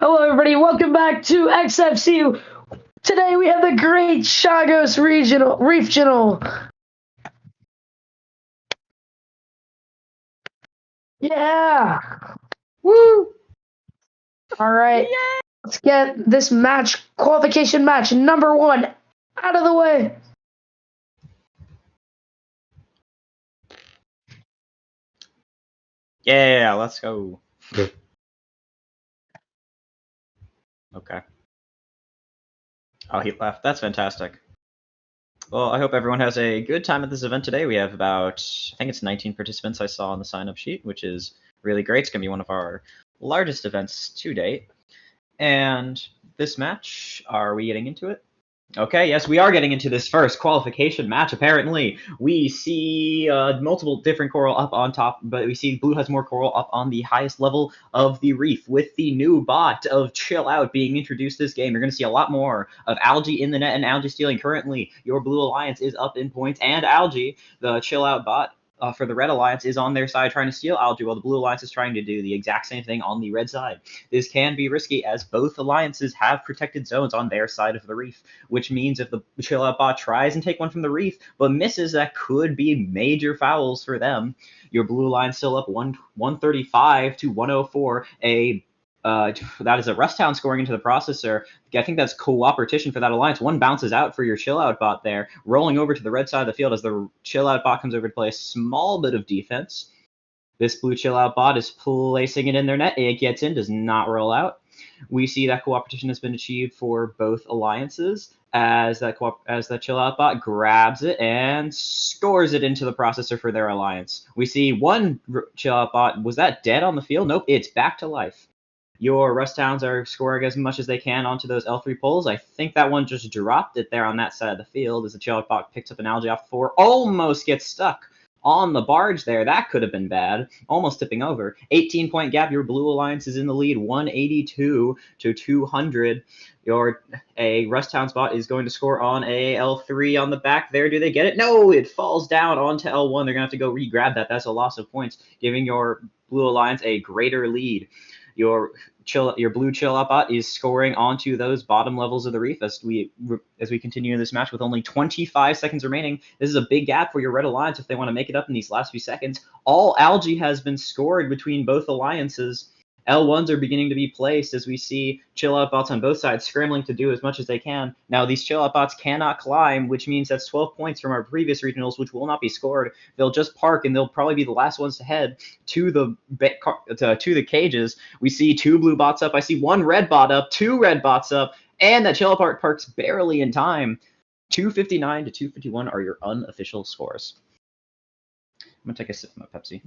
Hello, everybody. Welcome back to XFC. Today we have the great Chagos REEFgional. Yeah. Woo. All right. Yeah. Let's get this qualification match number 1 out of the way. Yeah, let's go. Okay. Oh, he left. That's fantastic. Well, I hope everyone has a good time at this event today. We have about, I think it's 19 participants I saw on the sign-up sheet, which is really great. It's going to be one of our largest events to date. And this match, are we getting into it? Okay, yes, we are getting into this first qualification match, apparently. We see multiple different coral up on top, but we see blue has more coral up on the highest level of the reef. With the new bot of Chill Out being introduced this game, you're going to see a lot more of algae in the net and algae stealing. Currently, your blue alliance is up in points, and algae, the Chill Out bot, for the red alliance is on their side trying to steal algae, while the blue alliance is trying to do the exact same thing on the red side. This can be risky, as both alliances have protected zones on their side of the reef, which means if the Chill Out bot tries and take one from the reef but misses, that could be major fouls for them. Your blue alliance still up 135 to 104. That is a Rust Town scoring into the processor. I think that's cooperation for that alliance. One bounces out for your Chill Out bot there, rolling over to the red side of the field as the Chill Out bot comes over to play a small bit of defense. This blue Chill Out bot is placing it in their net. It gets in, does not roll out. We see that cooperation has been achieved for both alliances as that Chill Out bot grabs it and scores it into the processor for their alliance. We see one Chill Out bot. Was that dead on the field? Nope, it's back to life. Your Rust Towns are scoring as much as they can onto those L3 poles. I think that one just dropped it there on that side of the field as the Chill Out bot picks up an algae off the floor. Almost gets stuck on the barge there. That could have been bad. Almost tipping over. 18-point gap. Your blue alliance is in the lead, 182 to 200. Your Rust Town spot is going to score on a L3 on the back there. Do they get it? No, it falls down onto L1. They're going to have to go re-grab that. That's a loss of points, giving your blue alliance a greater lead. Your blue Chill Out bot is scoring onto those bottom levels of the reef as we continue this match with only 25 seconds remaining. This is a big gap for your red alliance if they want to make it up in these last few seconds. All algae has been scored between both alliances. L1s are beginning to be placed as we see Chill Out bots on both sides scrambling to do as much as they can. Now, these Chill Out bots cannot climb, which means that's 12 points from our previous regionals, which will not be scored. They'll just park, and they'll probably be the last ones to head to the cages. We see 2 blue bots up. I see 1 red bot up, 2 red bots up, and that Chill Out bot parks barely in time. 259 to 251 are your unofficial scores. I'm going to take a sip of my Pepsi.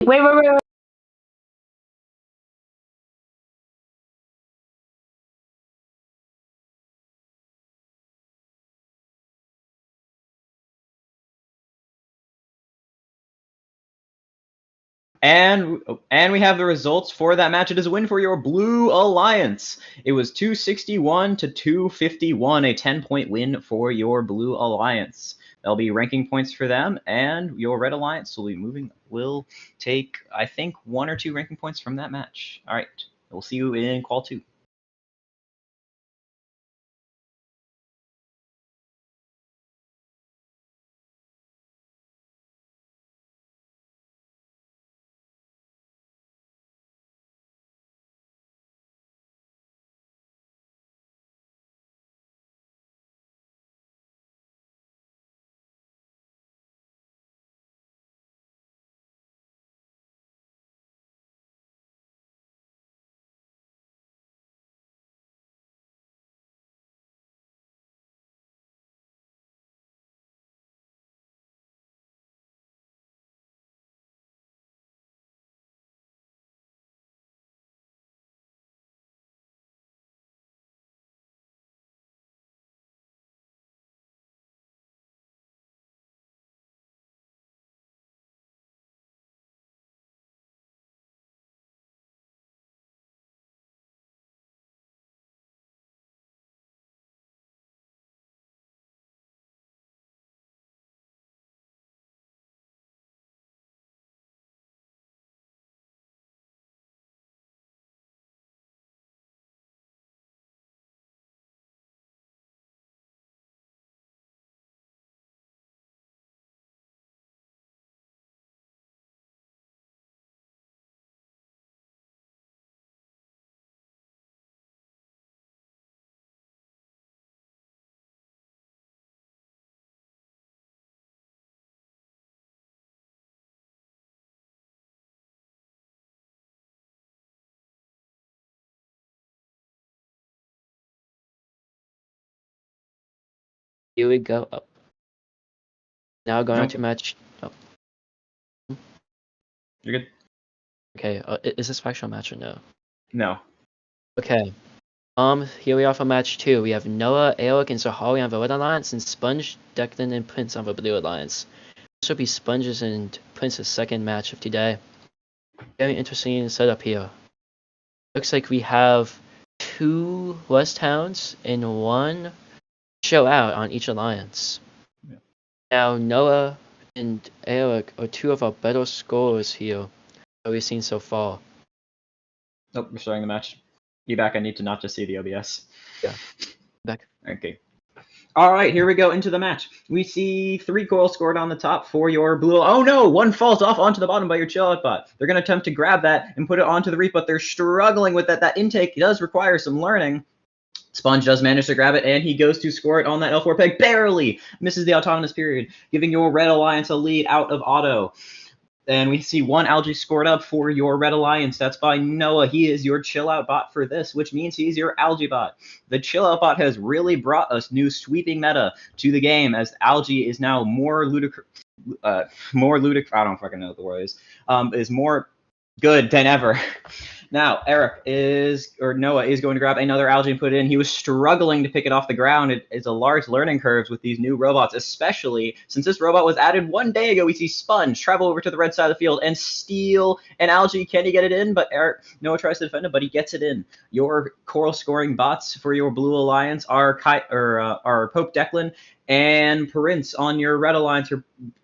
Wait. And we have the results for that match. It is a win for your Blue Alliance. It was 261 to 251, a 10-point win for your Blue Alliance. There'll be ranking points for them, and your Red Alliance will take, I think, 1 or 2 ranking points from that match. All right, we'll see you in Qual 2. Here we go. Oh. Now going on Nope. to match. Oh, You're good? okay. Is this actual match or no? No. Okay. Here we are for match 2. We have Noah, Aoc, and Zahari on the Red Alliance, and Sponge, Declan, and Prince on the Blue Alliance. This will be Sponge's and Prince's second match of today. Very interesting setup here. Looks like we have 2 West Hounds and 1 show out on each alliance. Yeah. Now Noah and Aoc are 2 of our better scorers here that we've seen so far. Nope, we're starting the match. Be back. I need to not just see the OBS. Yeah. Back. Okay. All right, here we go into the match. We see 3 coral scored on the top for your blue. Oh no, 1 falls off onto the bottom by your chill out bot. They're going to attempt to grab that and put it onto the reef, but they're struggling with that. That intake does require some learning. Sponge does manage to grab it, and he goes to score it on that L4 peg. Barely misses the autonomous period, giving your Red Alliance a lead out of auto. And we see 1 algae scored up for your Red Alliance. That's by Noah. He is your chill out bot for this, which means he's your algae bot. The chill out bot has really brought us new sweeping meta to the game, as algae is now more ludicrous. I don't fucking know what the word is more good than ever. Now, Noah is going to grab another algae and put it in. He was struggling to pick it off the ground. It is a large learning curve with these new robots, especially since this robot was added 1 day ago. We see Sponge travel over to the red side of the field and steal an algae. Can he get it in? But Noah tries to defend it, but he gets it in. Your coral scoring bots for your Blue Alliance are Pope Declan and Prince. On your Red Alliance,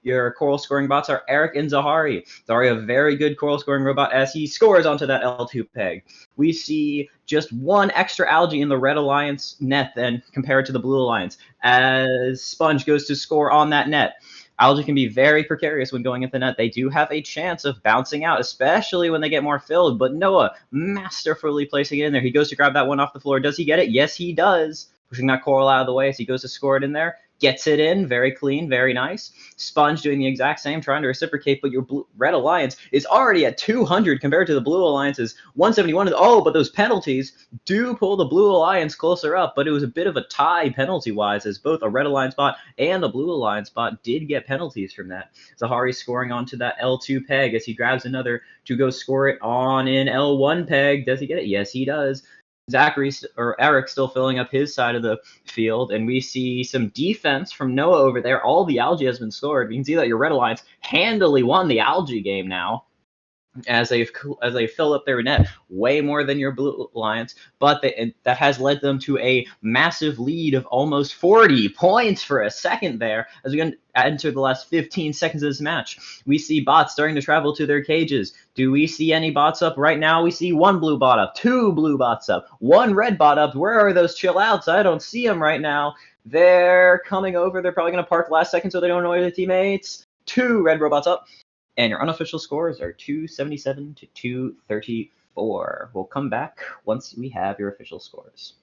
your coral scoring bots are Eric and Zahari. Zahari, a very good coral scoring robot, as he scores onto that L2 peg. We see just 1 extra algae in the Red Alliance net then compared to the Blue Alliance, as Sponge goes to score on that net. Algae can be very precarious when going at the net. They do have a chance of bouncing out, especially when they get more filled, but Noah masterfully placing it in there. He goes to grab that one off the floor. Does he get it? Yes, he does. Pushing that coral out of the way as he goes to score it in there. Gets it in, very clean, very nice. Sponge doing the exact same, trying to reciprocate, but your Red Alliance is already at 200 compared to the Blue Alliance's 171. Oh, but those penalties do pull the Blue Alliance closer up, but it was a bit of a tie penalty-wise, as both a Red Alliance bot and a Blue Alliance bot did get penalties from that. Zahari scoring onto that L2 peg as he grabs another to go score it on an L1 peg. Does he get it? Yes, he does. Eric still filling up his side of the field, and we see some defense from Noah over there. All the algae has been scored. You can see that your Red Alliance handily won the algae game now, as they fill up their net way more than your Blue Alliance, but that has led them to a massive lead of almost 40 points for a second there. As we enter the last 15 seconds of this match, we see bots starting to travel to their cages. Do we see any bots up right now? We see 1 blue bot up, 2 blue bots up, 1 red bot up. Where are those chill outs? I don't see them right now. They're coming over. They're probably going to park last second so they don't annoy their teammates. 2 red robots up. And your unofficial scores are 277 to 234. We'll come back once we have your official scores.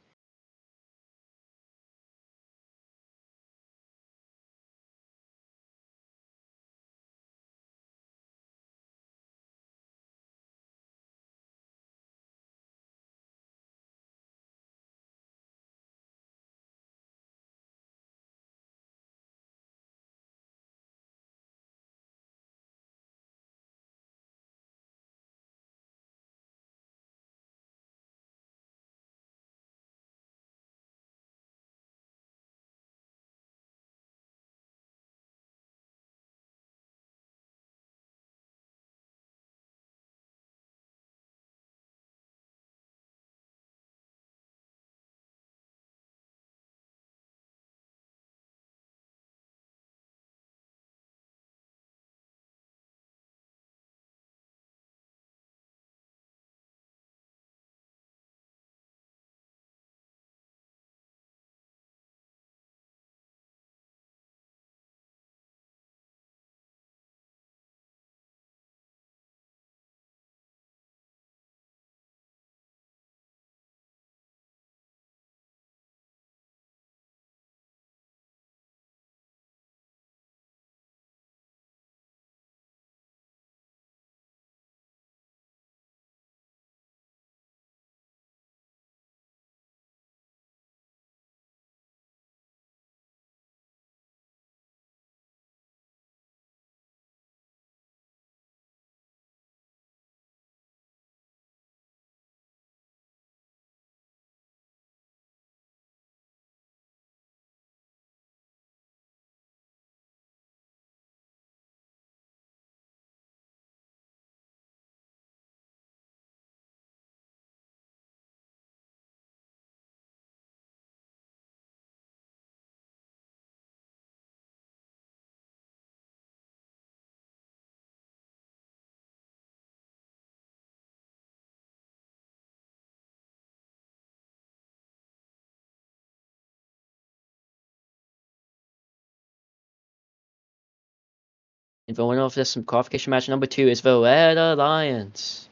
And the winner of this qualification match number 2 is the Red Alliance.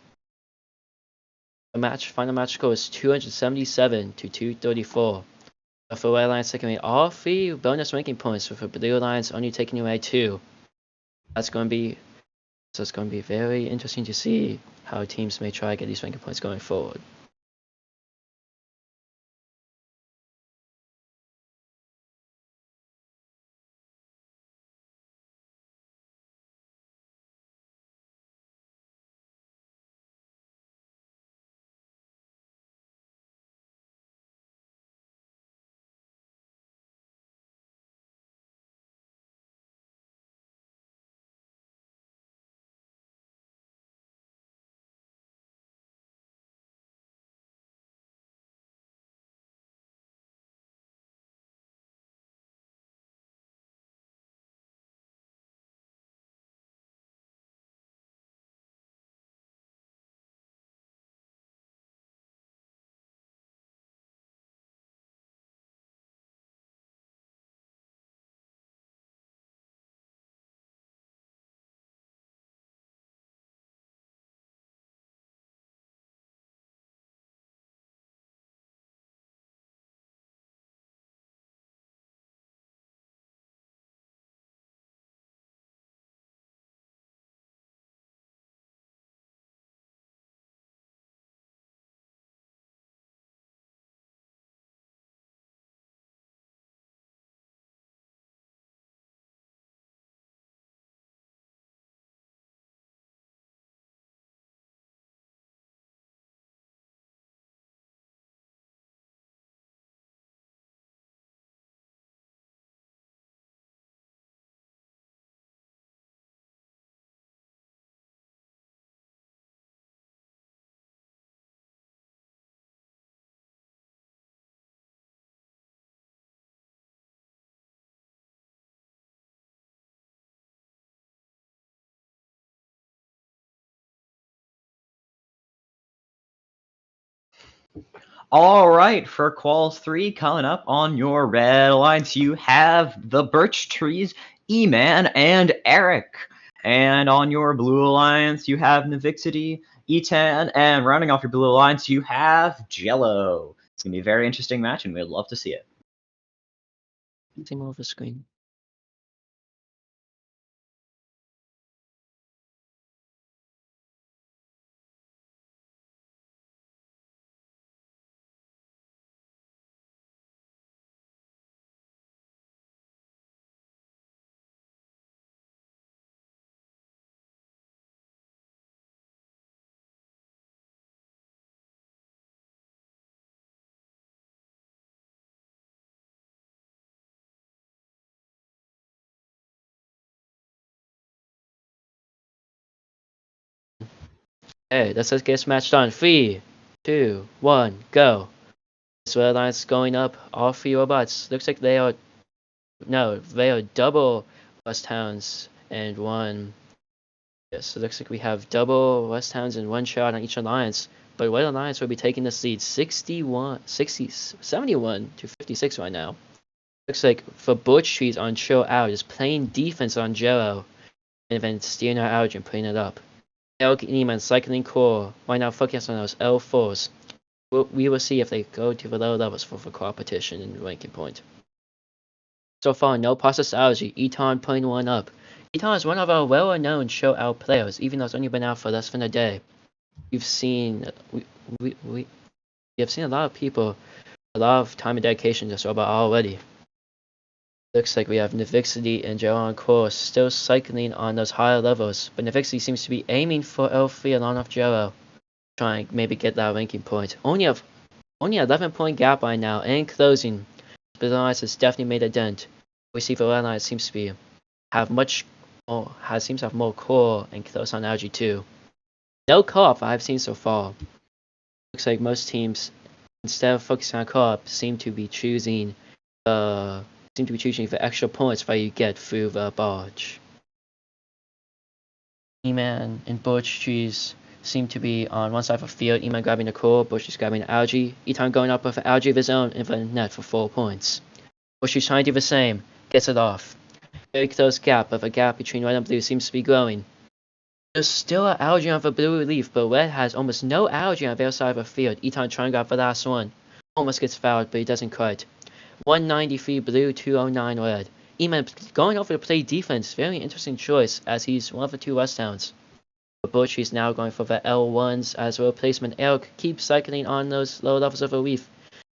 The final match score is 277 to 234. The Red Alliance taking away all 3 bonus ranking points, with the Blue Alliance only taking away 2. It's going to be very interesting to see how teams may try to get these ranking points going forward. All right, for Quals 3, coming up on your Red Alliance, you have the Birch Trees, E-Man, and Eric. And on your Blue Alliance, you have Navixity, E10, and rounding off your Blue Alliance, you have Jello. It's going to be a very interesting match, and we'd love to see it. Same over screen. Hey, let's get this match done. 3, 2, 1, go. This Red Alliance going up. All 3 robots. Looks like they are double West Hounds and 1. Yes, so it looks like we have double West Hounds and 1 shot on each alliance. But Red Alliance will be taking this lead 71 to 56 right now. Looks like for Birch Trees on show out is playing defense on Jello and then steering her out and putting it up. Elk, Neiman, Cycling Core, why not focus on those L4s? We will see if they go to the lower levels for competition and ranking point. So far, no process allergy, Eton putting 1 up. Eton is one of our well-known show out players, even though it's only been out for less than a day. We've seen we have seen a lot of people, a lot of time and dedication to this robot already. Looks like we have Navixity and Joe on course, still cycling on those higher levels, but Navixity seems to be aiming for L3 along with Joe, trying to maybe get that ranking point. Only 11-point gap by now, and closing. Blue Alliance has definitely made a dent. We see the Red Alliance seems to have more core and close on algae too. No co-op I've seen so far. Looks like most teams, instead of focusing on co-op, seem to be choosing the extra points that you get through the barge. E-Man and Birch Trees seem to be on one side of the field. E-Man grabbing the core, Birch Trees grabbing the algae. Eton going up with an algae of his own in the net for 4 points. Birch Trees trying to do the same, gets it off. Very close gap, but the gap between red and blue seems to be growing. There's still an algae on the blue leaf, but red has almost no algae on their side of the field. Eton trying to grab the last one. Almost gets fouled, but he doesn't quite. 193 blue, 209 red. Eman going over to play defense. Very interesting choice, as he's one of the 2 West Towns. But Butchie's now going for the L1s as a replacement. Eric keeps cycling on those low levels of the reef.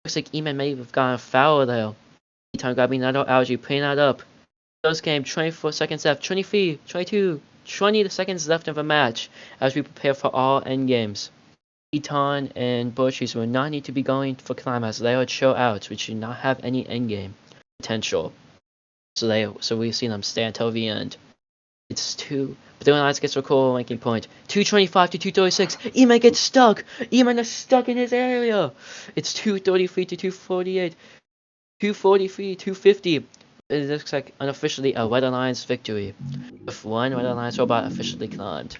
Looks like Eman may have gotten a foul though. Eton grabbing another algae, putting that up. Close game, 24 seconds left, 23, 22, 20 seconds left of the match as we prepare for all endgames. Eton and Butchie's will not need to be going for climax. They are show outs, which do not have any endgame potential. So we've seen them stay until the end. It's 2. But then Alliance gets a cool ranking point. 225 to 236. Eman gets stuck. Eman is stuck in his area. It's 233 to 248. 243, 250. It looks like unofficially a Red Alliance victory. With 1 Red Alliance robot officially climbed.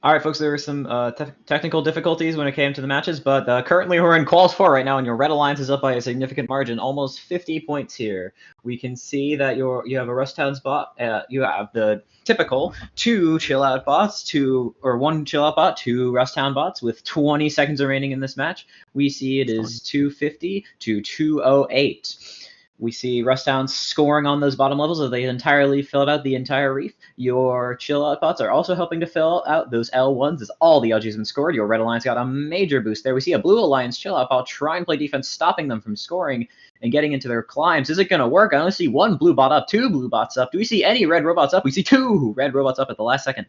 All right, folks, there were some technical difficulties when it came to the matches, but currently we're in Quals 4 right now, and your Red Alliance is up by a significant margin, almost 50 points here. We can see that you have a Rust Town bot. You have the typical 2 chill out bots, 1 chill out bot, 2 Rust Town bots with 20 seconds remaining in this match. We see it is 250 to 208. We see Rust Town scoring on those bottom levels as they entirely filled out the entire reef. Your chill out bots are also helping to fill out those L1s as all the LGs have been scored. Your Red Alliance got a major boost there. We see a Blue Alliance chill out bot try and play defense, stopping them from scoring and getting into their climbs. Is it going to work? I only see 1 blue bot up, 2 blue bots up. Do we see any red robots up? We see 2 red robots up at the last second.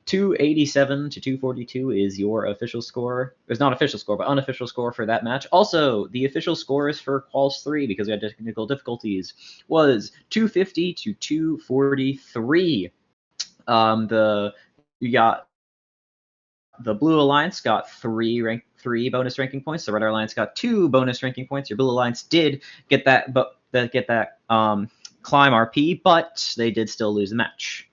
287 to 242 is your official score. It's not official score, but unofficial score for that match. Also, the official scores for Quals 3, because we had technical difficulties, was 250 to 243. You got the Blue Alliance got 3 bonus ranking points. The Red Alliance got 2 bonus ranking points. Your Blue Alliance did get that climb RP, but they did still lose the match.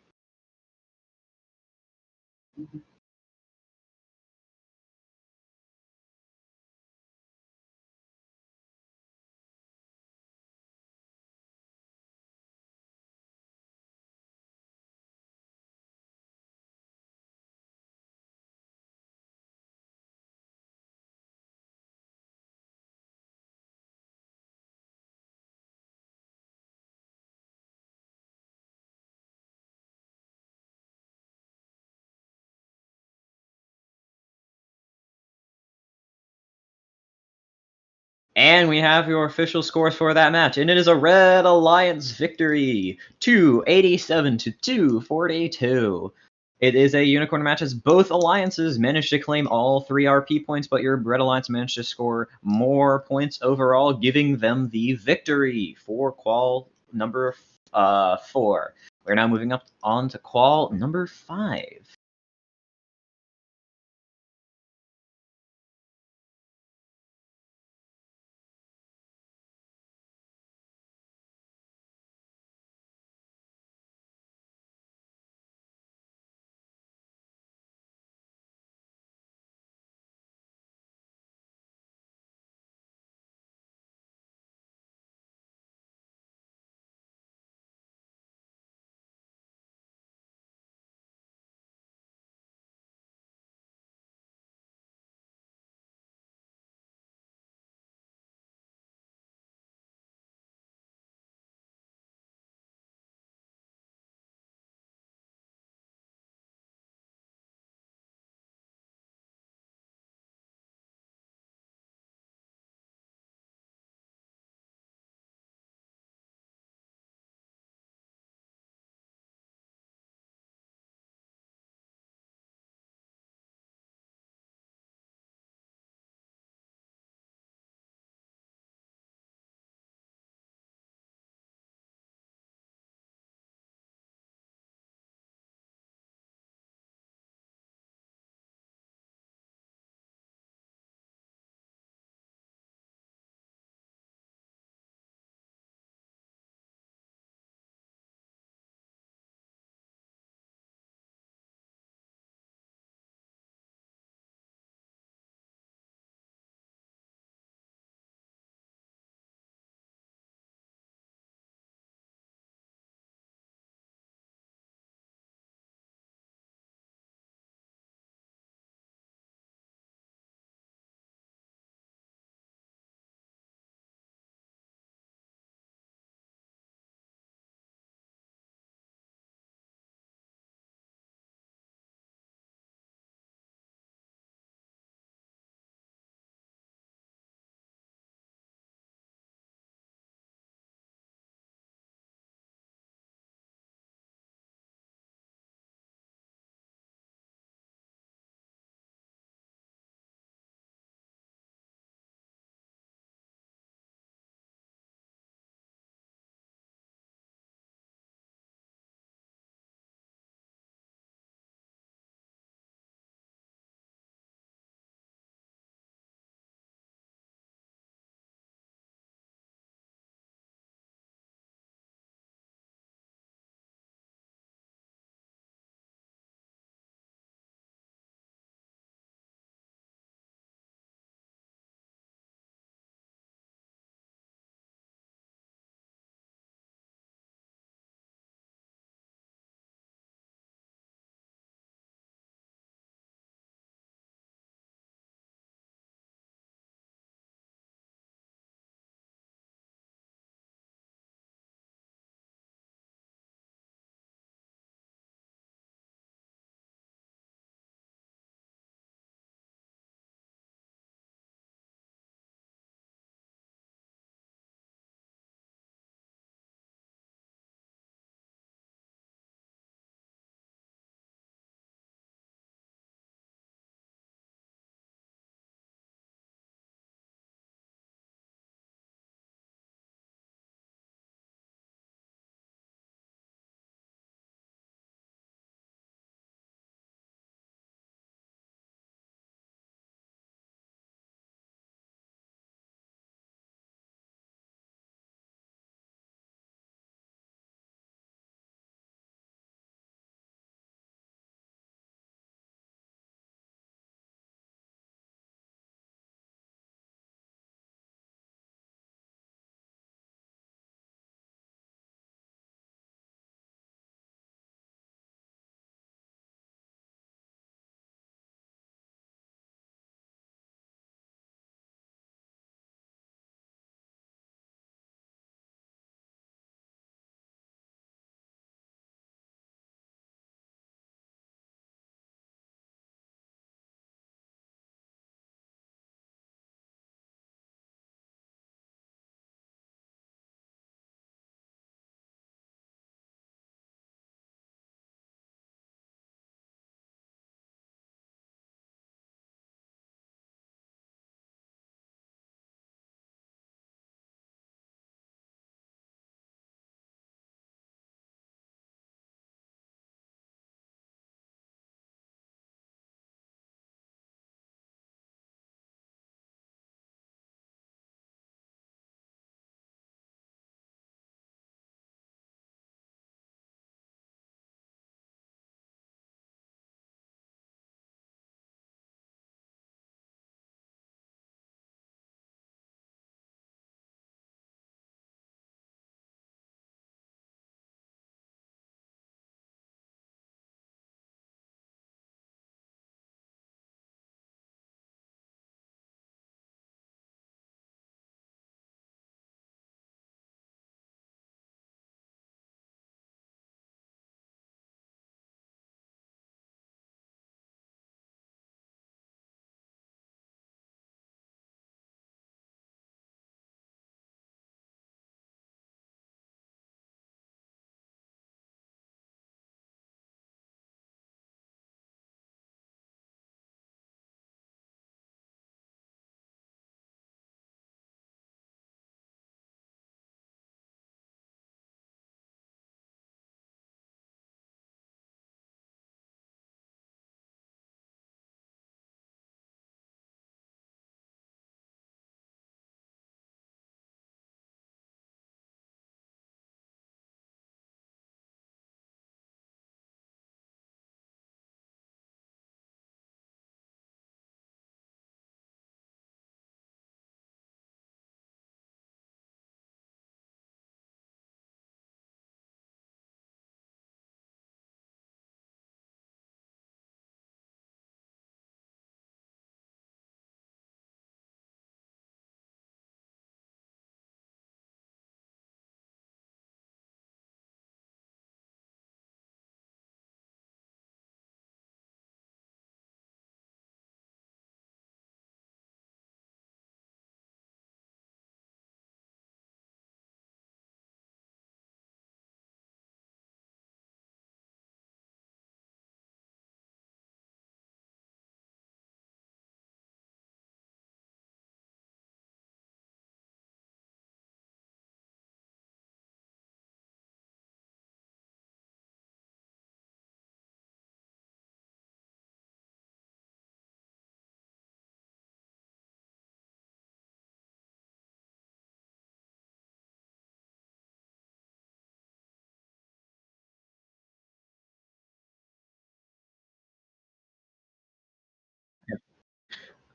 And we have your official scores for that match, and it is a Red Alliance victory, 287 to 242. It is a unicorn match as both alliances managed to claim all 3 RP points, but your Red Alliance managed to score more points overall, giving them the victory for Qual number 4. We're now moving up on to Qual number 5.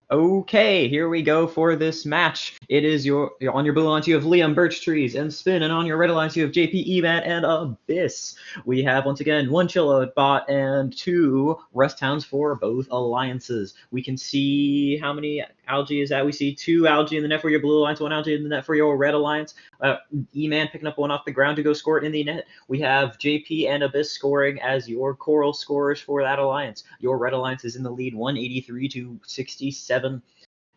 Okay, here we go for this match. It is on your blue lines you have Liam, Birchtrees, and Spin, and on your red lines you have JP, Eman, and Abyss. We have once again 1 Chilla bot and 2 Rest Hounds for both alliances. We can see how many algae is that. We see 2 algae in the net for your blue alliance, 1 algae in the net for your red alliance. Eman picking up one off the ground to go score it in the net. We have JP and Abyss scoring as your coral scorers for that alliance. Your red alliance is in the lead 183 to 67.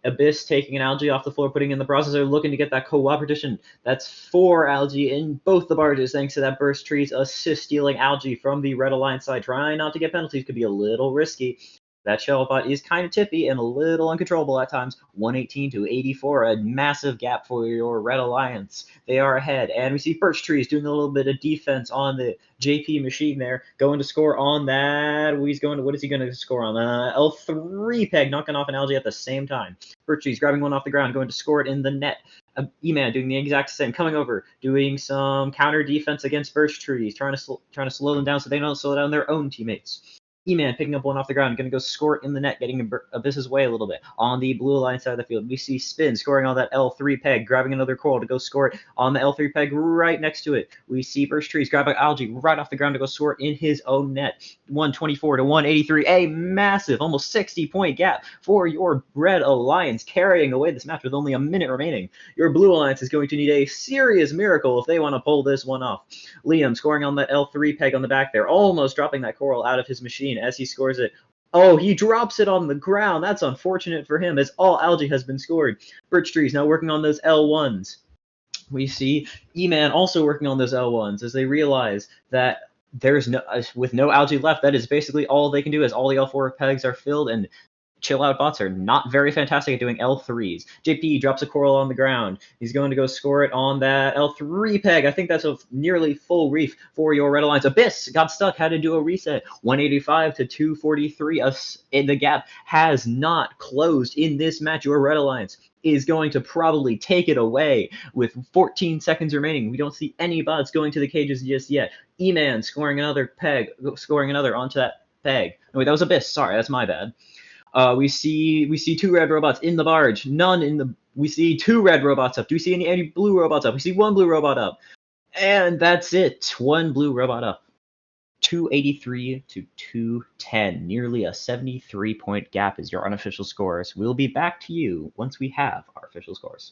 Abyss taking an algae off the floor, putting in the processor, looking to get that cooperation. That's 4 algae in both the barges, thanks to that Birchtrees assist stealing algae from the Red Alliance side. Trying not to get penalties could be a little risky. That Shellbot is kind of tippy and a little uncontrollable at times. 118 to 84, a massive gap for your Red Alliance. They are ahead, and we see Birchtrees doing a little bit of defense on the JP machine there, going to score on that. What is he going to score on? L3 peg, knocking off an algae at the same time. Birchtrees grabbing one off the ground, going to score it in the net. E-Man doing the exact same, coming over, doing some counter defense against Birchtrees, trying to slow them down so they don't slow down their own teammates. E-Man picking up one off the ground, going to go score it in the net, getting Abyss's way a little bit. On the blue line side of the field, we see Spin scoring on that L3 peg, grabbing another coral to go score it on the L3 peg right next to it. We see Birchtrees grabbing algae right off the ground to go score it in his own net. 124 to 183, a massive, almost 60-point gap for your Red Alliance, carrying away this match with only a minute remaining. Your Blue Alliance is going to need a serious miracle if they want to pull this one off. Liam scoring on that L3 peg on the back there, almost dropping that coral out of his machine as he scores it. Oh, he drops it on the ground. That's unfortunate for him as all algae has been scored. Birchtrees now working on those L1s. We see E-Man also working on those L1s as they realize that with no algae left, that is basically all they can do as all the L4 pegs are filled, and chill out bots are not very fantastic at doing L3s. JP drops a coral on the ground. He's going to go score it on that L3 peg. I think that's a nearly full reef for your Red Alliance. Abyss got stuck, had to do a reset. 185 to 243. The gap has not closed in this match. Your Red Alliance is going to probably take it away with 14 seconds remaining. We don't see any bots going to the cages just yet. E-Man scoring another onto that peg. Oh, wait, that was Abyss. Sorry, that's my bad. We see 2 red robots in the barge. We see 2 red robots up. Do we see any blue robots up? We see 1 blue robot up. And that's it. 1 blue robot up. 283 to 210. Nearly a 73-point gap is your unofficial scores. We'll be back to you once we have our official scores.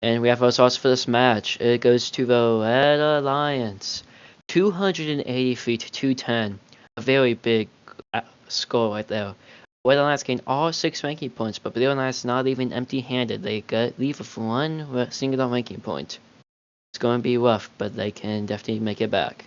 And we have our results for this match. It goes to the Red Alliance, 283 to 210. A very big score right there. Red Alliance gained all 6 ranking points, but Blue Alliance not leaving empty-handed. They leave with 1 single ranking point. It's going to be rough, but they can definitely make it back.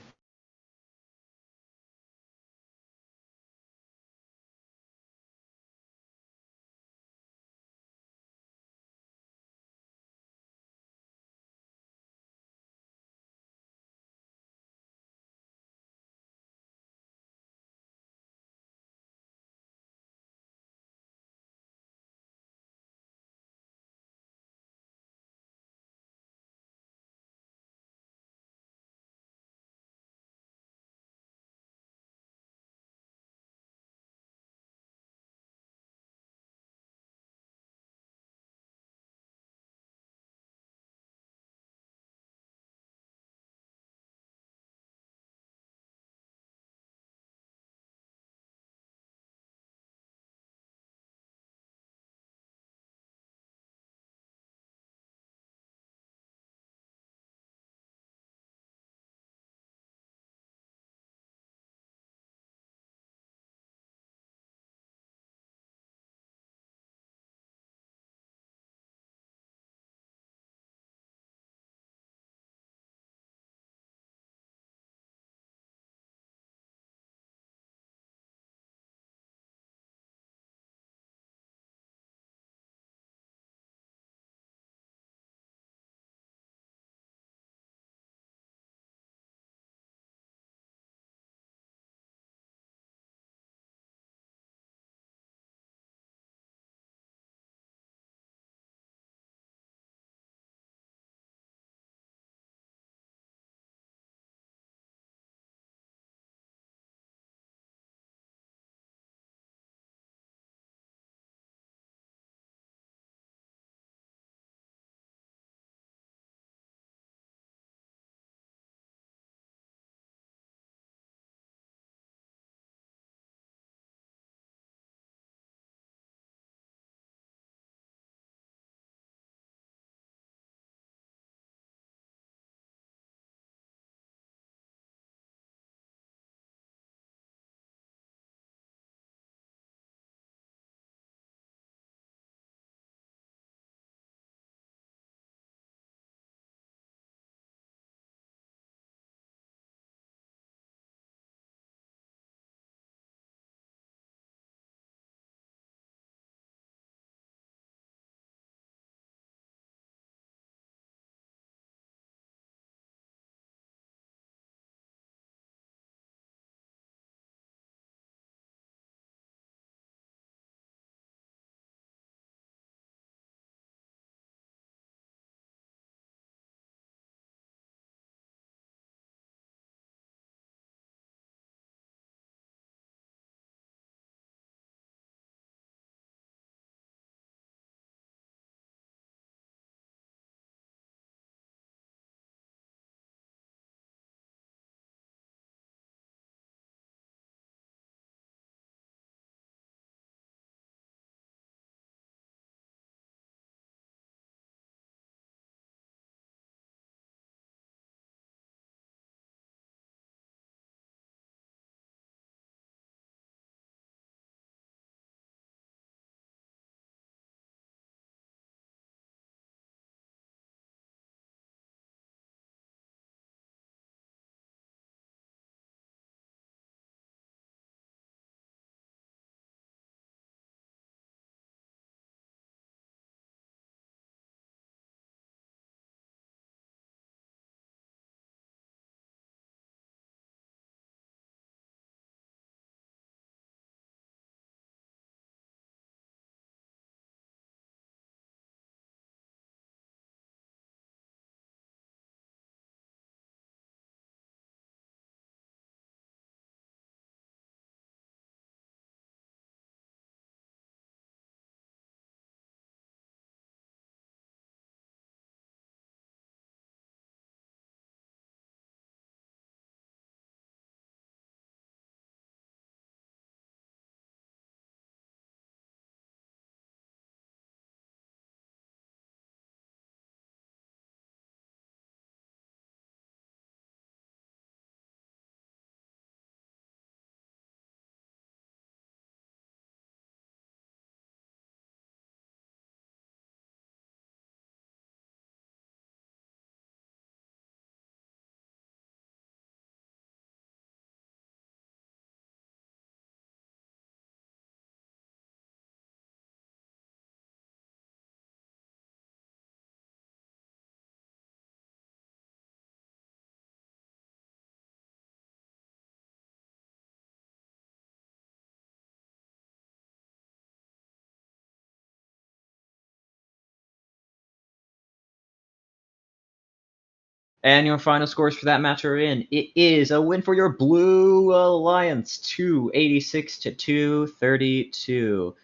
And your final scores for that match are in. It is a win for your Blue Alliance, 286 to 232.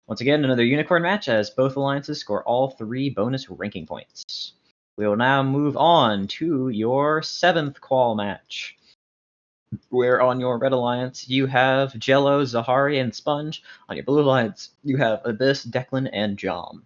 Once again, another unicorn match as both alliances score all 3 bonus ranking points. We will now move on to your 7th qual match, where on your red alliance you have Jello, Zahari, and Sponge. On your blue alliance you have Abyss, Declan, and Jom.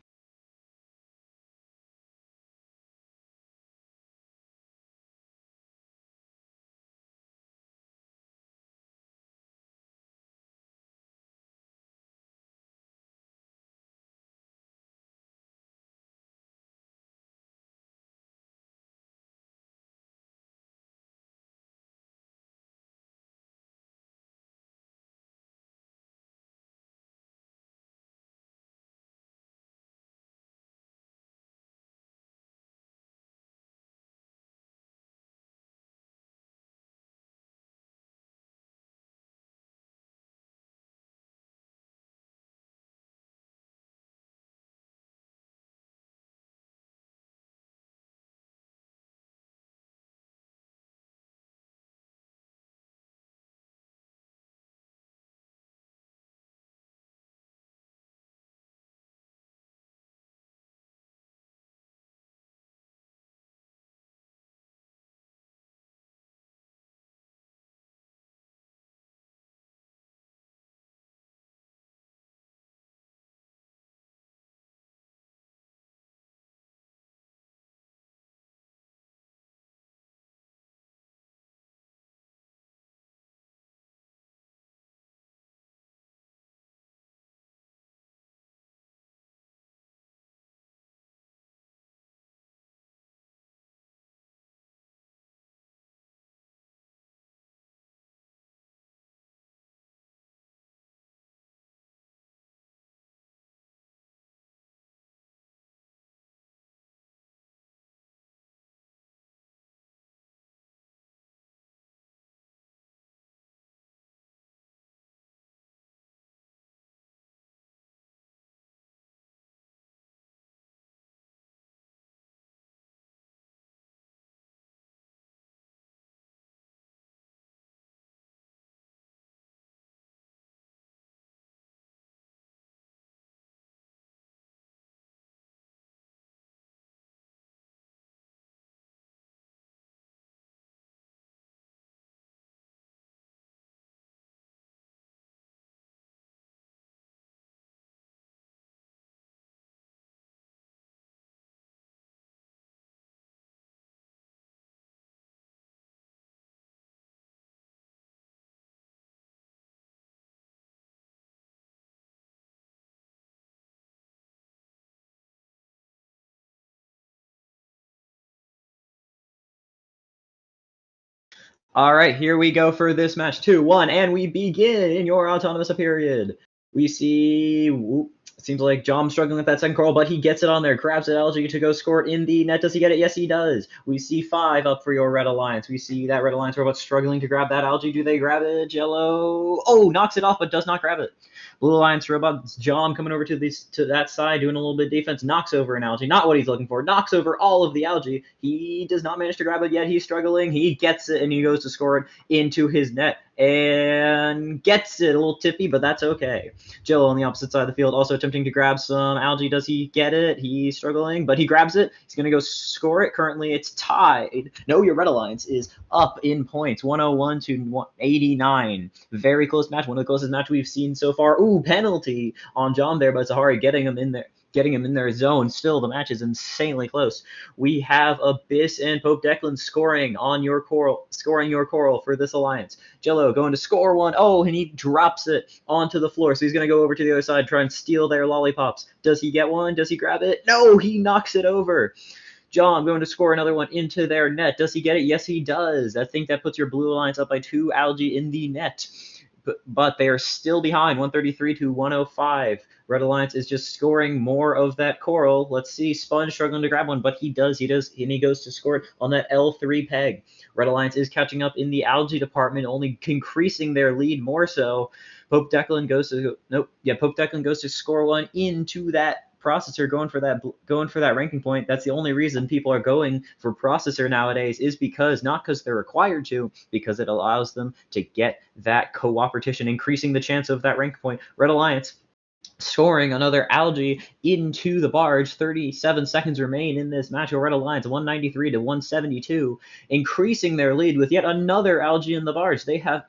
Alright, here we go for this match. 2-1, and we begin in your autonomous period. We see... seems like Jom struggling with that second coral, but he gets it on there, grabs it, LG to go score it in the net. Does he get it? Yes, he does. We see 5 up for your red alliance. We see that red alliance robot struggling to grab that algae. Do they grab it? Jello... oh, knocks it off, but does not grab it. Blue alliance robot Jom coming over to that side, doing a little bit of defense, knocks over an algae. Not what he's looking for. Knocks over all of the algae. He does not manage to grab it yet. He's struggling. He gets it, and he goes to score it into his net. And gets it. A little tippy, but that's okay. Jill on the opposite side of the field also attempting to grab some algae. Does he get it? He's struggling, but he grabs it. He's going to go score it. Currently, it's tied. No, your red alliance is up in points, 101 to 89. Very close match. One of the closest matches we've seen so far. Ooh, penalty on John there, but Zahari getting him in there. Getting him in their zone. Still, the match is insanely close. We have Abyss and Pope Declan scoring your coral for this alliance. Jello going to score one. Oh, and he drops it onto the floor. So he's going to go over to the other side, try and steal their lollipops. Does he get one? Does he grab it? No, he knocks it over. John going to score another one into their net. Does he get it? Yes, he does. I think that puts your blue alliance up by 2 algae in the net. But they are still behind, 133 to 105. Red Alliance is just scoring more of that coral. Let's see, Sponge struggling to grab one, but he does, and he goes to score it on that L3 peg. Red Alliance is catching up in the algae department, only increasing their lead more so. Pope Declan goes to score one into that processor, going for that ranking point. That's the only reason people are going for processor nowadays, is because not because they're required to, because it allows them to get that co-opetition, increasing the chance of that ranking point. Red Alliance scoring another algae into the barge. 37 seconds remain in this match. Red Alliance 193 to 172, increasing their lead with yet another algae in the barge. They have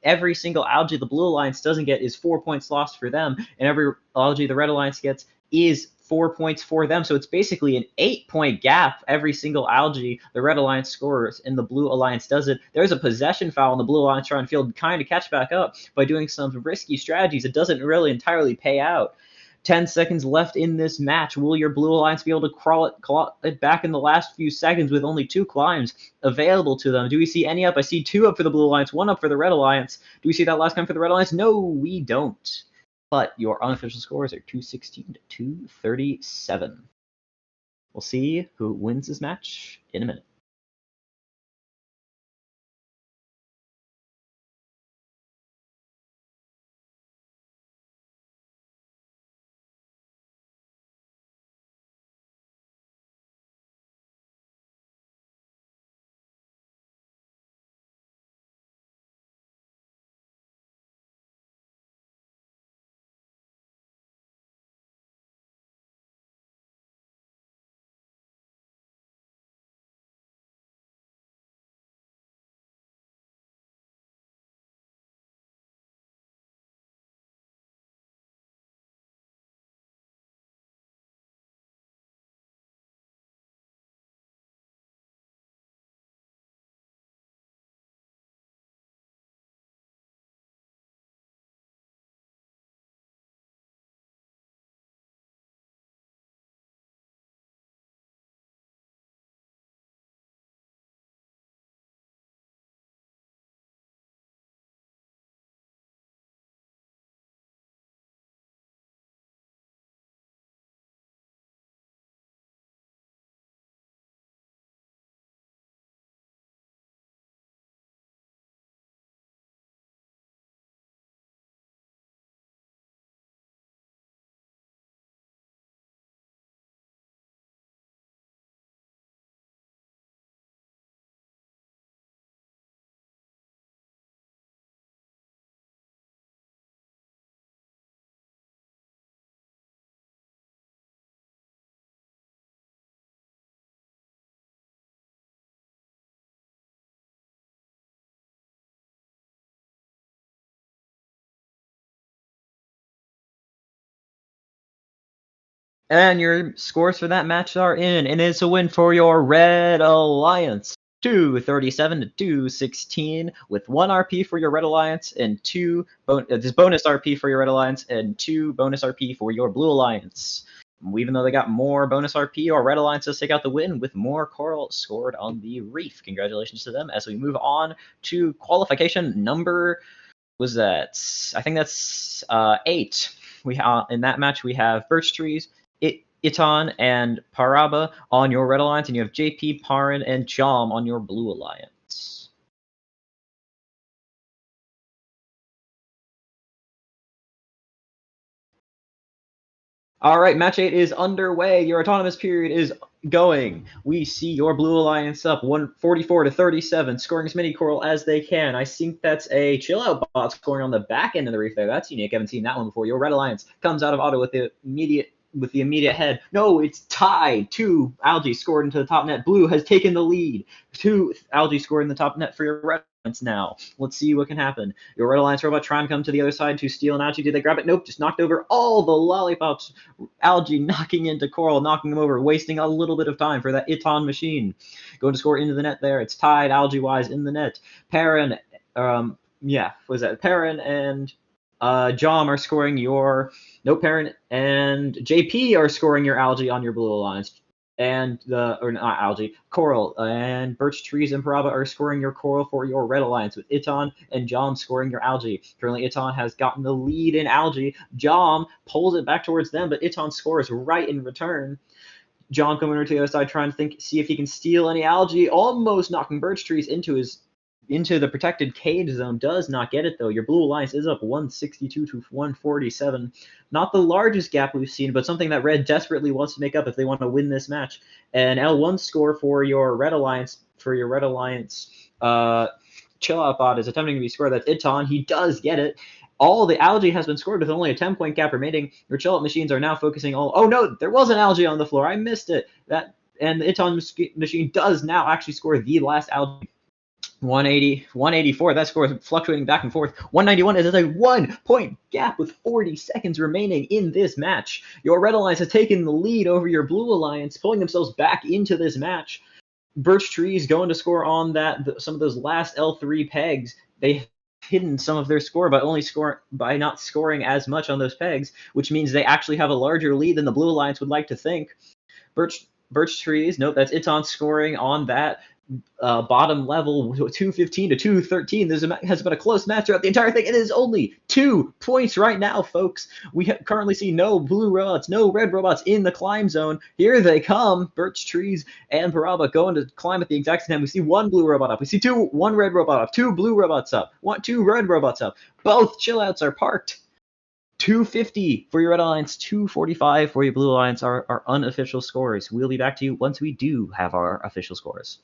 every single algae the Blue Alliance doesn't get is 4 points lost for them, and every algae the Red Alliance gets is 4 points for them. So it's basically an 8-point gap every single algae the Red Alliance scores and the Blue Alliance doesn't. There's a possession foul in the Blue Alliance trying to field, kind of catch back up by doing some risky strategies. It doesn't really entirely pay out. 10 seconds left in this match. Will your Blue Alliance be able to claw it back in the last few seconds with only 2 climbs available to them? Do we see any up? I see 2 up for the Blue Alliance, 1 up for the Red Alliance. Do we see that last climb for the Red Alliance? No, we don't. But your unofficial scores are 216 to 237. We'll see who wins this match in a minute. And your scores for that match are in, and it's a win for your Red Alliance. 237 to 216, with 1 RP for your Red Alliance and 2 bonus RP for your Red Alliance and 2 bonus RP for your Blue Alliance. Even though they got more bonus RP, our Red Alliance does take out the win with more coral scored on the reef. Congratulations to them as we move on to qualification number, was that? I think that's 8. In that match we have Birch Trees, Iton, and Paraba on your Red Alliance, and you have JP, Parin, and Jom on your Blue Alliance. All right, match 8 is underway. Your autonomous period is going. We see your Blue Alliance up 144 to 37, scoring as many coral as they can. I think that's a chill out bot scoring on the back end of the reef there. That's unique. I haven't seen that one before. Your Red Alliance comes out of auto with the immediate head. No, it's tied. 2 algae scored into the top net. Blue has taken the lead. 2 algae scored in the top net for your Red Alliance now. Let's see what can happen. Your Red Alliance robot trying to come to the other side to steal an algae. Did they grab it? Nope, just knocked over all the lollipops. Algae knocking into coral, knocking them over, wasting a little bit of time for that Iton machine. Going to score into the net there. It's tied algae-wise in the net. Perrin, Perrin and Jom are scoring your Perrin and JP are scoring your algae on your Blue Alliance, and coral, and Birch Trees and Paraba are scoring your coral for your Red Alliance, with Iton and Jom scoring your algae. Currently, Iton has gotten the lead in algae. Jom pulls it back towards them, but Iton scores right in return. Jom coming over to the other side, trying to see if he can steal any algae, almost knocking Birch Trees into his into the protected cage zone. Does not get it though. Your Blue Alliance is up 162 to 147. Not the largest gap we've seen, but something that Red desperately wants to make up if they want to win this match. An L1 score for your Red Alliance. Chill Out Bot is attempting to be scored. That's Iton. He does get it. All the algae has been scored with only a 10-point gap remaining. Your Chill Out machines are now focusing all. Oh no, there was an algae on the floor. I missed it. And the Iton machine does now actually score the last algae. 180, 184. That score is fluctuating back and forth. 191 is a 1-point gap with 40 seconds remaining in this match. Your Red Alliance has taken the lead over your Blue Alliance, pulling themselves back into this match. Birch Trees going to score on some of those last L3 pegs. They hidden some of their score by not scoring as much on those pegs, which means they actually have a larger lead than the Blue Alliance would like to think. Birch Trees, nope, that's Iton scoring on that bottom level, 215 to 213. This has been a close match throughout the entire thing. It is only 2 points right now, folks. We currently see no blue robots, no red robots in the climb zone. Here they come. Birch Trees and Paraba going to climb at the exact same time. We see one blue robot up. We see one red robot up, two blue robots up, two red robots up. Both chill outs are parked. 250 for your Red Alliance, 245 for your Blue Alliance are our unofficial scores. We'll be back to you once we do have our official scores.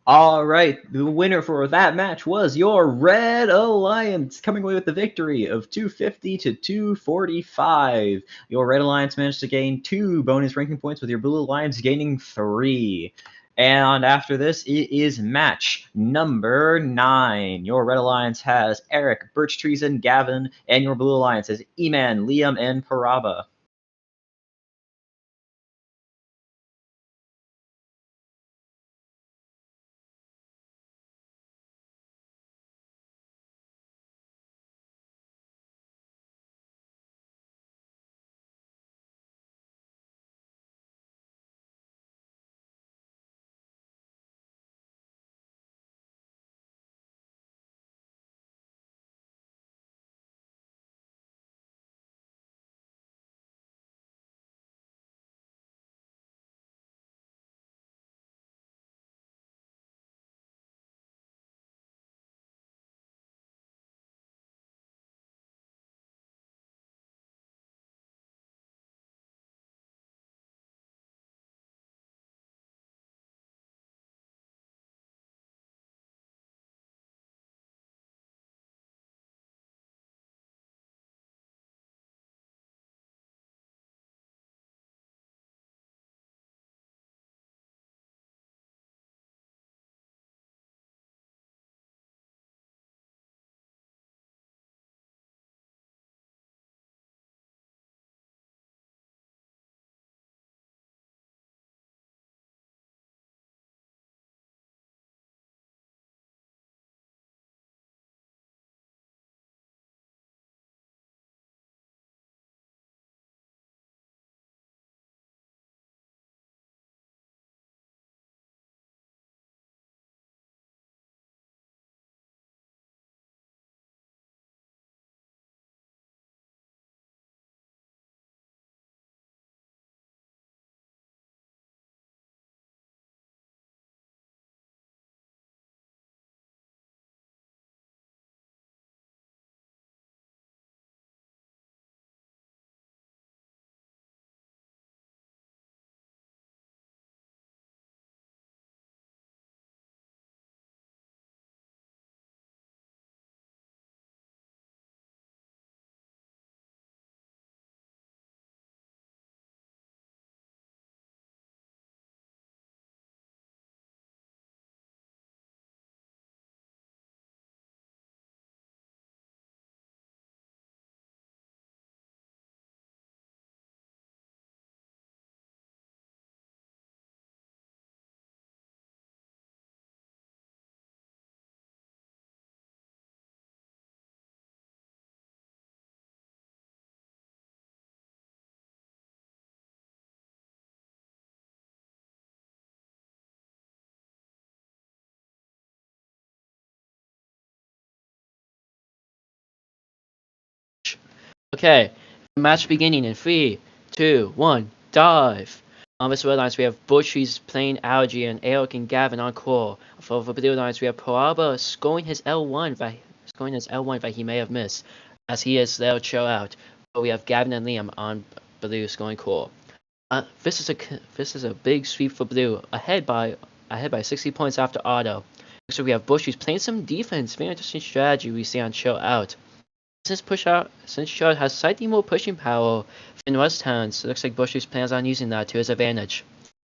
All right, the winner for that match was your Red Alliance, coming away with the victory of 250 to 245. Your Red Alliance managed to gain 2 bonus ranking points, with your Blue Alliance gaining 3. And after this, it is match number 9. Your Red Alliance has Eric, Birchtrees, and Gavin, and your Blue Alliance has Eman, Liam, and Paraba. Okay, match beginning in 3, 2, 1, dive. On this red lines, we have Birchtrees playing Algae and Eric and Gavin on core. For the blue lines, we have Paraba scoring his L1 that he may have missed, as he is there to chill out. But we have Gavin and Liam on blue scoring core. This is a big sweep for blue, ahead by 60 points after auto. So we have Birchtrees playing some defense, very interesting strategy we see on chill out. Since Shard has slightly more pushing power than West Hands, it looks like Birchtrees plans on using that to his advantage.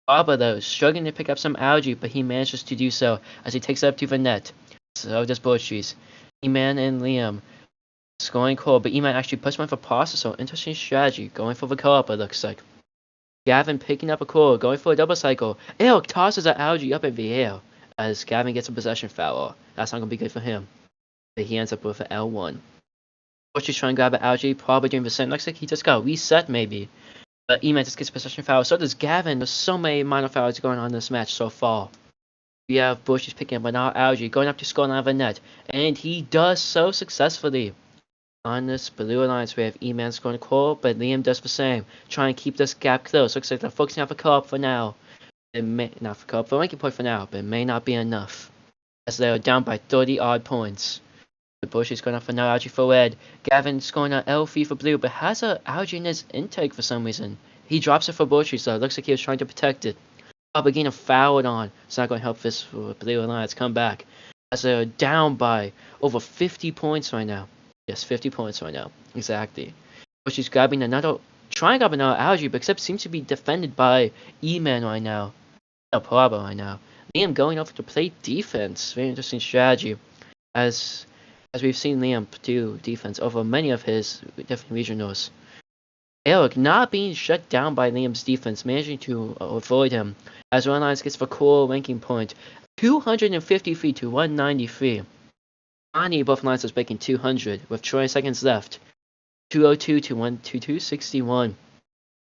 Baba, though, struggling to pick up some Algae, but he manages to do so as he takes it up to the net. So does Birchtrees. Eman and Liam scoring core, but Eman actually puts one for pasta, so interesting strategy, going for the co-op, it looks like. Gavin picking up a core, going for a double cycle. Eric tosses an Algae up in the air as Gavin gets a possession foul. That's not going to be good for him. But he ends up with an L1. Birchtrees trying to grab an Algae, probably doing the same. Looks like he just got reset, maybe. But Eman just gets a possession foul. So does Gavin. There's so many minor fouls going on in this match so far. We have Birchtrees picking up another Algae, going up to score another net. And he does so successfully. On this blue alliance, we have Eman scoring a core, but Liam does the same. Trying to keep this gap close. Looks like they're focusing on the co-op for now. It may not for co-op, for ranking point for now, but it may not be enough. As they are down by 30 odd points. Birchtrees going up for no Algae for red. Gavin scoring an L3 for blue, but has an Algae in his intake for some reason. He drops it for Birchtrees though. Looks like he was trying to protect it. Papa getting fouled on. It's not going to help this Blue Alliance come back. As they're down by over 50 points right now. Yes, 50 points right now. Exactly. But she's grabbing another, trying to grab another algae, but except seems to be defended by E-Man right now. No, Parabo right now. Liam going over to play defense. Very interesting strategy. As we've seen Liam do defense over many of his different regionals. Eric not being shut down by Liam's defense, managing to avoid him. As Red Alliance gets the cool ranking point, 253 to 193. Ani both lines is breaking 200 with 20 seconds left. 202 to 122, 61.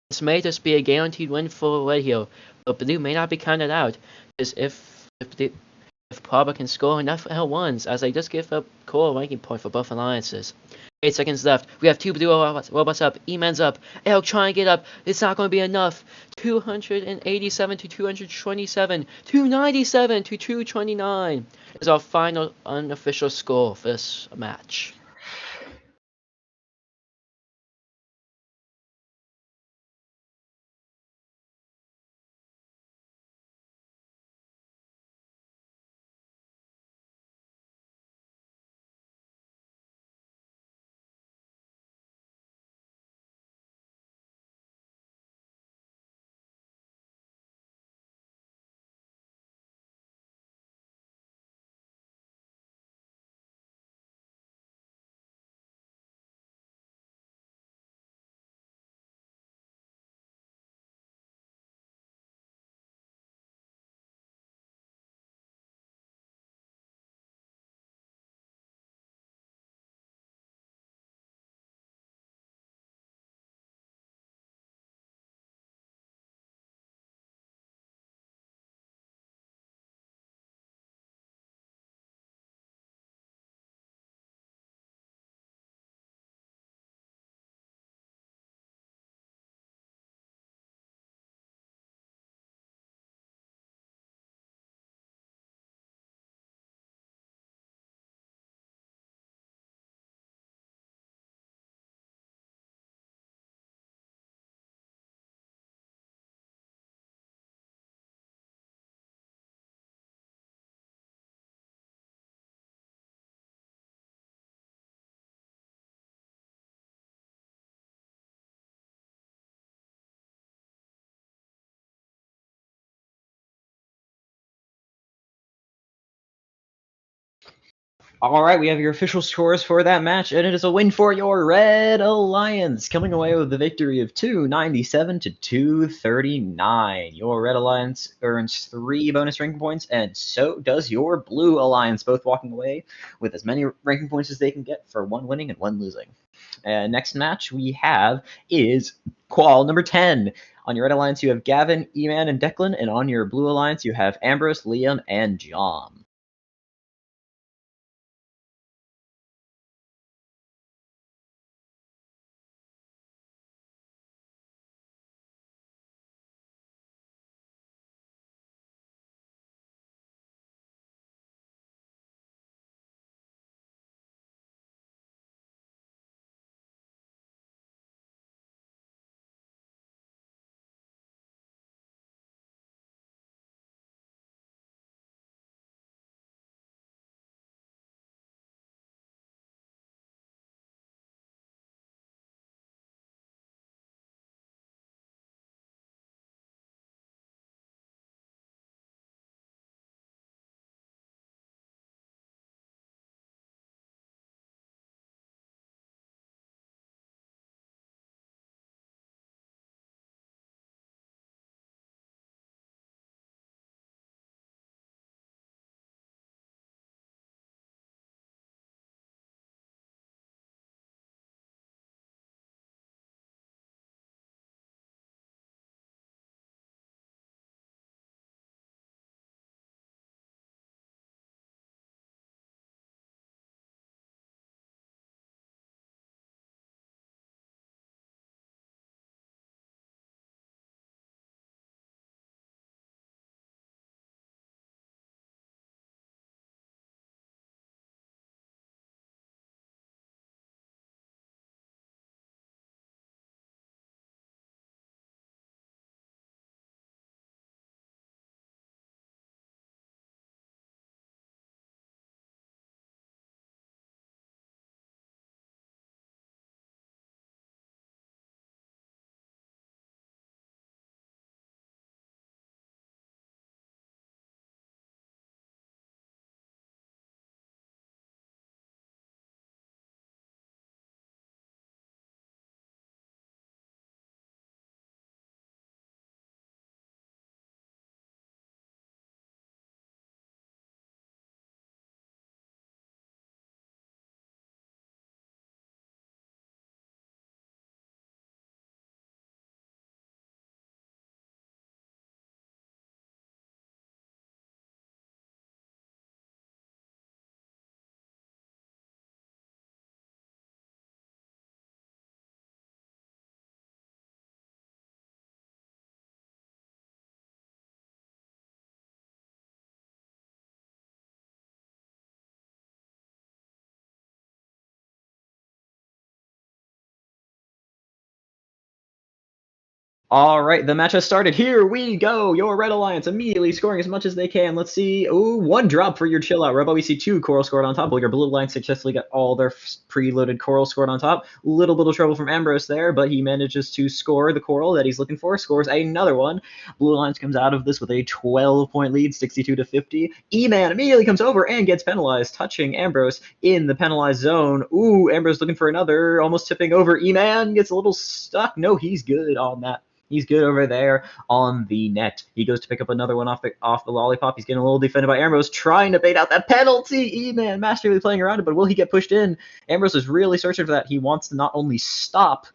This may just be a guaranteed win for Red Hill, but Blue may not be counted out, because if Praba can score enough L1s, as they just give up core ranking point for both alliances. 8 seconds left. We have two Blue robots up. E-Man's up. Eric trying to get up. It's not going to be enough. 287 to 227. 297 to 229 is our final unofficial score for this match. All right, we have your official scores for that match, and it is a win for your Red Alliance, coming away with the victory of 297 to 239. Your Red Alliance earns 3 bonus ranking points, and so does your Blue Alliance, both walking away with as many ranking points as they can get for 1 winning and 1 losing. Next match we have is Qual number 10. On your Red Alliance, you have Gavin, E-Man, and Declan, and on your Blue Alliance, you have Ambrose, Liam, and John. All right, the match has started. Here we go. Your Red Alliance immediately scoring as much as they can. Let's see. Ooh, one drop for your chill out, Robo. We see two coral scored on top. Well, your Blue Alliance successfully got all their preloaded coral scored on top. Little bit of trouble from Ambrose there, but he manages to score the coral that he's looking for. Scores another one. Blue Alliance comes out of this with a 12-point lead, 62 to 50. E-Man immediately comes over and gets penalized, touching Ambrose in the penalized zone. Ooh, Ambrose looking for another, almost tipping over. E-Man gets a little stuck. No, he's good on that. He's good over there on the net. He goes to pick up another one off the lollipop. He's getting a little defended by Ambrose, trying to bait out that penalty. E-Man masterfully playing around it, but will he get pushed in? Ambrose is really searching for that. He wants to not only stop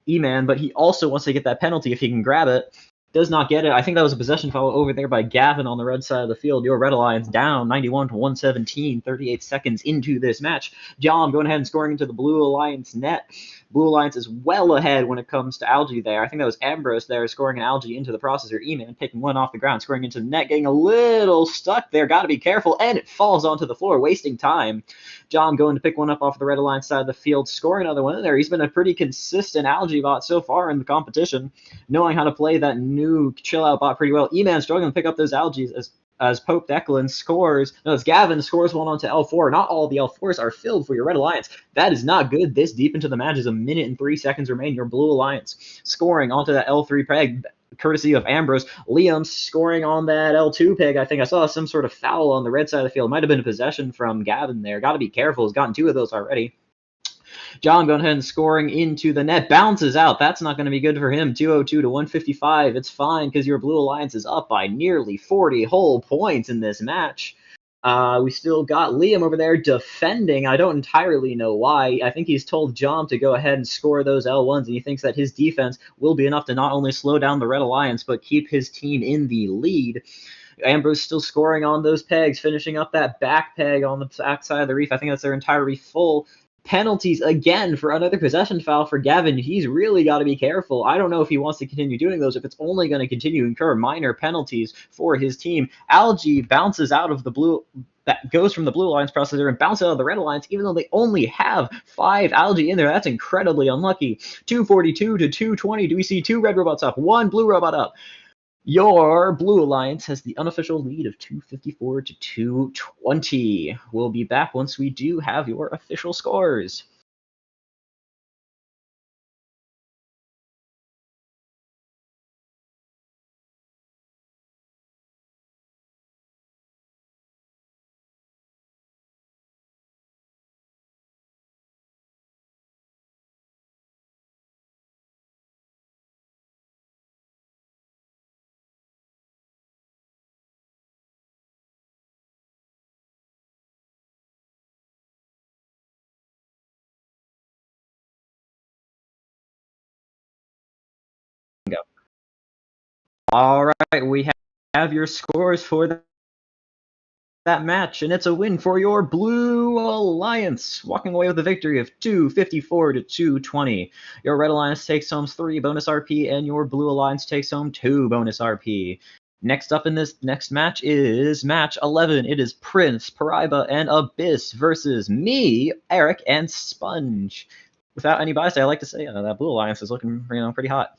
E-Man, but he also wants to get that penalty if he can grab it. Does not get it. I think that was a possession foul over there by Gavin on the red side of the field. Your Red Alliance down 91 to 117, 38 seconds into this match. John going ahead and scoring into the Blue Alliance net. Blue Alliance is well ahead when it comes to Algae there. I think that was Ambrose there scoring an Algae into the processor. E-Man picking one off the ground, scoring into the net, getting a little stuck there. Got to be careful, and it falls onto the floor, wasting time. John going to pick one up off the Red Alliance side of the field, scoring another one there. He's been a pretty consistent Algae bot so far in the competition, knowing how to play that new chill out bot pretty well. E-Man struggling to pick up those Algae as Pope Declan scores. No, as Gavin scores one onto L4. Not all the L4s are filled for your Red Alliance. That is not good this deep into the match. As a minute and 3 seconds remain. Your Blue Alliance scoring onto that L3 peg, courtesy of Ambrose. Liam scoring on that L2 peg. I think I saw some sort of foul on the red side of the field. Might have been a possession from Gavin there. Got to be careful. He's gotten 2 of those already. John going ahead and scoring into the net. Bounces out. That's not going to be good for him. 202 to 155. It's fine because your Blue Alliance is up by nearly 40 whole points in this match. We still got Liam over there defending. I don't entirely know why. I think he's told John to go ahead and score those L1s, and he thinks that his defense will be enough to not only slow down the Red Alliance, but keep his team in the lead. Ambrose still scoring on those pegs, finishing up that back peg on the back side of the reef. I think that's their entire reef full. Penalties again for another possession foul for Gavin. He's really got to be careful. I don't know if he wants to continue doing those, if it's only going to continue to incur minor penalties for his team. Algae bounces out of the blue, that goes from the Blue Alliance processor and bounces out of the Red Alliance, even though they only have 5 Algae in there. That's incredibly unlucky. 242 to 220. Do we see 2 red robots up, 1 blue robot up? Your Blue Alliance has the unofficial lead of 254 to 220. We'll be back once we do have your official scores. Go. All right, we have your scores for that match, and it's a win for your Blue Alliance, walking away with a victory of 254 to 220. Your Red Alliance takes home 3 bonus RP, and your Blue Alliance takes home 2 bonus RP. Next up in this next match is match 11. It is Prince, Paraiba, and Abyss versus me, Eric, and Sponge. Without any bias, I like to say that Blue Alliance is looking, pretty hot.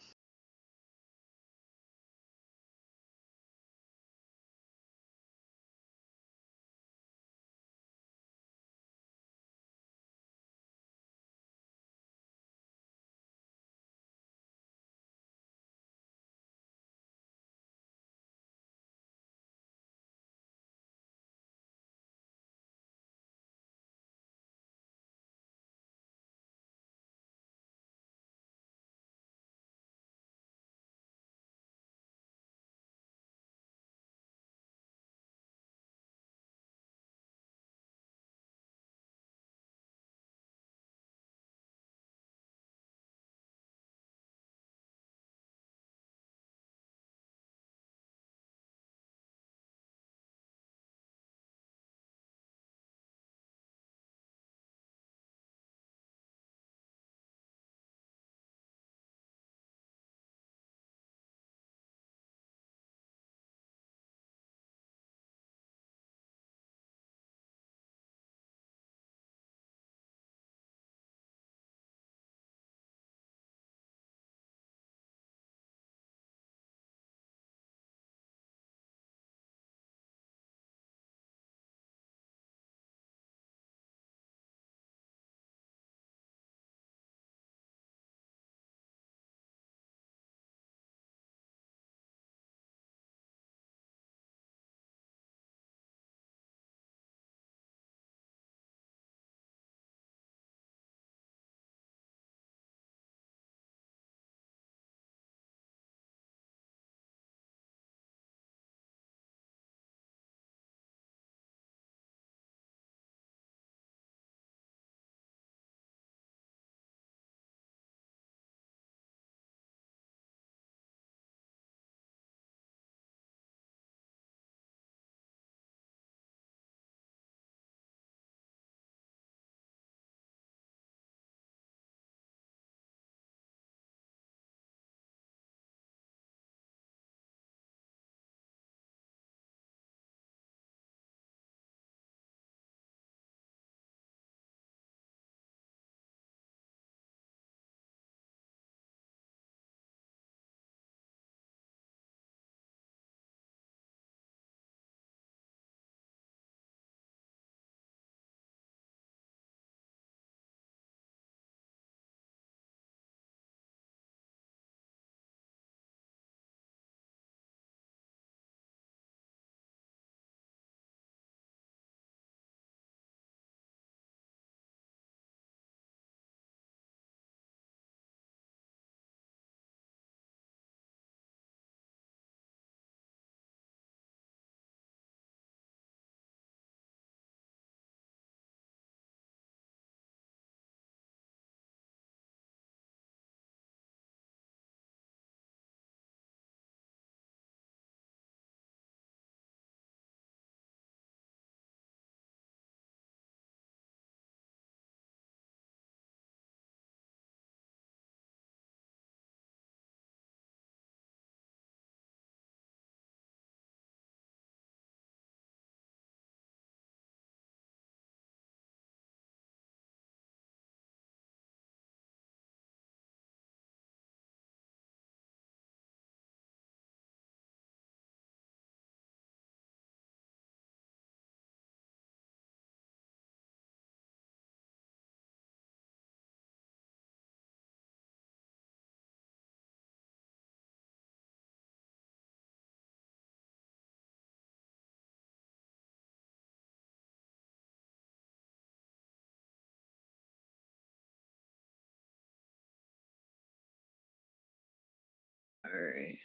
Alright.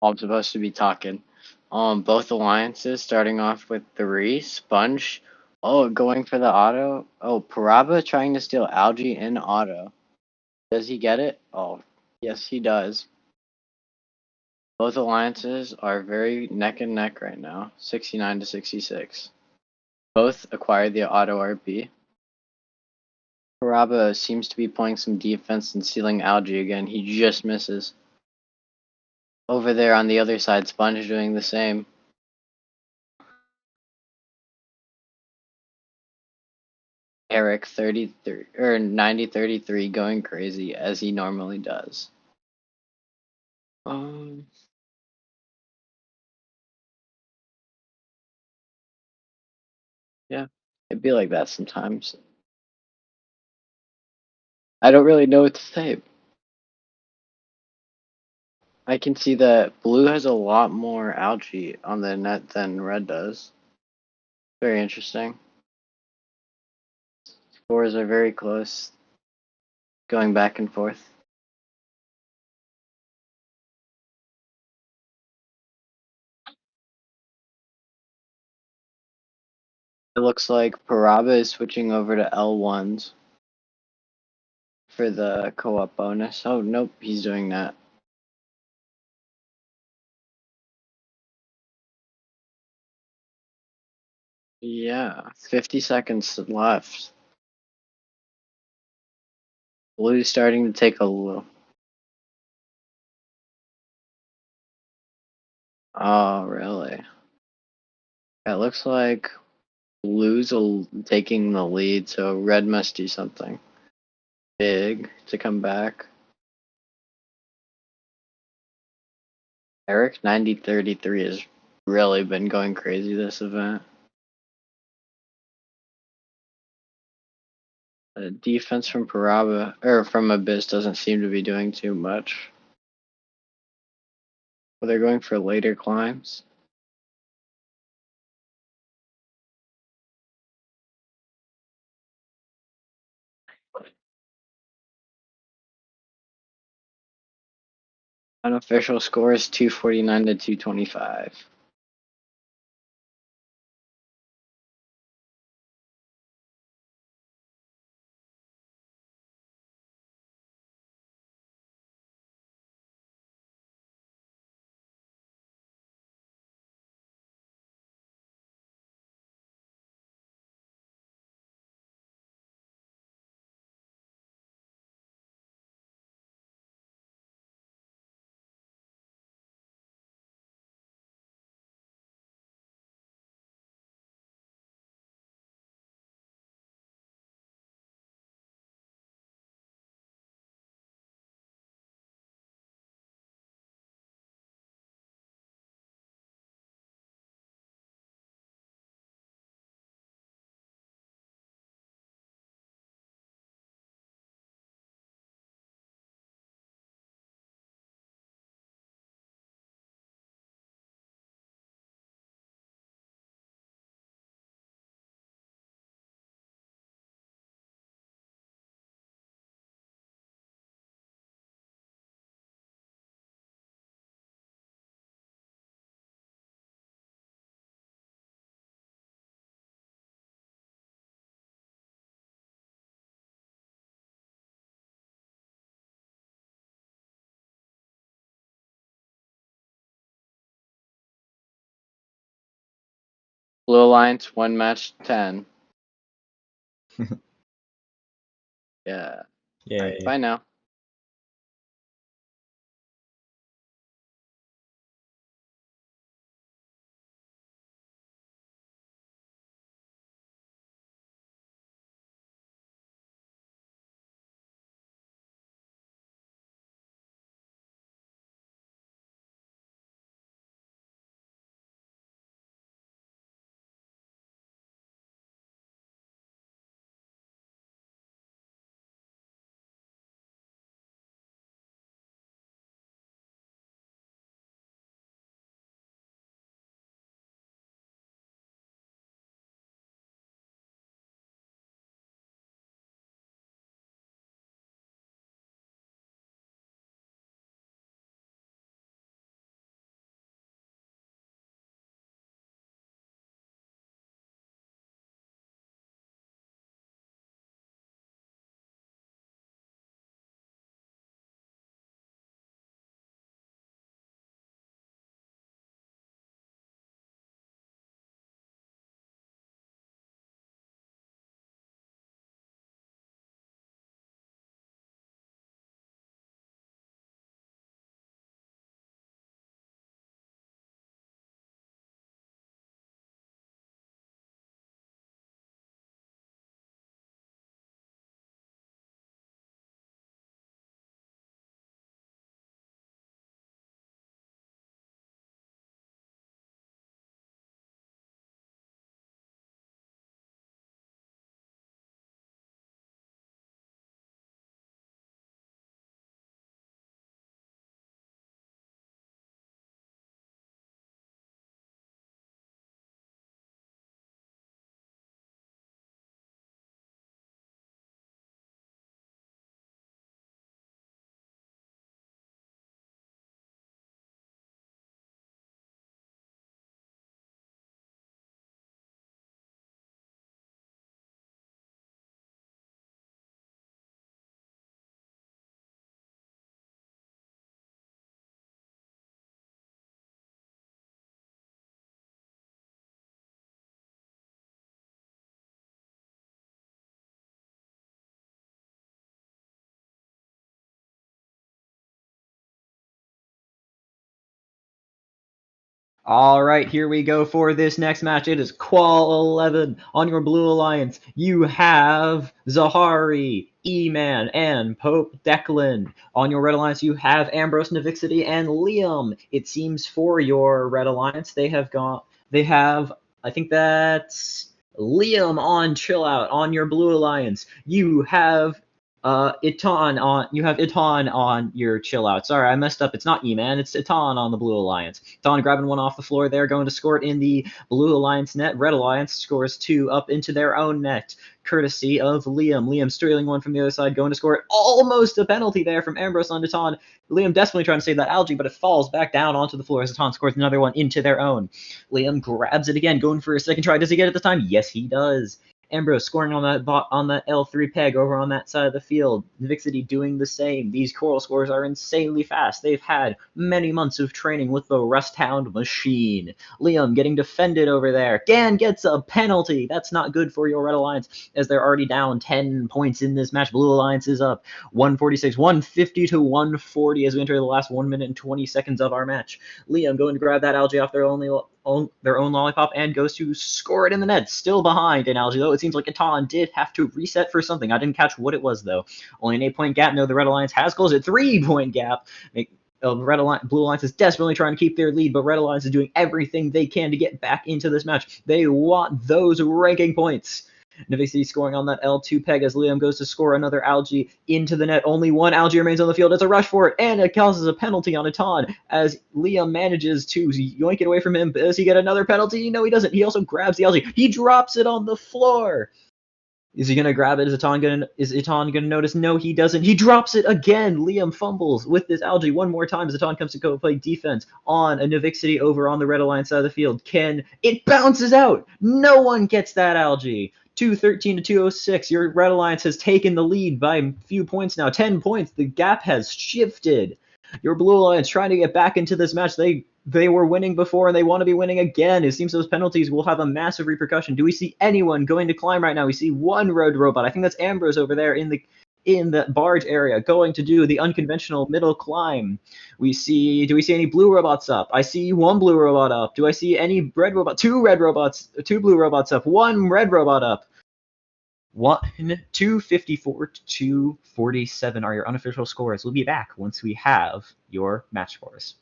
I'm supposed to be talking. Both alliances starting off with the Sponge. Oh, going for the auto. Oh, Paraba trying to steal Algae in auto. Does he get it? Oh, yes, he does. Both alliances are very neck and neck right now, 69 to 66. Both acquired the auto RP. Paraba seems to be playing some defense and stealing Algae again. He just misses. Over there on the other side, Sponge doing the same. Eric 33 or 90-33 going crazy as he normally does. Yeah, it'd be like that sometimes. I don't really know what to say. I can see that blue has a lot more Algae on the net than red does. Very interesting. Scores are very close, going back and forth. It looks like Paraba is switching over to L1s for the co-op bonus. Oh, nope, he's doing that. Yeah, 50 seconds left. Blue's starting to take a little. Oh, really? It looks like Blue's taking the lead, so red must do something big to come back. Eric 90-33 has really been going crazy this event. The defense from Paraba or from Abyss doesn't seem to be doing too much. But they're going for later climbs. Unofficial score is 249 to 225. Blue Alliance 1 match 10. Yeah. Yeah. Bye now. All right, here we go for this next match. It is Qual 11 on your Blue Alliance. You have Zahari, E-Man, and Pope Declan. On your Red Alliance, you have Ambrose, Navixity, and Liam. It seems for your Red Alliance, they have, I think that's Liam on Chill Out. On your Blue Alliance, you have Itan on your Chill Out. Sorry, I messed up. It's not E-Man, it's Itan on the Blue Alliance. Itan grabbing one off the floor there, going to score it in the Blue Alliance net. Red Alliance scores two up into their own net, courtesy of Liam. Liam stealing one from the other side, going to score it. Almost a penalty there from Ambrose on Itan. Liam desperately trying to save that algae, but it falls back down onto the floor as Itan scores another one into their own. Liam grabs it again, going for a second try. Does he get it this time? Yes, he does. Ambrose scoring on that L3 peg over on that side of the field. Vixity doing the same. These Coral scores are insanely fast. They've had many months of training with the Rust Hound machine. Liam getting defended over there. Gan gets a penalty. That's not good for your Red Alliance as they're already down 10 points in this match. Blue Alliance is up 146, 150 to 140 as we enter the last 1 minute and 20 seconds of our match. Liam going to grab that algae off their own lollipop and goes to score it in the net. Still behind in algae, though. It seems like Itan did have to reset for something. I didn't catch what it was, though. Only an 8-point gap. No, the Red Alliance has closed a 3-point gap. Blue Alliance is desperately trying to keep their lead, but Red Alliance is doing everything they can to get back into this match. They want those ranking points. Navixity scoring on that L2 peg as Liam goes to score another algae into the net. Only one algae remains on the field. It's a rush for it, and it causes a penalty on Itan as Liam manages to yoink it away from him. Does he get another penalty? No, he doesn't. He also grabs the algae. He drops it on the floor. Is he going to grab it? Is Itan gonna notice? No, he doesn't. He drops it again. Liam fumbles with this algae one more time as Itan comes to go play defense on a Navixity over on the Red Alliance side of the field. It bounces out. No one gets that algae. 213 to 206. Your Red Alliance has taken the lead by a few points now. 10 points. The gap has shifted. Your Blue Alliance trying to get back into this match. They were winning before and they want to be winning again. It seems those penalties will have a massive repercussion. Do we see anyone going to climb right now? We see one road robot. I think that's Ambrose over there in the barge area going to do the unconventional middle climb. Do we see any blue robots up? I see one blue robot up. Do I see any red robot? Two blue robots up, one red robot up. 254 to 247 are your unofficial scores. We'll be back once we have your match scores.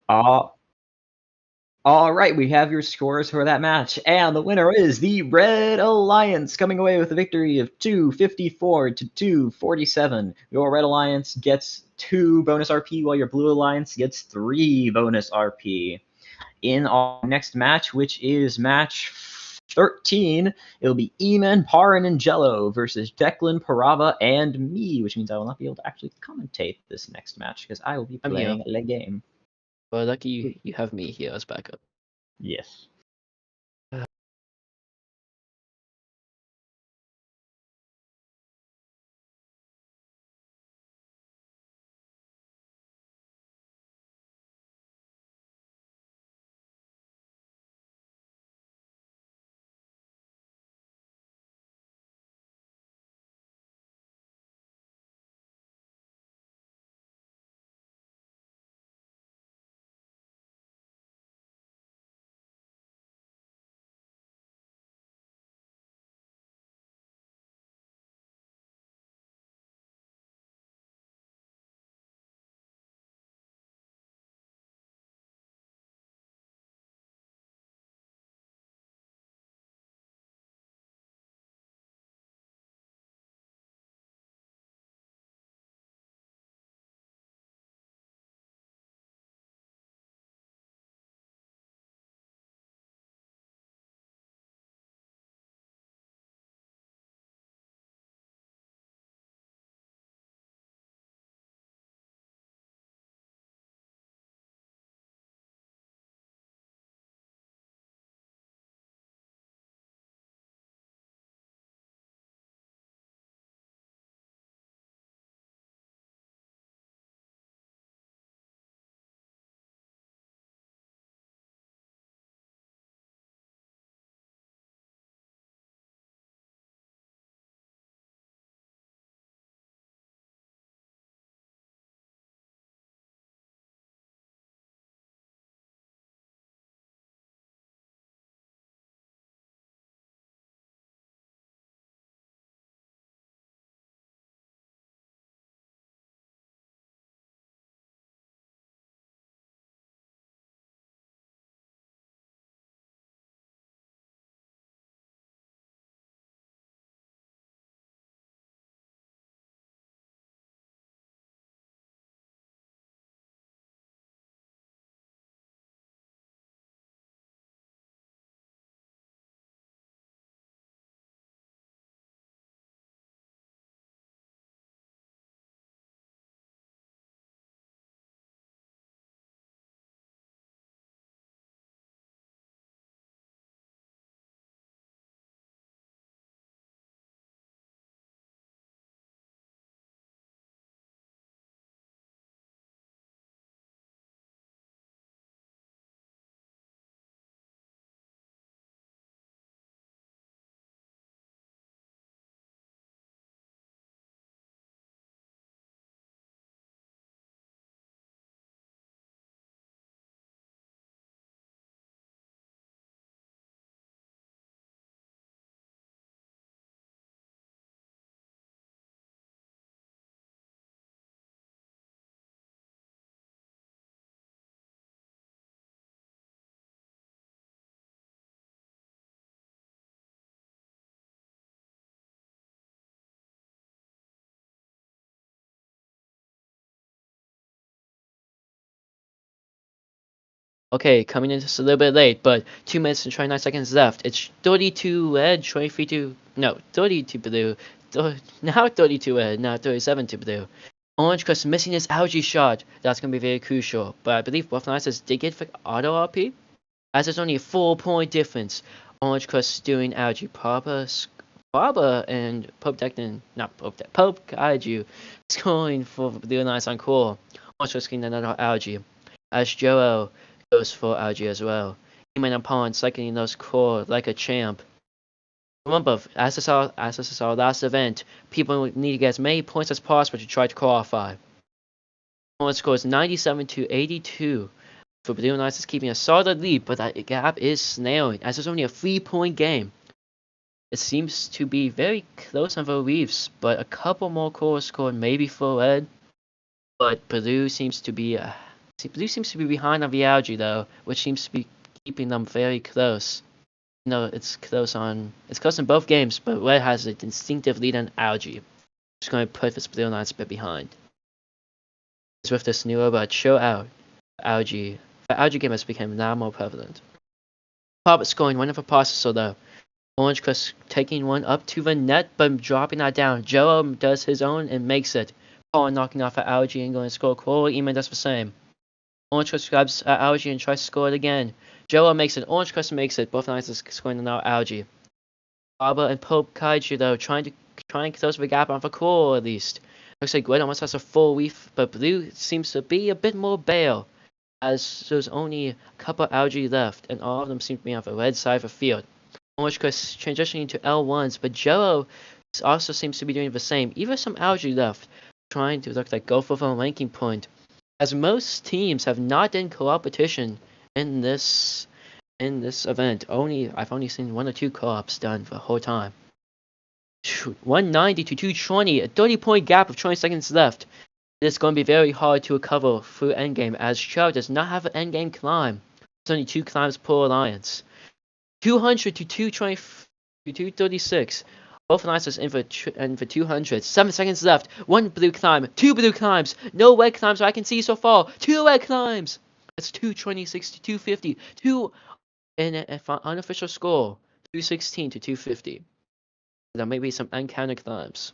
All right, we have your scores for that match, and the winner is the Red Alliance, coming away with a victory of 254 to 247. Your Red Alliance gets 2 bonus RP, while your Blue Alliance gets 3 bonus RP. In our next match, which is match 13, it'll be Eamon, Parin, and Jello versus Declan, Parava, and me, which means I will not be able to actually commentate this next match because I will be playing the game. Well, lucky you have me here as backup. Yes. Okay, coming in just a little bit late, but 2 minutes and 29 seconds left. It's 32 red, 23 to no 32 blue. Now 32 red, now 37 to blue. Orange Crest missing his algae shot. That's gonna be very crucial. But I believe both lines did get for auto RP, as there's only a 4-point difference. Orange Crest doing algae. Papa and Pope Declan, not Pope Declan, Pope Kaiju scoring for blue lines on core. Orange Crest getting another algae. As Joel goes for algae as well. He and Pawn cycling those core like a champ. Remember, as this is our last event, people need to get as many points as possible to try to qualify. Pawn scores 97 to 82. For Blue Knights is keeping a solid lead, but that gap is narrowing as there's only a 3-point game. It seems to be very close on the Reefs, but a couple more cores scored maybe for red. But Blue seems to be behind on the algae though, which seems to be keeping them very close. No, it's close in both games, but red has an instinctive lead on algae. Just going to put this Blue Knights a bit behind. As with this new robot show out algae, the algae game has become now more prevalent. Pop scoring one of the passes so though. Orange Crest taking one up to the net, but dropping that down. Joe does his own and makes it. Paul knocking off at algae and going to score. Cole Eman does the same. Orange Crest grabs at algae and tries to score it again. Joe makes it. Orange Crest makes it. Both lines are scoring now algae. Baba and Pope Kaiju though trying to close the gap on the core at least. Looks like Gwen almost has a full reef, but Blue seems to be a bit more bail, as there's only a couple algae left, and all of them seem to be on the red side of the field. Orange Crest transitioning to L1s, but Jello also seems to be doing the same. Even some algae left, trying to look like go for the ranking point. As most teams have not done co-opetition in this event. I've only seen 1 or 2 co-ops done the whole time. 190 to 220, a 30-point gap of 20 seconds left. It's going to be very hard to recover through endgame, as Chow does not have an endgame climb. There's only 2 climbs per alliance. 200 to 220 to 236. Both alliances in for 200. 7 seconds left. 1 blue climb. 2 blue climbs. No red climbs I can see so far. 2 red climbs. It's 226 to 250. 2 in an unofficial score. 216 to 250. There may be some uncounted climbs.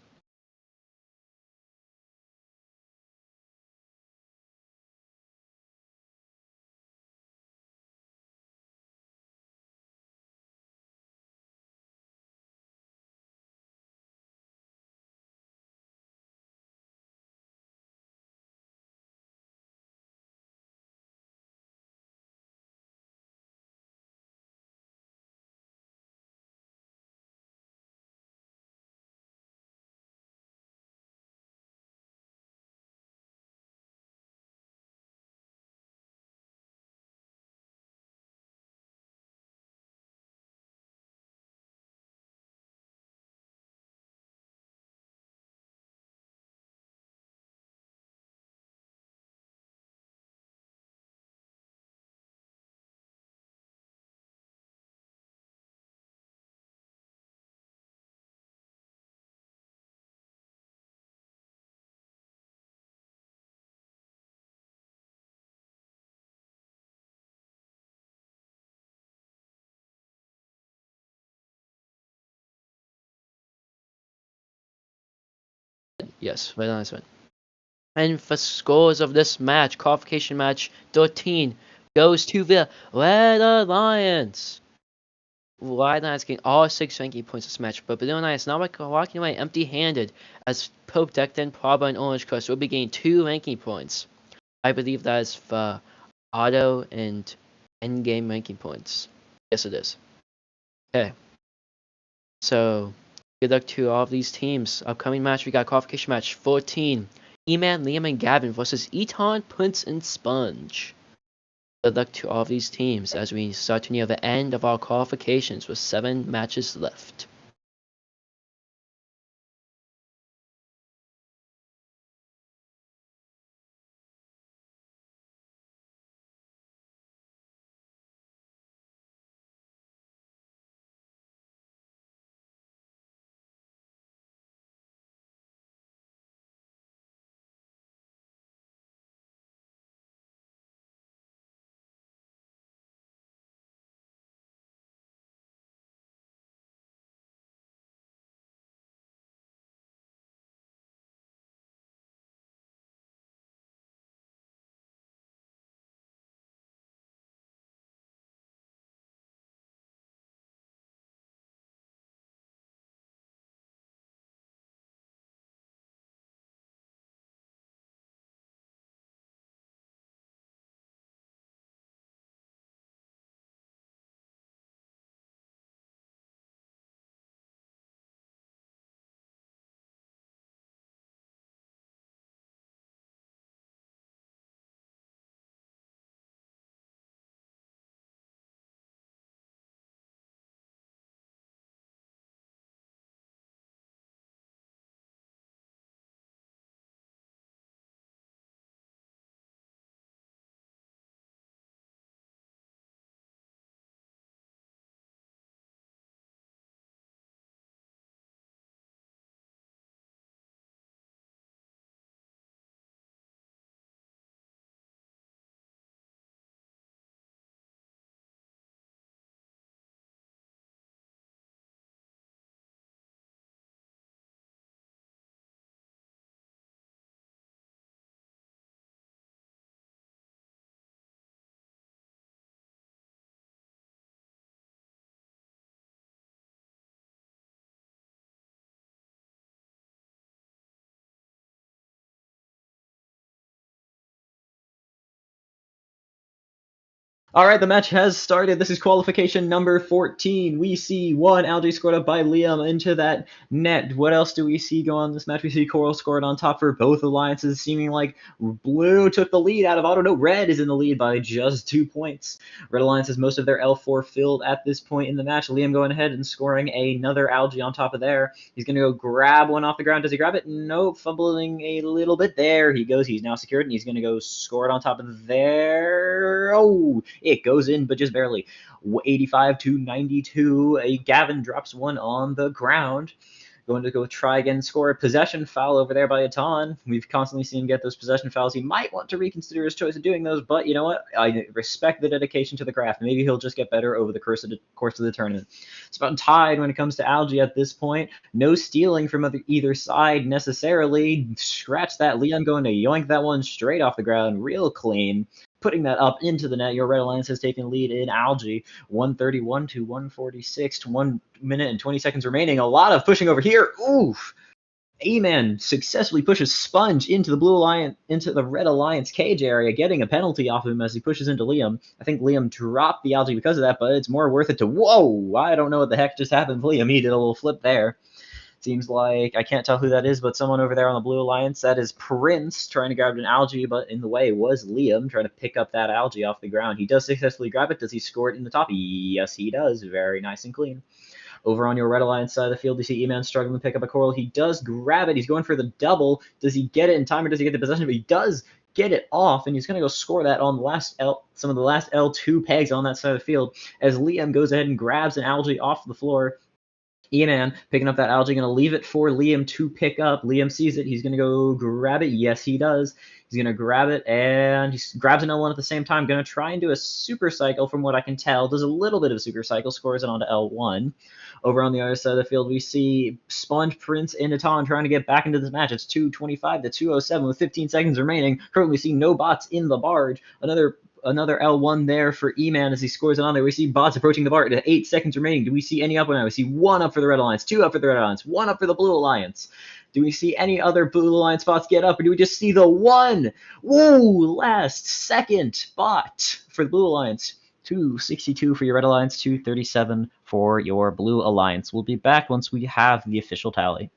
Yes, very nice one. And the scores of this match, qualification match 13, goes to the Red Alliance. Red Alliance getting all 6 ranking points this match, but Blue Alliance not walking away empty-handed, as Pope Declan, Praba, and Orange Crest will be getting 2 ranking points. I believe that is the auto and endgame ranking points. Yes, it is. Okay. So, good luck to all of these teams. Upcoming match, we got qualification match 14. E-Man, Liam, and Gavin versus Eton, Prince, and Sponge. Good luck to all of these teams as we start to near the end of our qualifications with 7 matches left. All right, the match has started. This is qualification number 14. We see one algae scored up by Liam into that net. What else do we see go on in this match? We see Coral scored on top for both alliances, seeming like Blue took the lead out of auto. No, Red is in the lead by just 2 points. Red Alliance has most of their L4 filled at this point in the match. Liam going ahead and scoring another algae on top of there. He's going to go grab one off the ground. Does he grab it? Nope, fumbling a little bit. There he goes. He's now secured, and he's going to go score it on top of there. Oh, it goes in, but just barely. 85 to 92. Gavin drops one on the ground. Going to go try again, score a possession foul over there by Atan. We've constantly seen him get those possession fouls. He might want to reconsider his choice of doing those, but you know what? I respect the dedication to the craft. Maybe he'll just get better over the course of the tournament. It's about tied when it comes to algae at this point. No stealing from either side necessarily. Scratch that. Leon going to yoink that one straight off the ground, real clean. Putting that up into the net. Your Red Alliance has taken lead in algae. 131 to 146 to 1 minute and 20 seconds remaining. A lot of pushing over here. Oof. A-Man successfully pushes Sponge into the Red Alliance cage area, getting a penalty off of him as he pushes into Liam. I think Liam dropped the algae because of that, but it's more worth it to... Whoa! I don't know what the heck just happened to Liam. He did a little flip there. Seems like, I can't tell who that is, but someone over there on the Blue Alliance. That is Prince trying to grab an algae, but in the way was Liam trying to pick up that algae off the ground. He does successfully grab it. Does he score it in the top? Yes, he does. Very nice and clean. Over on your Red Alliance side of the field, you see E-Man struggling to pick up a coral. He does grab it. He's going for the double. Does he get it in time, or does he get the possession? But he does get it off, and he's going to go score that on some of the last L2 pegs on that side of the field as Liam goes ahead and grabs an algae off the floor. E-Man picking up that algae, going to leave it for Liam to pick up. Liam sees it. He's going to go grab it. Yes, he does. He's going to grab it, and he grabs an L1 at the same time. Going to try and do a super cycle from what I can tell. Does a little bit of a super cycle, scores it onto L1. Over on the other side of the field, we see Sponge, Prince, and Atan trying to get back into this match. It's 225 to 207 with 15 seconds remaining. Currently, we see no bots in the barge. Another L1 there for E-Man as he scores it on there. We see bots approaching the barge at 8 seconds remaining. Do we see any up or now? We see 1 up for the Red Alliance, 2 up for the Red Alliance, 1 up for the Blue Alliance. Do we see any other Blue Alliance bots get up, or do we just see the 1? Woo! Last second bot for the Blue Alliance. 262 for your Red Alliance, 237 for your Blue Alliance. We'll be back once we have the official tally.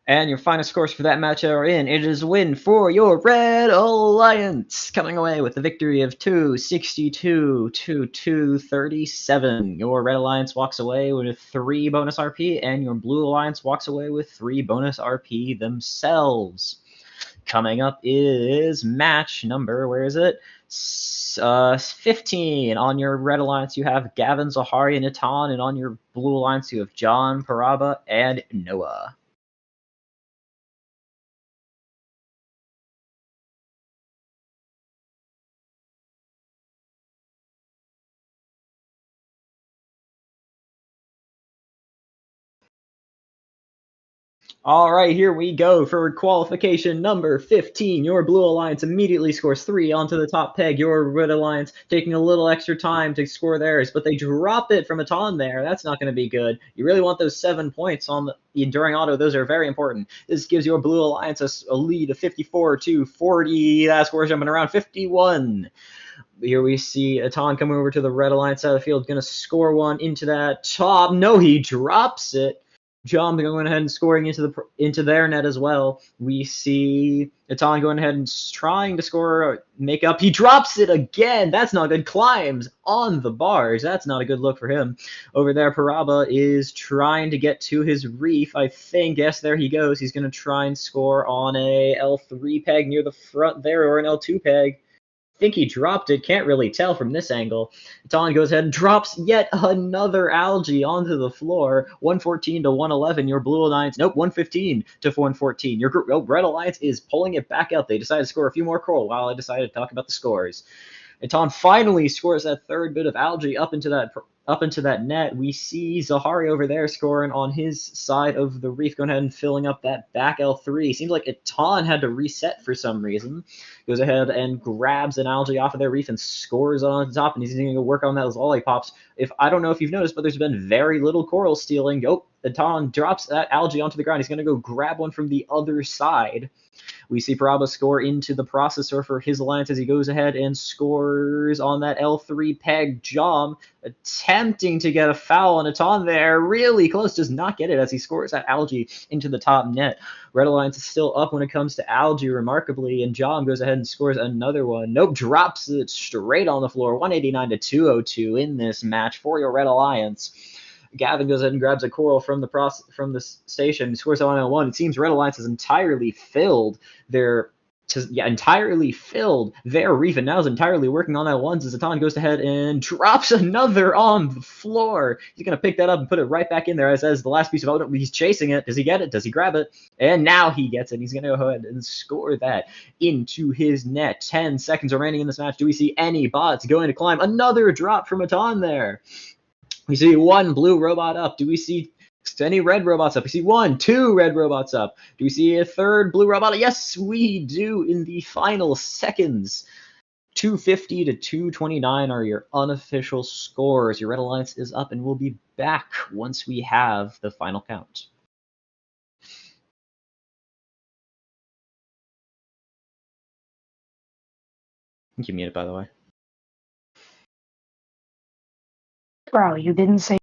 And your final scores for that match are in. It is a win for your Red Alliance, coming away with the victory of 262 to 237. Your Red Alliance walks away with 3 bonus RP, and your Blue Alliance walks away with 3 bonus RP themselves. Coming up is match number, where is it? 15. On your red alliance, you have Gavin, Zahari, and Natan, and on your blue alliance, you have John, Paraba, and Noah. All right, here we go for qualification number 15. Your blue alliance immediately scores 3 onto the top peg. Your red alliance taking a little extra time to score theirs, but they drop it from a ton there. That's not going to be good. You really want those 7 points on the enduring auto. Those are very important. This gives your blue alliance a lead of 54 to 40. That score jumping around 51. Here we see Atan coming over to the red alliance side of the field, going to score one into that top. No, he drops it. John going ahead and scoring into their net as well. We see Atan going ahead and trying to score, make up. He drops it again. That's not good. Climbs on the bars. That's not a good look for him. Over there, Paraba is trying to get to his reef, I think. Yes, there he goes. He's going to try and score on a L3 peg near the front there, or an L2 peg. Think he dropped it. Can't really tell from this angle. Talon goes ahead and drops yet another algae onto the floor. 114 to 111. Your blue alliance, nope, 115 to 114. Your red alliance is pulling it back out. They decided to score a few more coral while I decided to talk about the scores. And Talon finally scores that third bit of algae up into that net. We see Zahari over there scoring on his side of the reef, going ahead and filling up that back L3. Seems like Atan had to reset for some reason. Goes ahead and grabs an algae off of their reef and scores on the top, and he's going to go work on those lollipops. I don't know if you've noticed, but there's been very little coral stealing. Atan drops that algae onto the ground. He's going to go grab one from the other side. We see Paraba score into the processor for his alliance as he goes ahead and scores on that L3 peg. Jom attempting to get a foul on Atan there. Really close, does not get it as he scores that algae into the top net. Red Alliance is still up when it comes to algae, remarkably, and Jom goes ahead and scores another one. Nope, drops it straight on the floor. 189 to 202 in this match for your Red Alliance. Gavin goes ahead and grabs a coral from the station, scores on L1. It seems Red Alliance has entirely filled their reef, and now is entirely working on L1s as Atan goes ahead and drops another on the floor. He's going to pick that up and put it right back in there as the last piece of auto. He's chasing it. Does he get it? Does he grab it? And now he gets it. He's going to go ahead and score that into his net. 10 seconds remaining in this match. Do we see any bots going to climb? Another drop from Atan there. We see one blue robot up. Do we see any red robots up? We see 1, 2 red robots up. Do we see a third blue robot? Yes, we do in the final seconds. 250 to 229 are your unofficial scores. Your Red Alliance is up, and we'll be back once we have the final count. I think you muted, by the way. Bro, you didn't say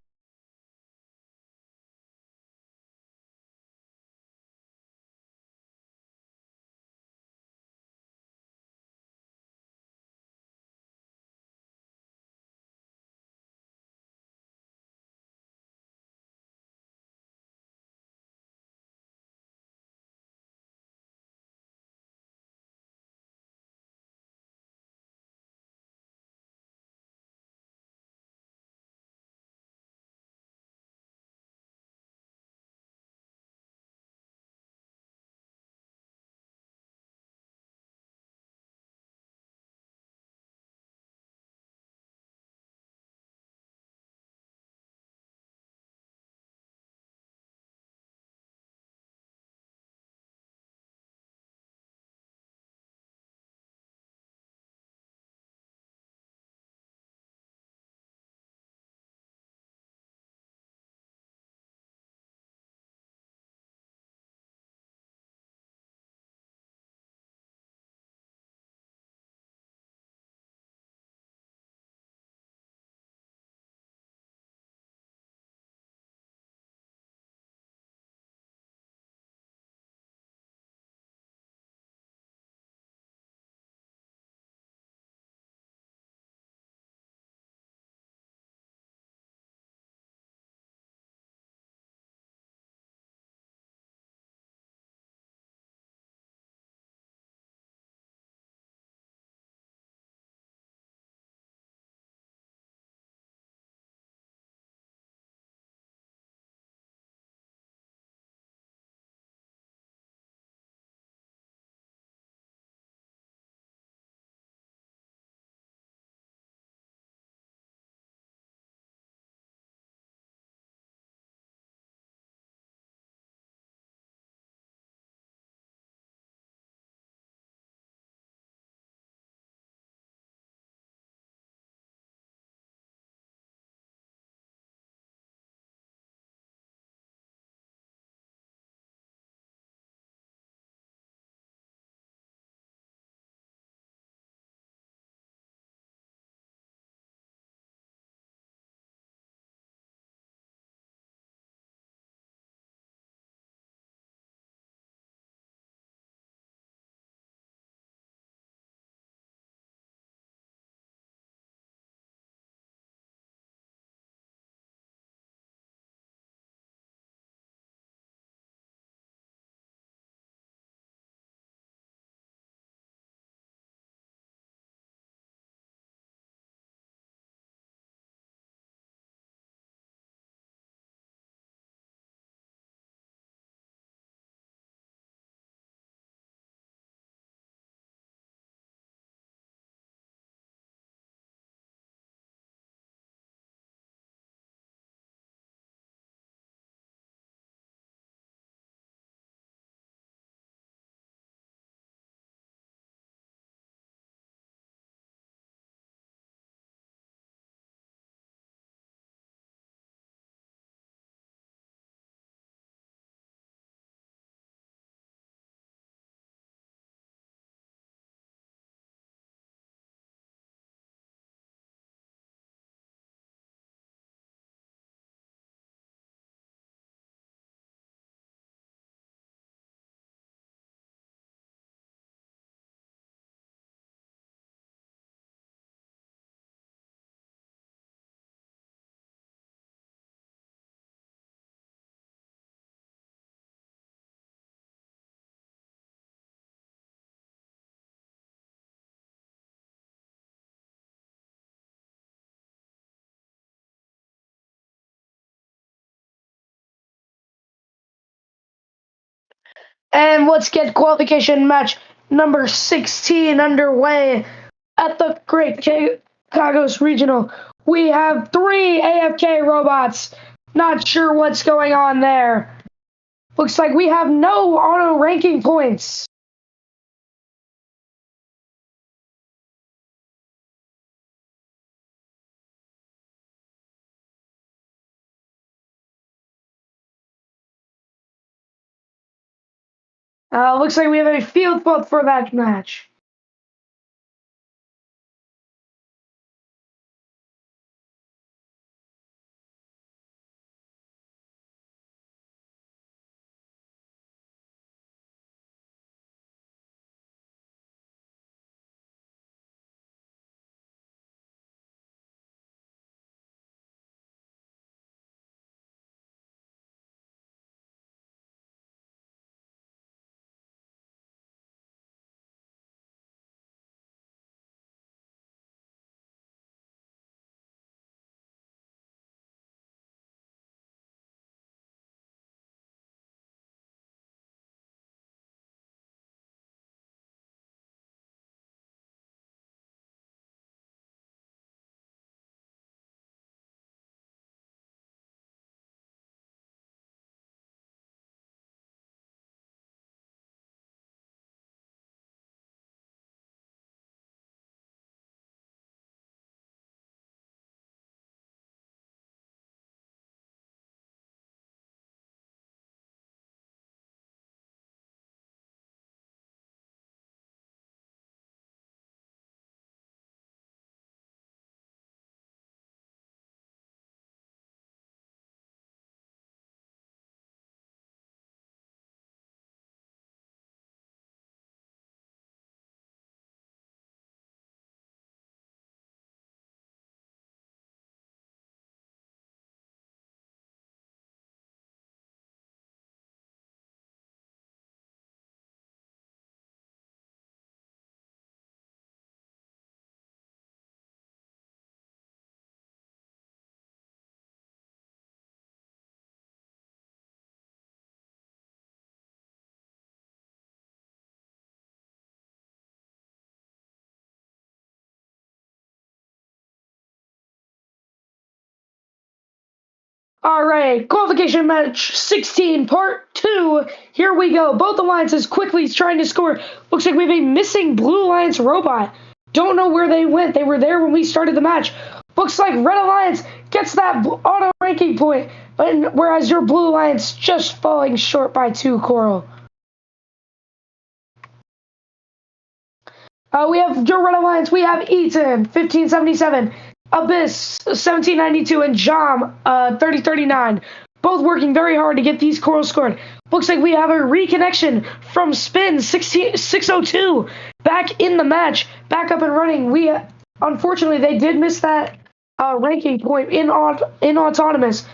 And let's get qualification match number 16 underway at the Great Chagos Regional. We have 3 AFK robots. Not sure what's going on there. Looks like we have no auto ranking points. Looks like we have a field vote for that match. All right, qualification match 16, part 2. Here we go. Both alliances quickly trying to score. Looks like we have a missing Blue Alliance robot. Don't know where they went. They were there when we started the match. Looks like Red Alliance gets that auto ranking point, whereas your Blue Alliance just falling short by 2 coral. We have your Red Alliance. We have Eaton, 1577. Abyss, 1792, and Jam, 3039. Both working very hard to get these corals scored. Looks like we have a reconnection from Spin, 602. Back in the match, back up and running. Unfortunately, they did miss that ranking point in Autonomous.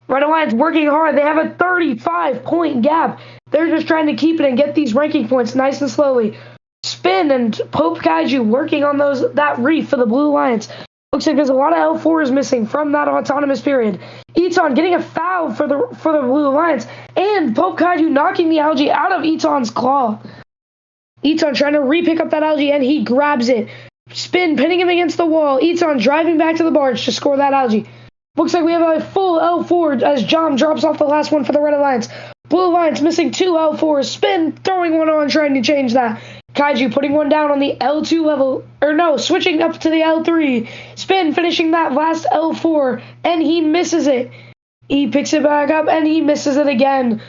Red Alliance working hard. They have a 35-point gap. They're just trying to keep it and get these ranking points nice and slowly. Spin and Pope Kaiju working on that reef for the Blue Alliance. Looks like there's a lot of L4s missing from that autonomous period. Eton getting a foul for the Blue Alliance, and Pope Kaiju knocking the algae out of Eton's claw. Eton trying to re-pick up that algae, and he grabs it. Spin pinning him against the wall. Eton driving back to the barge to score that algae. Looks like we have a full L4 as Jom drops off the last one for the Red Alliance. Blue Alliance missing 2 L4s. Spin throwing one on, trying to change that. Kaiju putting one down on the L2 level, or no, switching up to the L3. Spin finishing that last L4, and he misses it. He picks it back up, and he misses it again.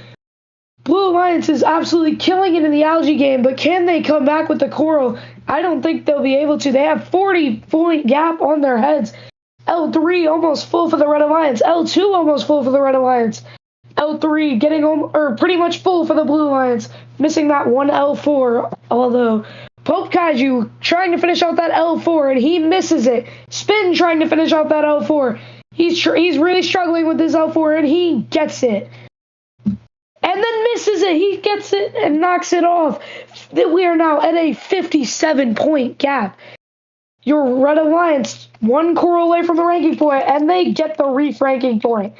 Blue Alliance is absolutely killing it in the algae game, but can they come back with the coral? I don't think they'll be able to. They have 40-point gap on their heads. L3 almost full for the Red Alliance. L2 almost full for the Red Alliance. L3 getting pretty much full for the Blue Alliance, missing that one L4, although Pope Kaiju trying to finish out that L4, and he misses it. Spin trying to finish out that L4. He's really struggling with his L4, and he gets it. And then misses it. He gets it and knocks it off. We are now at a 57-point gap. Your Red Alliance, 1 coral away from the ranking point, and they get the Reef ranking point.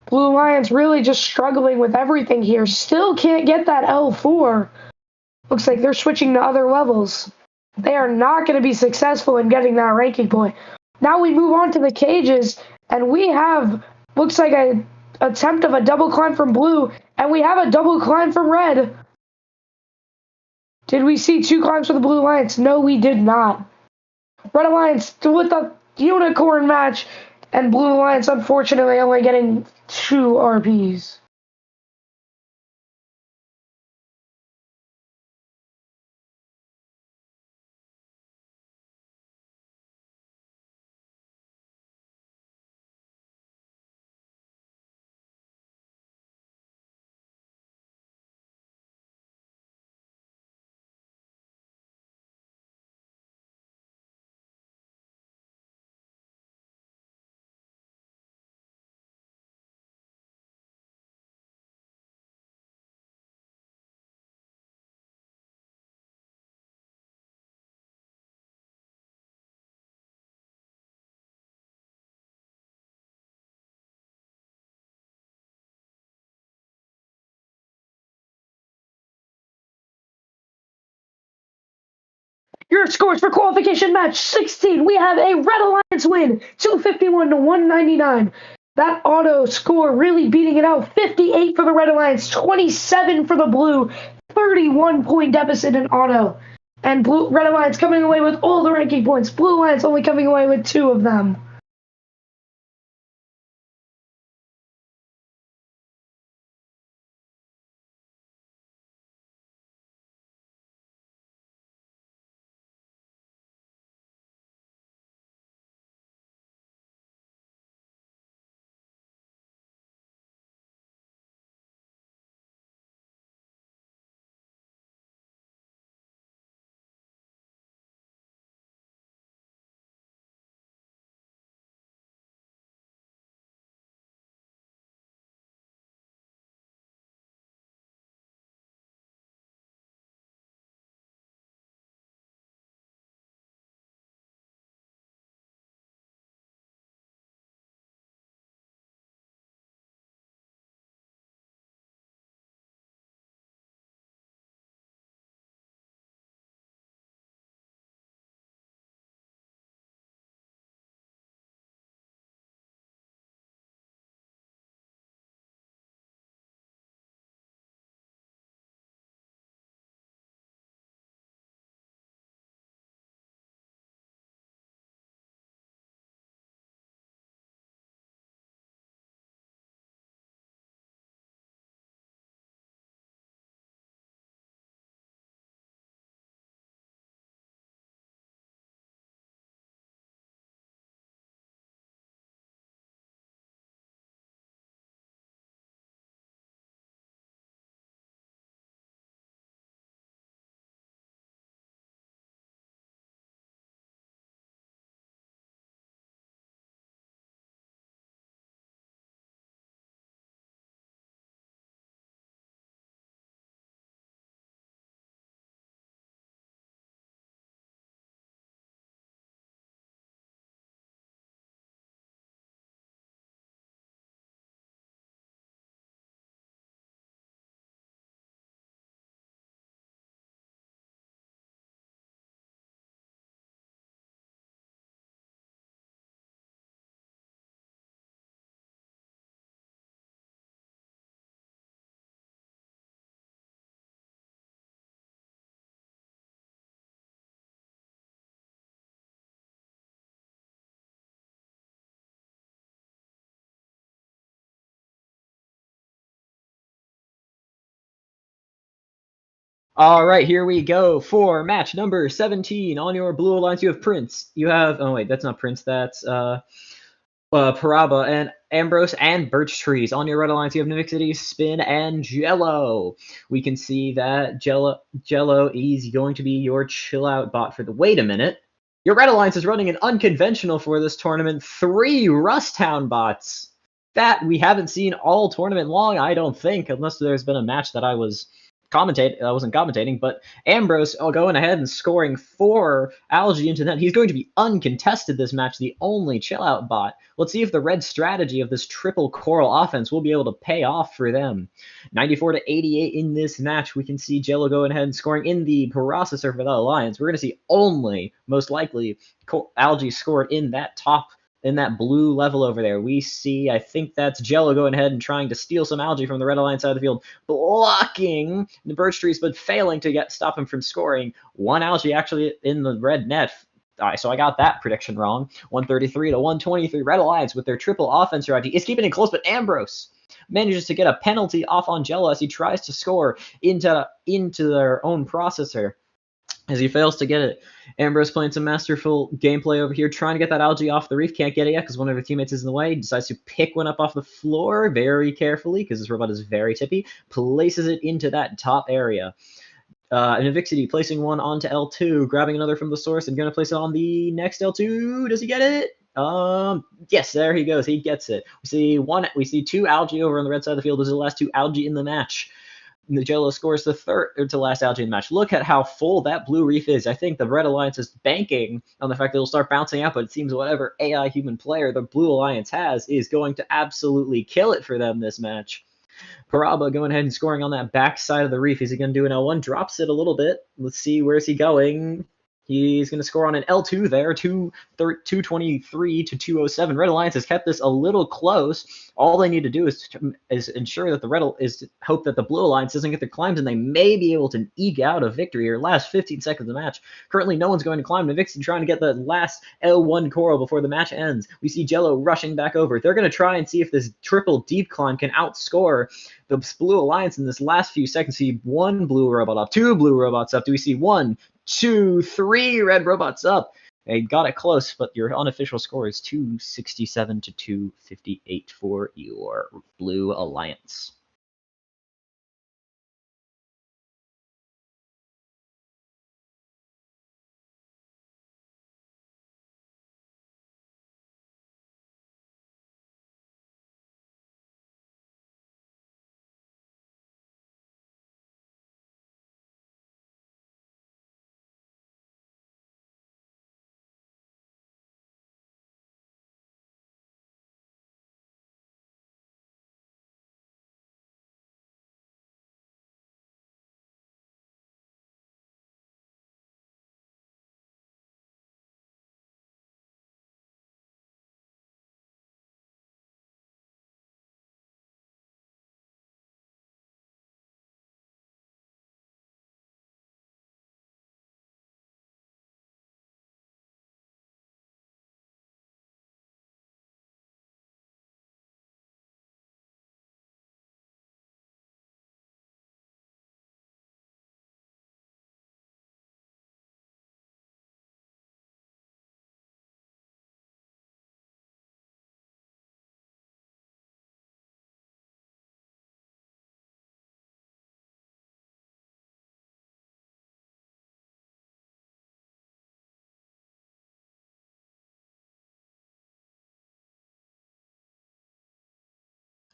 Blue Lions really just struggling with everything here. Still can't get that L4. Looks like they're switching to other levels. They are not going to be successful in getting that ranking point. Now we move on to the cages, and we have, looks like a attempt of a double climb from blue, and we have a double climb from red. Did we see 2 climbs for the Blue Alliance? No, we did not. Red Alliance with the unicorn match, and Blue Alliance unfortunately only getting 2 RPs. Your scores for qualification match 16. We have a Red Alliance win, 251 to 199. That auto score really beating it out. 58 for the Red Alliance, 27 for the Blue, 31-point deficit in auto. And Red Alliance coming away with all the ranking points. Blue Alliance only coming away with 2 of them. All right, here we go for match number 17. On your Blue Alliance, you have Prince. You have, oh wait, that's not Prince, that's Paraba and Ambrose and Birch Trees. On your Red Alliance, you have Nimixity, Spin, and Jello. We can see that Jello is going to be your chill out bot for the. Wait a minute. Your Red Alliance is running an unconventional for this tournament. 3 Rusttown bots. That we haven't seen all tournament long, I don't think, unless there's been a match that I was commentate. I wasn't commentating, but Ambrose going ahead and scoring 4 algae into that. He's going to be uncontested this match, the only chill out bot. Let's see if the red strategy of this triple coral offense will be able to pay off for them. 94 to 88 in this match. We can see Jello going ahead and scoring in the processor for the Alliance. We're going to see only, most likely, algae scored in that top, in that blue level over there. We see, I think that's Jello going ahead and trying to steal some algae from the Red Alliance side of the field, blocking the birch trees, but failing to stop him from scoring. 1 algae actually in the red net. So I got that prediction wrong. 133 to 123. Red Alliance with their triple offense strategy is keeping it close, but Ambrose manages to get a penalty off on Jello as he tries to score into their own processor. As he fails to get it, Ambrose playing some masterful gameplay over here, trying to get that algae off the reef. Can't get it yet because one of her teammates is in the way. He decides to pick one up off the floor very carefully because this robot is very tippy. Places it into that top area. And Evixity placing one onto L2, grabbing another from the source and going to place it on the next L2. Does he get it? Yes, there he goes. He gets it. We see 2 algae over on the red side of the field. Those are the last 2 algae in the match. The Jello scores the third to last algae in the match. Look at how full that blue reef is. I think the Red Alliance is banking on the fact that it'll start bouncing out, but it seems whatever AI human player the Blue Alliance has is going to absolutely kill it for them this match. Paraba going ahead and scoring on that back side of the reef. Is he going to do an L1? Drops it a little bit. Let's see, where's he going? He's going to score on an L2 there, 223 to 207. Red Alliance has kept this a little close. All they need to do is ensure that hope that the Blue Alliance doesn't get their climbs, and they may be able to eke out a victory here. Last 15 seconds of the match. Currently, no one's going to climb. Vixen trying to get the last L1 coral before the match ends. We see Jello rushing back over. They're going to try and see if this triple deep climb can outscore the Blue Alliance in this last few seconds. See 1 blue robot up, 2 blue robots up. Do we see 1, 2, 3 red robots up? They got it close, but your unofficial score is 267 to 258 for your Blue Alliance.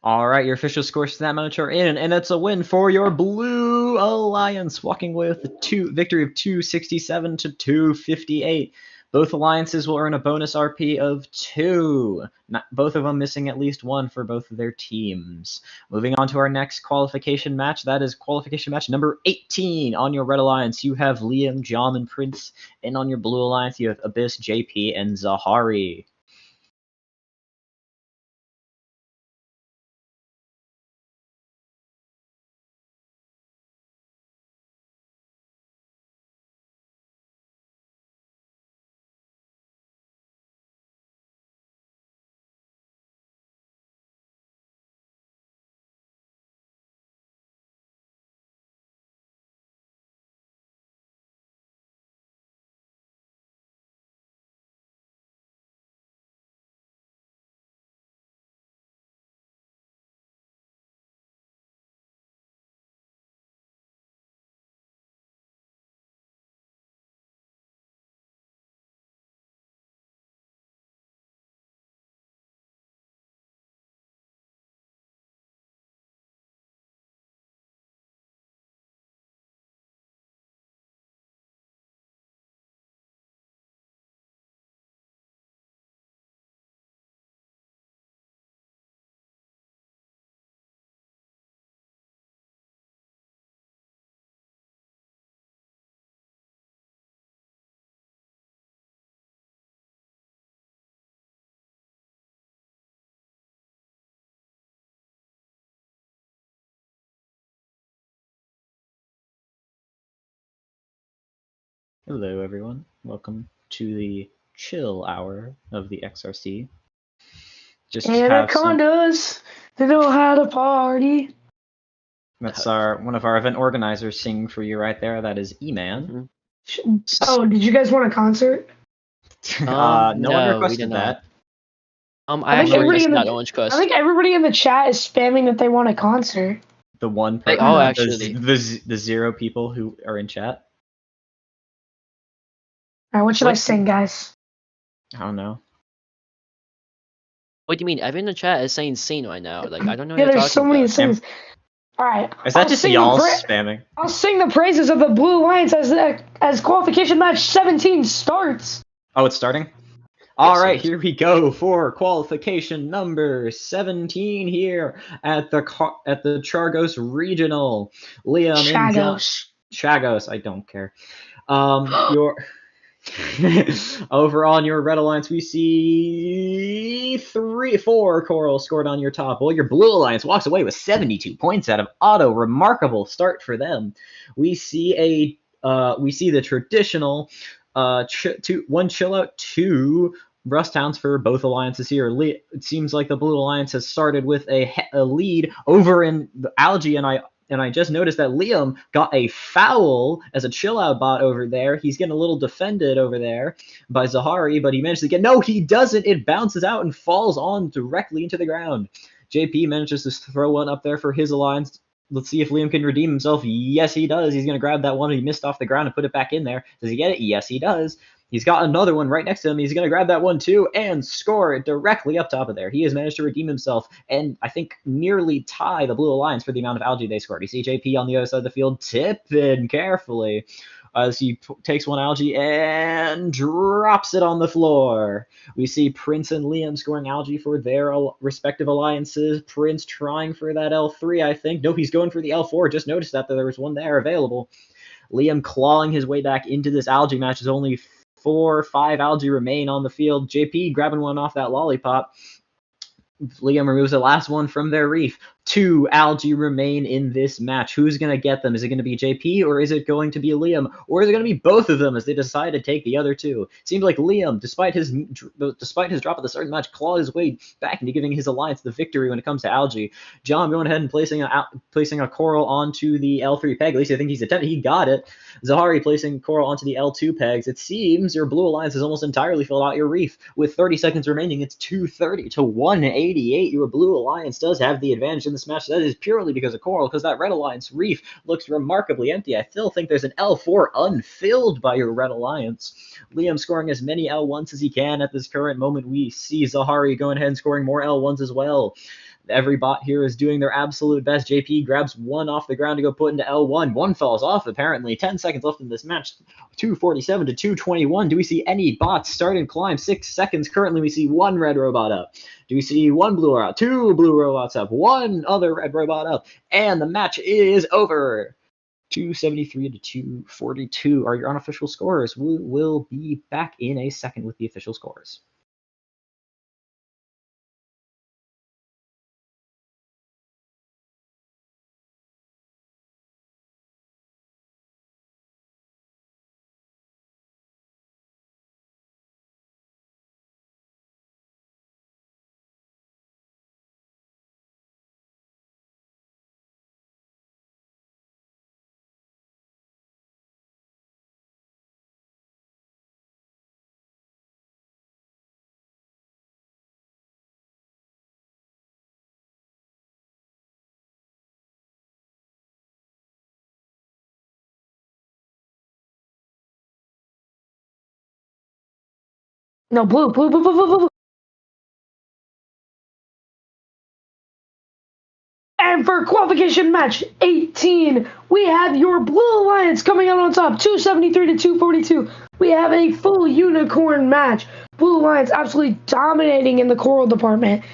All right, your official score for that match are in, and it's a win for your Blue Alliance, walking away with a victory of 267 to 258. Both alliances will earn a bonus RP of 2. Both of them missing at least 1 for both of their teams. Moving on to our next qualification match. That is qualification match number 18. On your Red Alliance, you have Liam, John, and Prince. And on your Blue Alliance, you have Abyss, JP, and Zahari. Hello, everyone. Welcome to the chill hour of the XRC. Just have some. Anacondas, they know how to party. That's one of our event organizers singing for you right there. That is E-Man. Oh, did you guys want a concert? No one No, we requested did not. that. I actually requested that orange I crust. think everybody in the chat is spamming that they want a concert. The one They person, all actually. the 0 people who are in chat. All right, what should I sing, guys? I don't know. What do you mean? Everyone in the chat is saying scene right now. Like, I don't know what Yeah, you're there's talking so many about. things. All right, Is that just y'all spamming? I'll sing the praises of the Blue Alliance as qualification match 17 starts. Oh, it's starting? All right, here we go for qualification number 17 here at the Chagos Regional. Liam and John. Chagos, I don't care. Your over on your Red Alliance, we see 4 coral scored on your top. Well, your Blue Alliance walks away with 72 points out of auto. Remarkable start for them. We see the traditional 1 chill out, 2 Rust Hounds for both alliances here. It seems like the Blue Alliance has started with a lead over in the Algae, and I just noticed that Liam got a foul as a chill out bot over there. He's getting a little defended over there by Zahari, but he managed to get. No, he doesn't. It bounces out and falls on directly into the ground. JP manages to throw one up there for his alliance. Let's see if Liam can redeem himself. Yes, he does. He's going to grab that one he missed off the ground and put it back in there. Does he get it? Yes, he does. He's got another one right next to him. He's going to grab that one too and score it directly up top of there. He has managed to redeem himself and I think nearly tie the Blue Alliance for the amount of algae they scored. You see JP on the other side of the field tipping carefully as he takes one algae and drops it on the floor. We see Prince and Liam scoring algae for their respective alliances. Prince trying for that L3, I think. No, he's going for the L4. Just noticed that there was one there available. Liam clawing his way back into this algae match. There's only 4 or 5 algae remain on the field. JP grabbing one off that lollipop. Liam removes the last one from their reef. 2 algae remain in this match. Who's going to get them? Is it going to be JP or is it going to be Liam? Or is it going to be both of them as they decide to take the other 2? Seems like Liam, despite his drop at the start of the match, clawed his way back into giving his alliance the victory when it comes to algae. John going ahead and placing a coral onto the L3 peg. At least I think he's attempting. He got it. Zahari placing coral onto the L2 pegs. It seems your Blue Alliance has almost entirely filled out your reef. With 30 seconds remaining, it's 230 to 188. Your Blue Alliance does have the advantage in this match. That is purely because of coral, because that Red Alliance reef looks remarkably empty. I still think there's an L4 unfilled by your Red Alliance. Liam scoring as many L1s as he can at this current moment. We see Zahari going ahead and scoring more L1s as well. Every bot here is doing their absolute best. JP grabs one off the ground to go put into L1. One falls off, apparently. 10 seconds left in this match. 247 to 221. Do we see any bots start and climb? 6 seconds. Currently, we see 1 red robot up. Do we see 1 blue robot? 2 blue robots up. 1 other red robot up. And the match is over. 273 to 242 are your unofficial scores. We will be back in a second with the official scores. No, blue. And for qualification match 18, we have your Blue Alliance coming out on top, 273 to 242. We have a full unicorn match. Blue Alliance absolutely dominating in the coral department.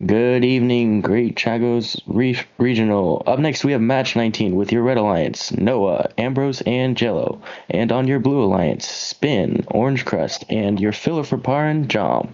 Good evening, Great Chagos Reef Regional. Up next, we have match 19 with your Red Alliance, Noah, Ambrose, and Jello. And on your Blue Alliance, Spin, Orange Crust, and your filler for Parin, Jom.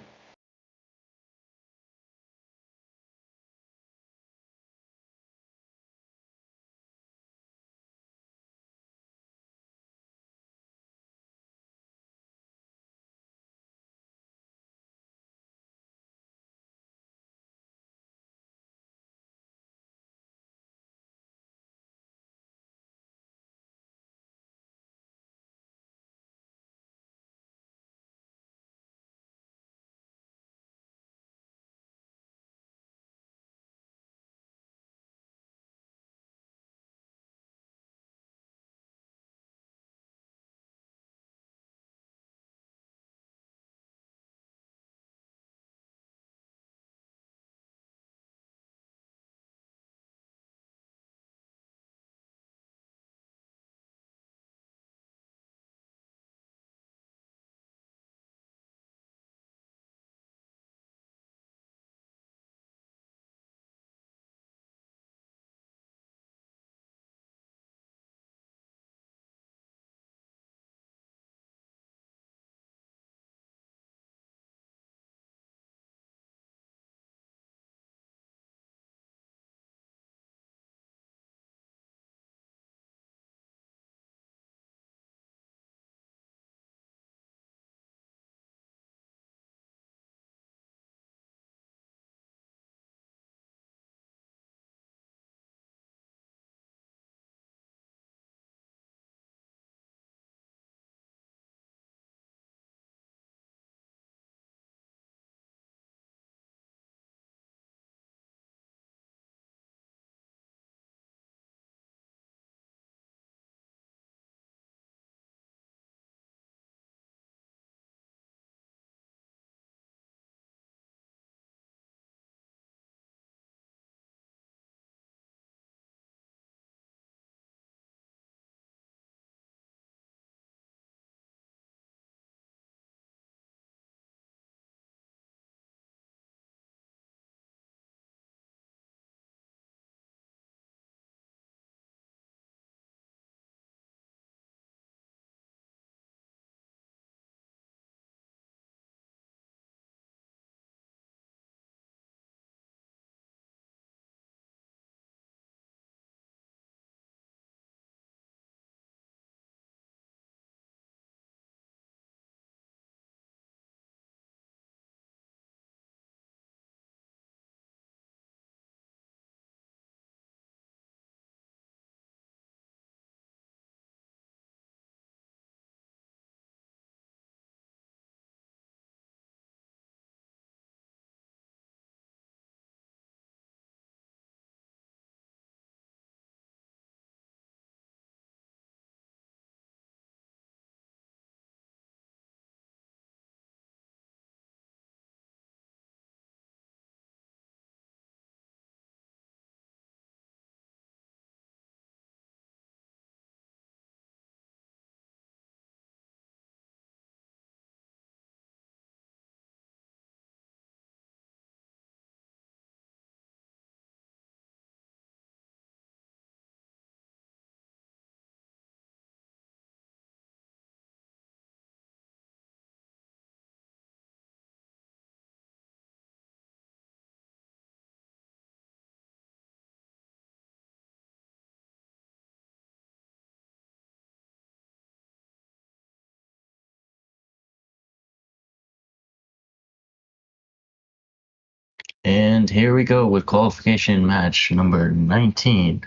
And here we go with qualification match number 19.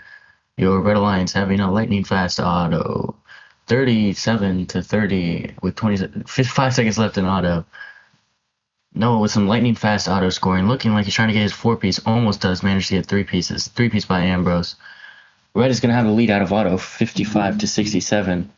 Your Red Alliance having a lightning fast auto. 37 to 30 with 5 seconds left in auto. Noah with some lightning fast auto scoring, looking like he's trying to get his 4-piece, almost does manage to get 3 pieces. 3-piece by Ambrose. Red is going to have the lead out of auto, 55 to 67.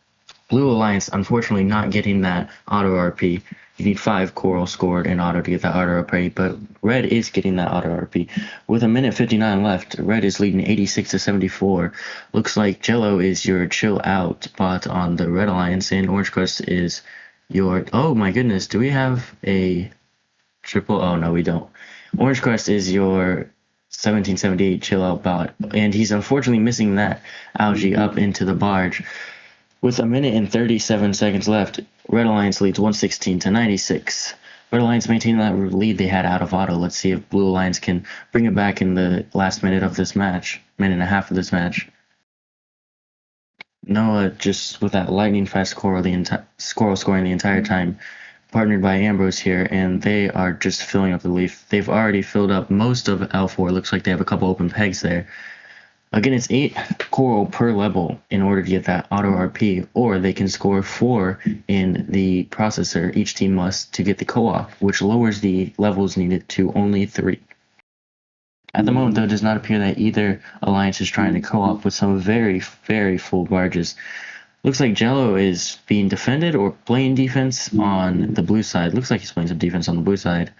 Blue Alliance, unfortunately, not getting that auto RP. You need 5 coral scored in auto to get that auto RP, but Red is getting that auto RP. With a minute 59 left, Red is leading 86 to 74. Looks like Jello is your chill out bot on the Red Alliance, and Orange Crust is your... Oh my goodness, do we have a triple? Oh no, we don't. Orange Crest is your 1778 chill out bot, and he's unfortunately missing that algae up into the barge. With a minute and 37 seconds left, Red Alliance leads 116 to 96. Red Alliance maintaining that lead they had out of auto. Let's see if Blue Alliance can bring it back in the last minute of this match, minute and a half of this match. Noah just with that lightning fast squirrel scoring the entire time, partnered by Ambrose here, and they are just filling up the leaf. They've already filled up most of L4. Looks like they have a couple open pegs there. Again, it's 8 coral per level in order to get that auto RP, or they can score 4 in the processor. Each team must to get the co-op, which lowers the levels needed to only 3. At the moment, though, it does not appear that either alliance is trying to co-op with some very, very full barges. Looks like Jello is being defended or playing defense on the blue side. Looks like he's playing some defense on the blue side.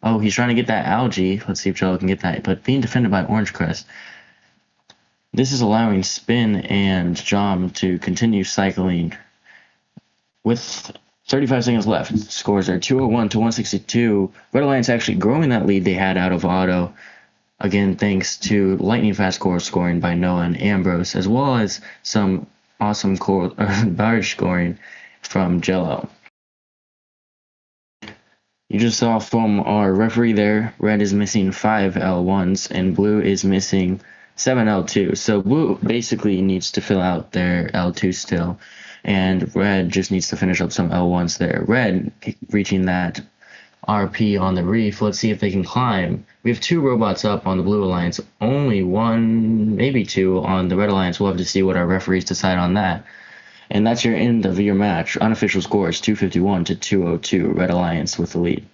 Oh, he's trying to get that algae. Let's see if Jello can get that. But being defended by Orange Crest. This is allowing Spin and Jom to continue cycling. With 35 seconds left, scores are 201 to 162. Red Alliance actually growing that lead they had out of auto. Again, thanks to lightning fast core scoring by Noah and Ambrose, as well as some awesome barge scoring from Jello. You just saw from our referee there, red is missing 5 L1s and blue is missing 7 L2. So blue basically needs to fill out their L2 still, and red just needs to finish up some L1s there. Red reaching that RP on the reef. Let's see if they can climb. We have 2 robots up on the Blue Alliance, only 1, maybe 2 on the Red Alliance. We'll have to see what our referees decide on that. And that's your end of your match. Unofficial score is 251 to 202. Red Alliance with the lead.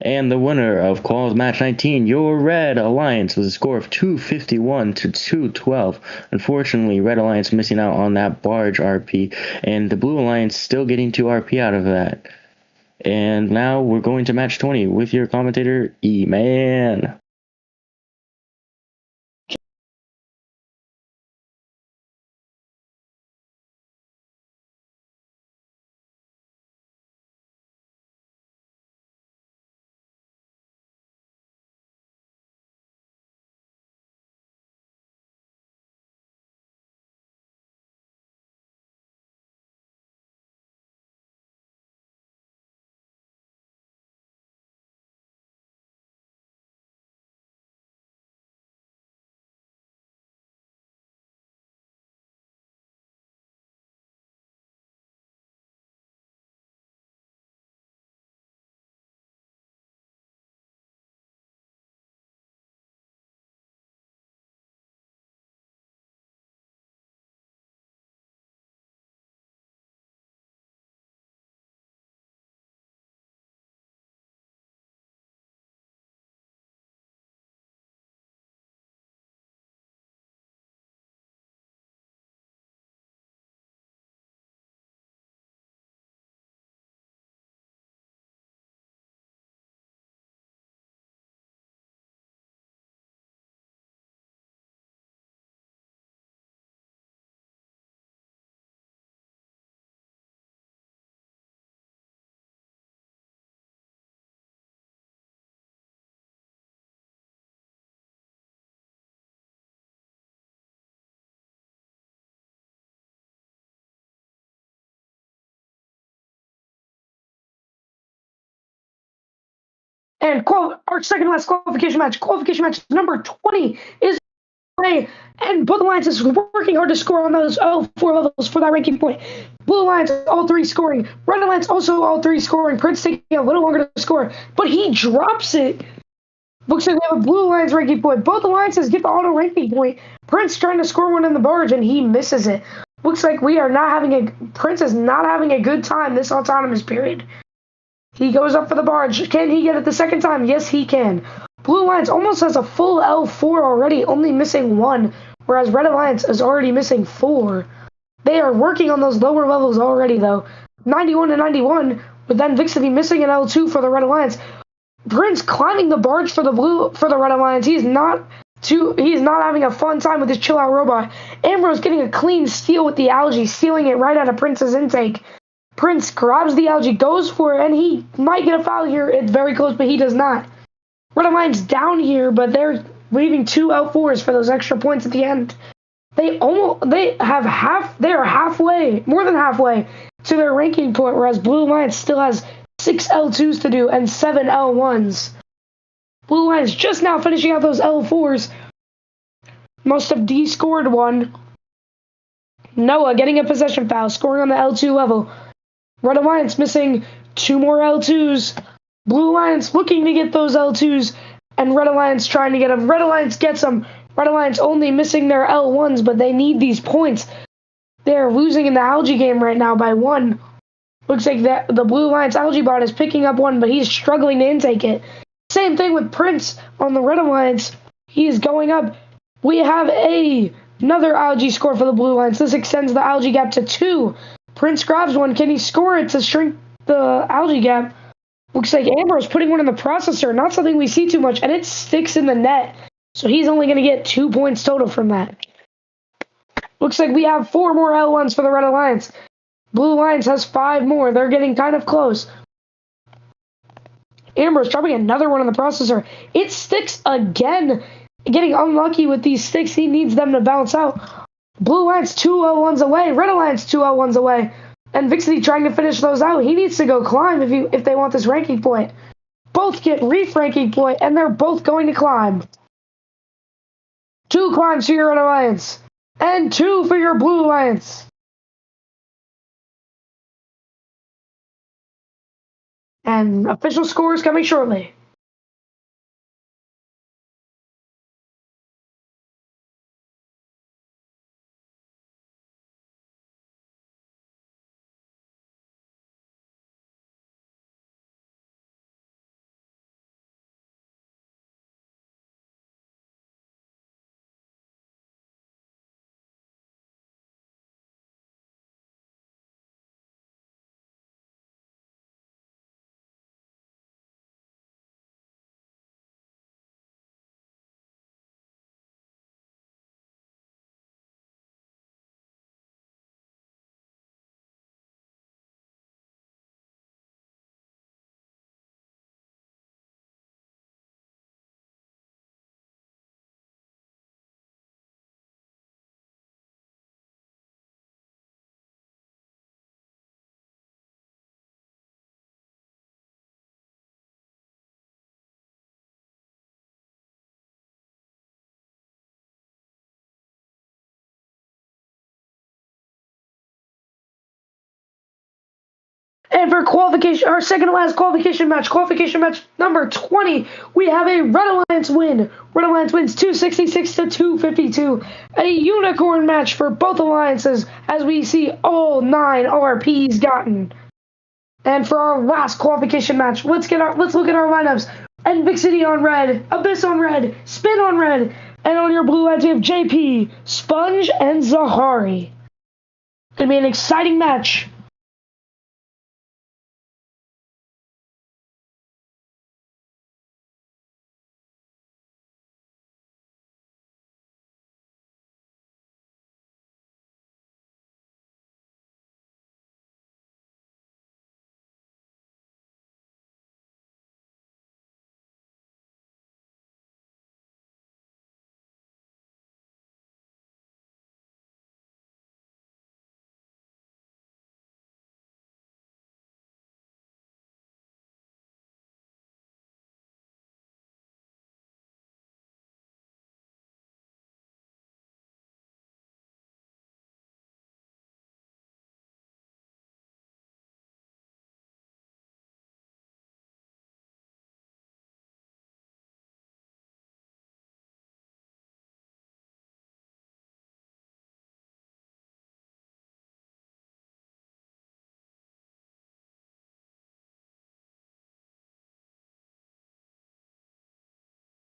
And the winner of Quals Match 19, your Red Alliance, with a score of 251 to 212. Unfortunately, Red Alliance missing out on that barge RP, and the Blue Alliance still getting 2 RP out of that. And now we're going to match 20 with your commentator, E-Man. And our second last qualification match number 20 is away. And both alliances working hard to score on those 4 levels for that ranking point. Blue Alliance all 3 scoring. Red Alliance also all 3 scoring. Prince taking a little longer to score, but he drops it. Looks like we have a Blue Alliance ranking point. Both alliances get the auto ranking point. Prince trying to score one in the barge and he misses it. Looks like Prince is not having a good time this autonomous period. He goes up for the barge. Can he get it the second time? Yes, he can. Blue Alliance almost has a full L4 already, only missing 1, whereas Red Alliance is already missing 4. They are working on those lower levels already, though. 91 to 91, with then Vixity missing an L2 for the Red Alliance. Prince climbing the barge for the Red Alliance. He's not having a fun time with his chill out robot. Ambrose getting a clean steal with the algae, stealing it right out of Prince's intake. Prince grabs the algae, goes for it, and he might get a foul here. It's very close, but he does not. Red Alliance down here, but they're leaving 2 L4s for those extra points at the end. They are halfway, more than halfway to their ranking point, whereas Blue Alliance still has 6 L2s to do and 7 L1s. Blue Alliance just now finishing out those L4s. Must have D-scored one. Noah getting a possession foul, scoring on the L2 level. Red Alliance missing 2 more L2s. Blue Alliance looking to get those L2s, and Red Alliance trying to get them. Red Alliance gets them. Red Alliance only missing their L1s, but they need these points. They're losing in the algae game right now by 1. Looks like the Blue Alliance algae bot is picking up 1, but he's struggling to intake it. Same thing with Prince on the Red Alliance. He is going up. We have another algae score for the Blue Alliance. This extends the algae gap to 2. Prince grabs one. Can he score it to shrink the algae gap? Looks like Ambrose putting one in the processor. Not something we see too much, and it sticks in the net. So he's only going to get 2 points total from that. Looks like we have 4 more L1s for the Red Alliance. Blue Alliance has 5 more. They're getting kind of close. Ambrose dropping another one on the processor. It sticks again. Getting unlucky with these sticks. He needs them to bounce out. Blue Alliance 2 L1s away. Red Alliance 2 L1s away. And Vixity trying to finish those out. He needs to go climb if they want this ranking point. Both get Reef ranking point, and they're both going to climb. 2 climbs for your Red Alliance. And 2 for your Blue Alliance. And official scores coming shortly. And for qualification, our second to last qualification match number 20, we have a Red Alliance win. Red Alliance wins 266 to 252. A unicorn match for both alliances as we see all 9 RPs gotten. And for our last qualification match, let's look at our lineups. NVIC City on red, Abyss on red, Spin on red, and on your blue lines we have JP, Sponge, and Zahari. Gonna be an exciting match.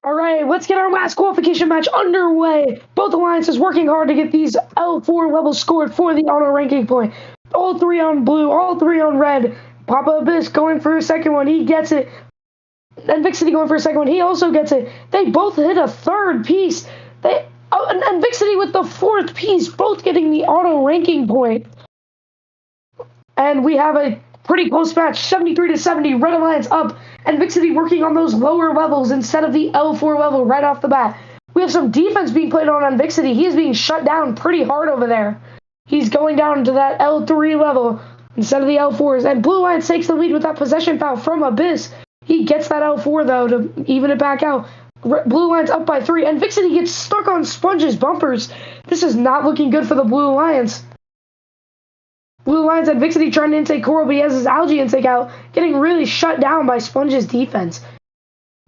All right, let's get our last qualification match underway. Both alliances working hard to get these L4 levels scored for the auto ranking point. All three on blue, all three on red. Papa Abyss going for a second one. He gets it. And Vixity going for a second one. He also gets it. They both hit a third piece. And Vixity with the fourth piece, both getting the auto ranking point. And we have a pretty close match, 73-70. Red Alliance up, and Vixity working on those lower levels instead of the L4 level right off the bat. We have some defense being played on Vixity. He is being shut down pretty hard over there. He's going down to that L3 level instead of the L4s. And Blue Alliance takes the lead with that possession foul from Abyss. He gets that L4, though, to even it back out. Blue Alliance up by 3, and Vixity gets stuck on Sponge's bumpers. This is not looking good for the Blue Alliance. Blue Alliance and Vixity trying to intake Coral, but he has his algae intake out, getting really shut down by Sponge's defense.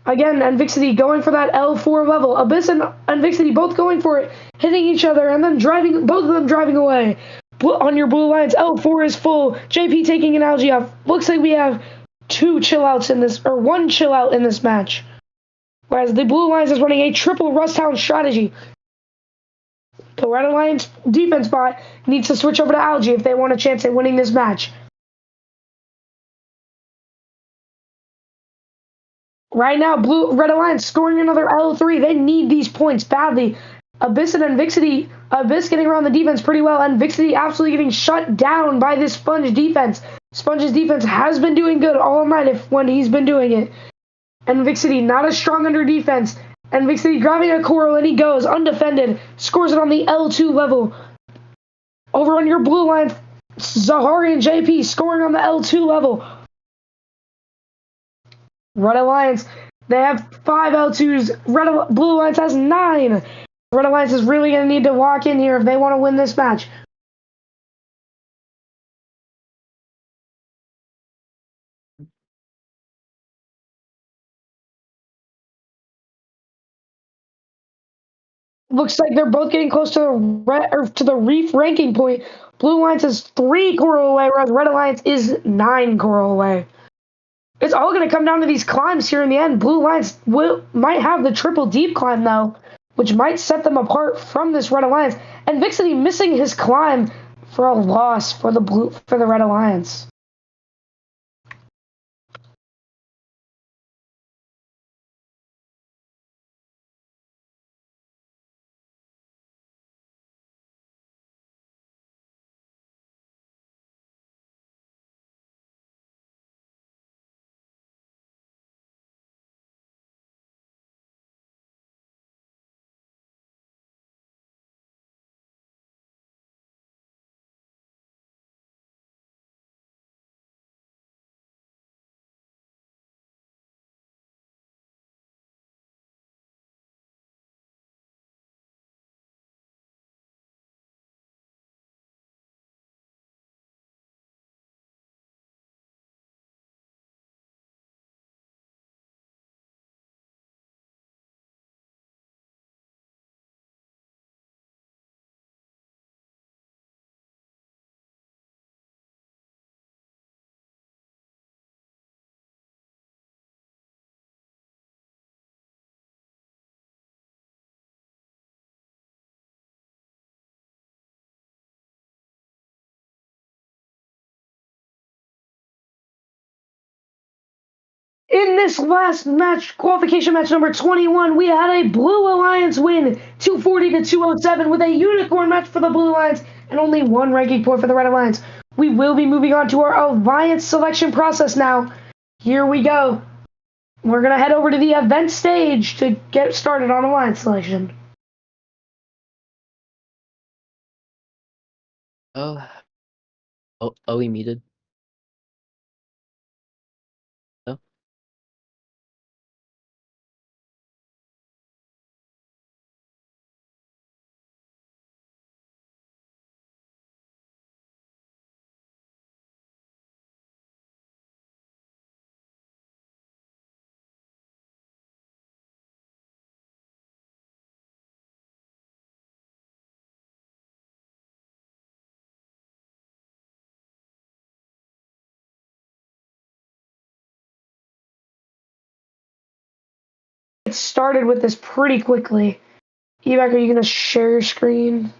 Again, and Vixity going for that L4 level. Abyss and Vixity both going for it, hitting each other, and then both of them driving away. On your Blue Alliance, L4 is full. JP taking an algae off. Looks like we have one chill out in this match. Whereas the Blue Alliance is running a triple Rust Hound strategy. The Red Alliance defense bot needs to switch over to algae if they want a chance at winning this match. Right now, Red Alliance scoring another L3. They need these points badly. Abyss and Vixity, Abyss getting around the defense pretty well, and Vixity absolutely getting shut down by this Sponge defense. Sponge's defense has been doing good all night when he's been doing it. And Vixity not as strong under defense. And Vixity grabbing a Coral, and he goes undefended. Scores it on the L2 level. Over on your Blue Alliance, Zahari and JP scoring on the L2 level. Red Alliance, they have 5 L2s. Blue Alliance has 9. Red Alliance is really going to need to lock in here if they want to win this match. Looks like they're both getting close to the Reef ranking point. Blue Alliance is 3 Coral away, whereas Red Alliance is 9 Coral away. It's all going to come down to these climbs here in the end. Blue Alliance might have the triple deep climb, though, which might set them apart from this Red Alliance. And Vixity missing his climb for a loss for the Red Alliance. In this last match, qualification match number 21, we had a Blue Alliance win, 240-207, with a unicorn match for the Blue Alliance and only 1 ranking point for the Red Alliance. We will be moving on to our Alliance selection process now. Here we go. We're going to head over to the event stage to get started on Alliance selection. Oh, we muted. No? get started with this pretty quickly. Evac, are you going to share your screen?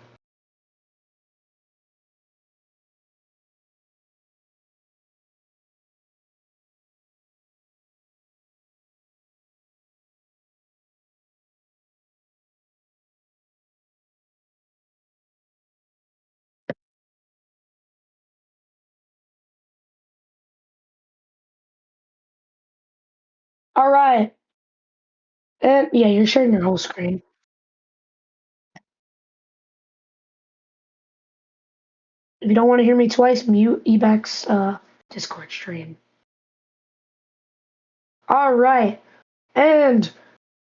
All right. And yeah, you're sharing your whole screen. If you don't want to hear me twice, mute Ebac's Discord stream. All right. And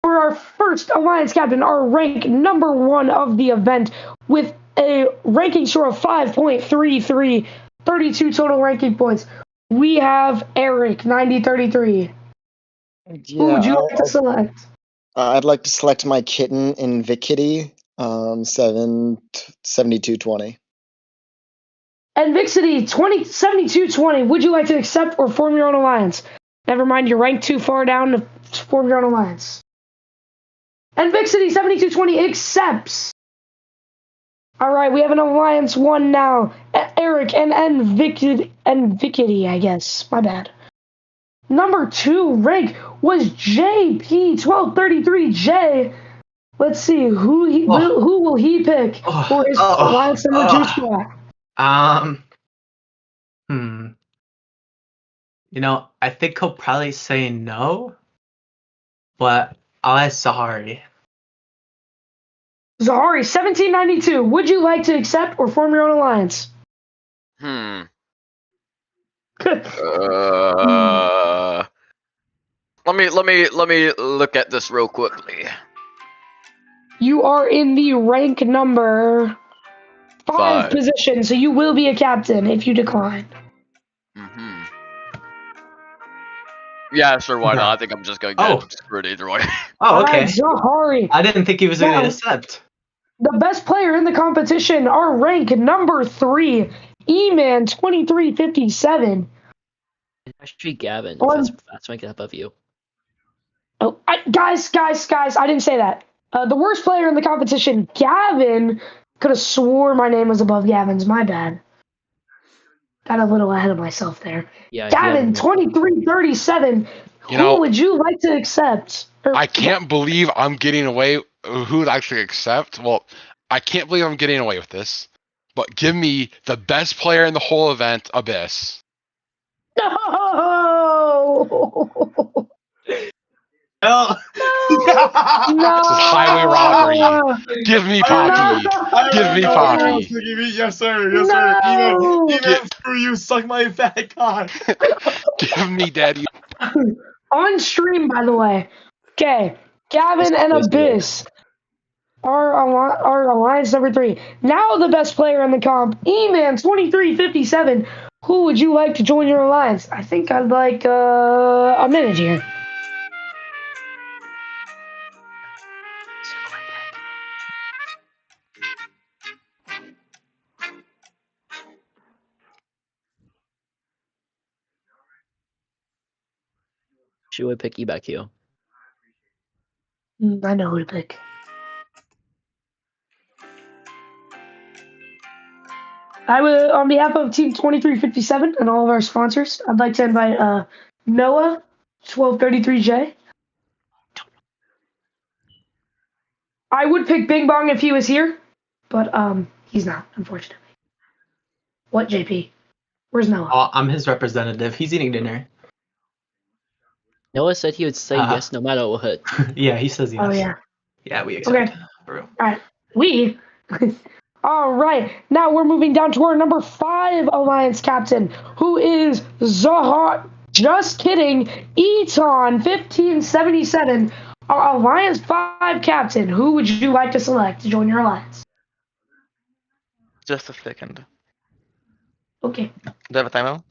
for our first Alliance captain, our rank number 1 of the event with a ranking score of 5.33, 32 total ranking points, we have Eric, 9033. Who would you like to select? I'd like to select my kitten in Vikitty, 7220. And Vixity, 7220, would you like to accept or form your own alliance? Never mind, you're ranked too far down to form your own alliance. And Vixity, 7220, accepts. All right, we have an alliance 1 now. Eric and Vikity, I guess. My bad. Number 2 rank was JP1233J. Let's see who will he pick for his alliance number 2 spot. You know, I think he'll probably say no, but I'll ask Zahari. Zahari, 1792. Would you like to accept or form your own alliance? Let me look at this real quickly. You are in the rank number 5 position, so you will be a captain if you decline. Yeah, sure, why not? I think I'm just gonna get screwed either way. Oh, okay. All right, Zahari. I didn't think he was going to accept. The best player in the competition, our rank number 3, E-Man 2357. Actually, Gavin, that's ranking above you. Oh, guys, I didn't say that. The worst player in the competition, Gavin, could have swore my name was above Gavin's. My bad. Got a little ahead of myself there. Yeah, Gavin, 2337. Who would you like to accept? I can't believe I'm getting away. Who would actually accept? Well, I can't believe I'm getting away with this. But give me the best player in the whole event, Abyss. No! No! No! This is highway robbery. Give me Poppy. Give me Poppy. Yes, sir. Yes, No! sir. Even screw you. Suck my fat cock. Give me Daddy. On stream, by the way. Okay, Gavin and Abyss are alliance number 3. Now the best player in the comp, E-Man 2357. Who would you like to join your alliance? I think I'd like a minute here. She would pick EBQ. I know who to pick. I would, on behalf of Team 2357 and all of our sponsors, I'd like to invite Noah 1233J. I would pick Bing Bong if he was here, but he's not, unfortunately. What, JP? Where's Noah? Oh, I'm his representative. He's eating dinner. Noah said he would say yes no matter what. Yeah, he says yes. Oh, yeah. Yeah, we accept. Okay. All right. We? All right. Now we're moving down to our number 5 alliance captain, who is Zahar. Just kidding. Eton 1577, our alliance 5 captain. Who would you like to select to join your alliance? Just a second. Okay. Do you have a timeout?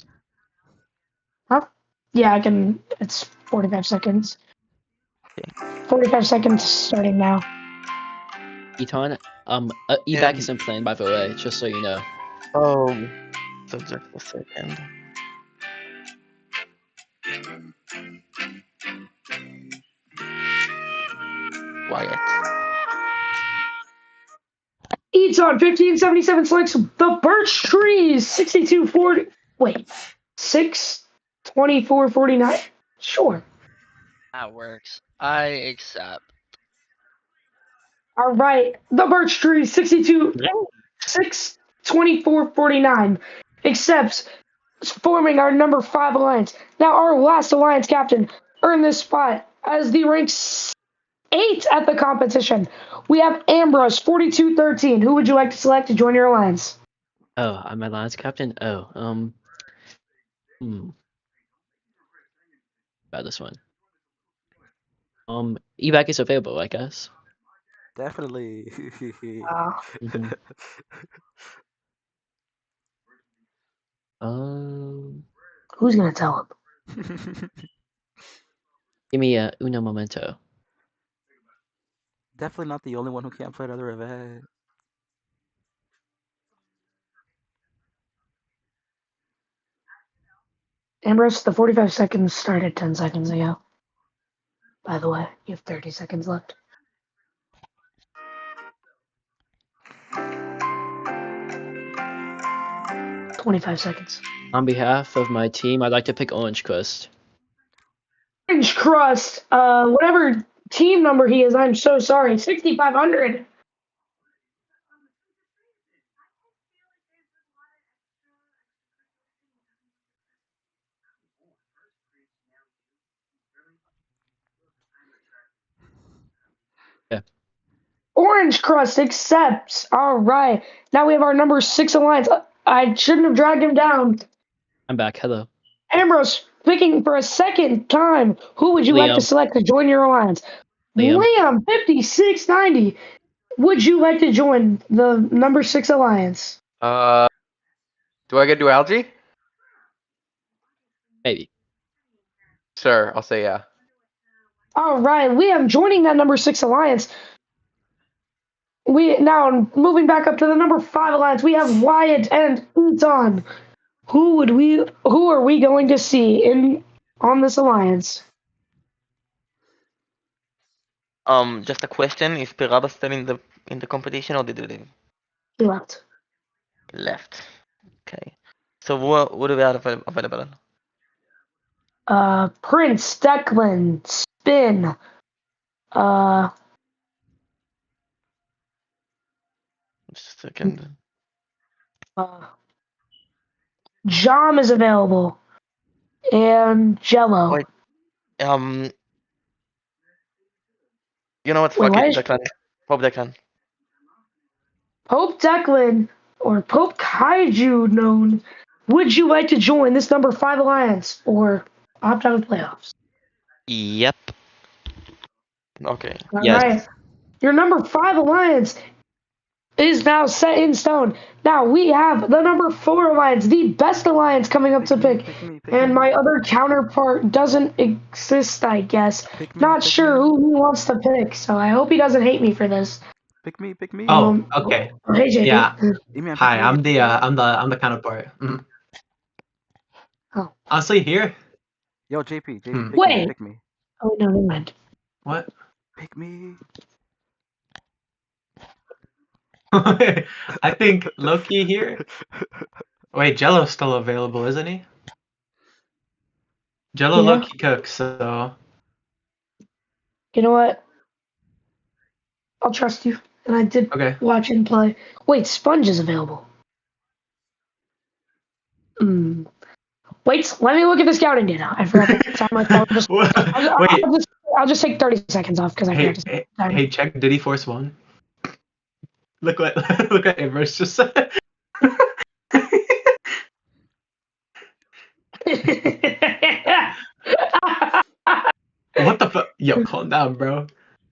Huh? Yeah, I can. It's 45 seconds. Okay. 45 seconds starting now. Eton, evac isn't playing, by the way, just so you know. Oh, so just a second. Wyatt. Eats on 1577 selects the birch trees 6240. Wait, 62449. Sure. That works. I accept. All right, the birch trees 62449 accepts forming our number 5 alliance. Now our last alliance captain earned this spot as the rank 8 at the competition. We have Ambrose 4213. Who would you like to select to join your alliance? Oh, I'm alliance captain. Oh, about this one. Evac is available, I guess. Definitely. Mhm. Who's gonna tell him? Give me a uno momento. Definitely not the only one who can't play another event. Ambrose, the 45 seconds started 10 seconds ago. By the way, you have 30 seconds left. $25 seconds. On behalf of my team, I'd like to pick Orange Crust. Orange Crust, whatever team number he is, I'm so sorry. 6,500. Yeah. Orange Crust accepts. All right. Now we have our number 6 alliance. I shouldn't have dragged him down. I'm back. Hello. Ambrose picking for a second time. Who would you like to Liam. select to join your alliance? Liam 5690. Would you like to join the number 6 alliance? Do I get to do algae? Maybe. Sure, I'll say yeah. All right, Liam joining that number 6 alliance. We now moving back up to the number 5 alliance. We have Wyatt and Uton. Who are we going to see on this alliance? Just a question: is Piraba still in the competition, or did he leave? He left. Left. Okay. So what do we have available? Prince, Declan, Spin, Just a second. Jom is available, and Jello. Wait. You know what? Wait, Fuck why it, is- Declan. Pope Declan. Pope Declan or Pope Kaiju known. Would you like to join this number 5 alliance or opt out of playoffs? Yep. Okay. All Yes. right. Your number 5 alliance is now set in stone. Now we have the number 4 alliance, the best alliance coming up to pick. And my other counterpart doesn't exist, I guess. Not sure who he wants to pick, so I hope he doesn't hate me for this. Pick me. Oh, okay. Hey, JP. Yeah. E-Man, pick Hi, me. I'm the counterpart. Mhm. Oh. Honestly, here. Yo, JP, Wait. pick me. Oh, no, never mind. What? Pick me. I think Loki here. Wait, Jello's still available, isn't he? Jello Yeah. Loki cooks, so You know what? I'll trust you. And I did okay. watch him play. Wait, Sponge is available. Wait, let me look at the scouting data. I forgot to time myself. I'll just take 30 seconds off because I forgot to time. Hey, check. Did he force one? Look what Ambrose just said. What the fuck? Yo, calm down, bro.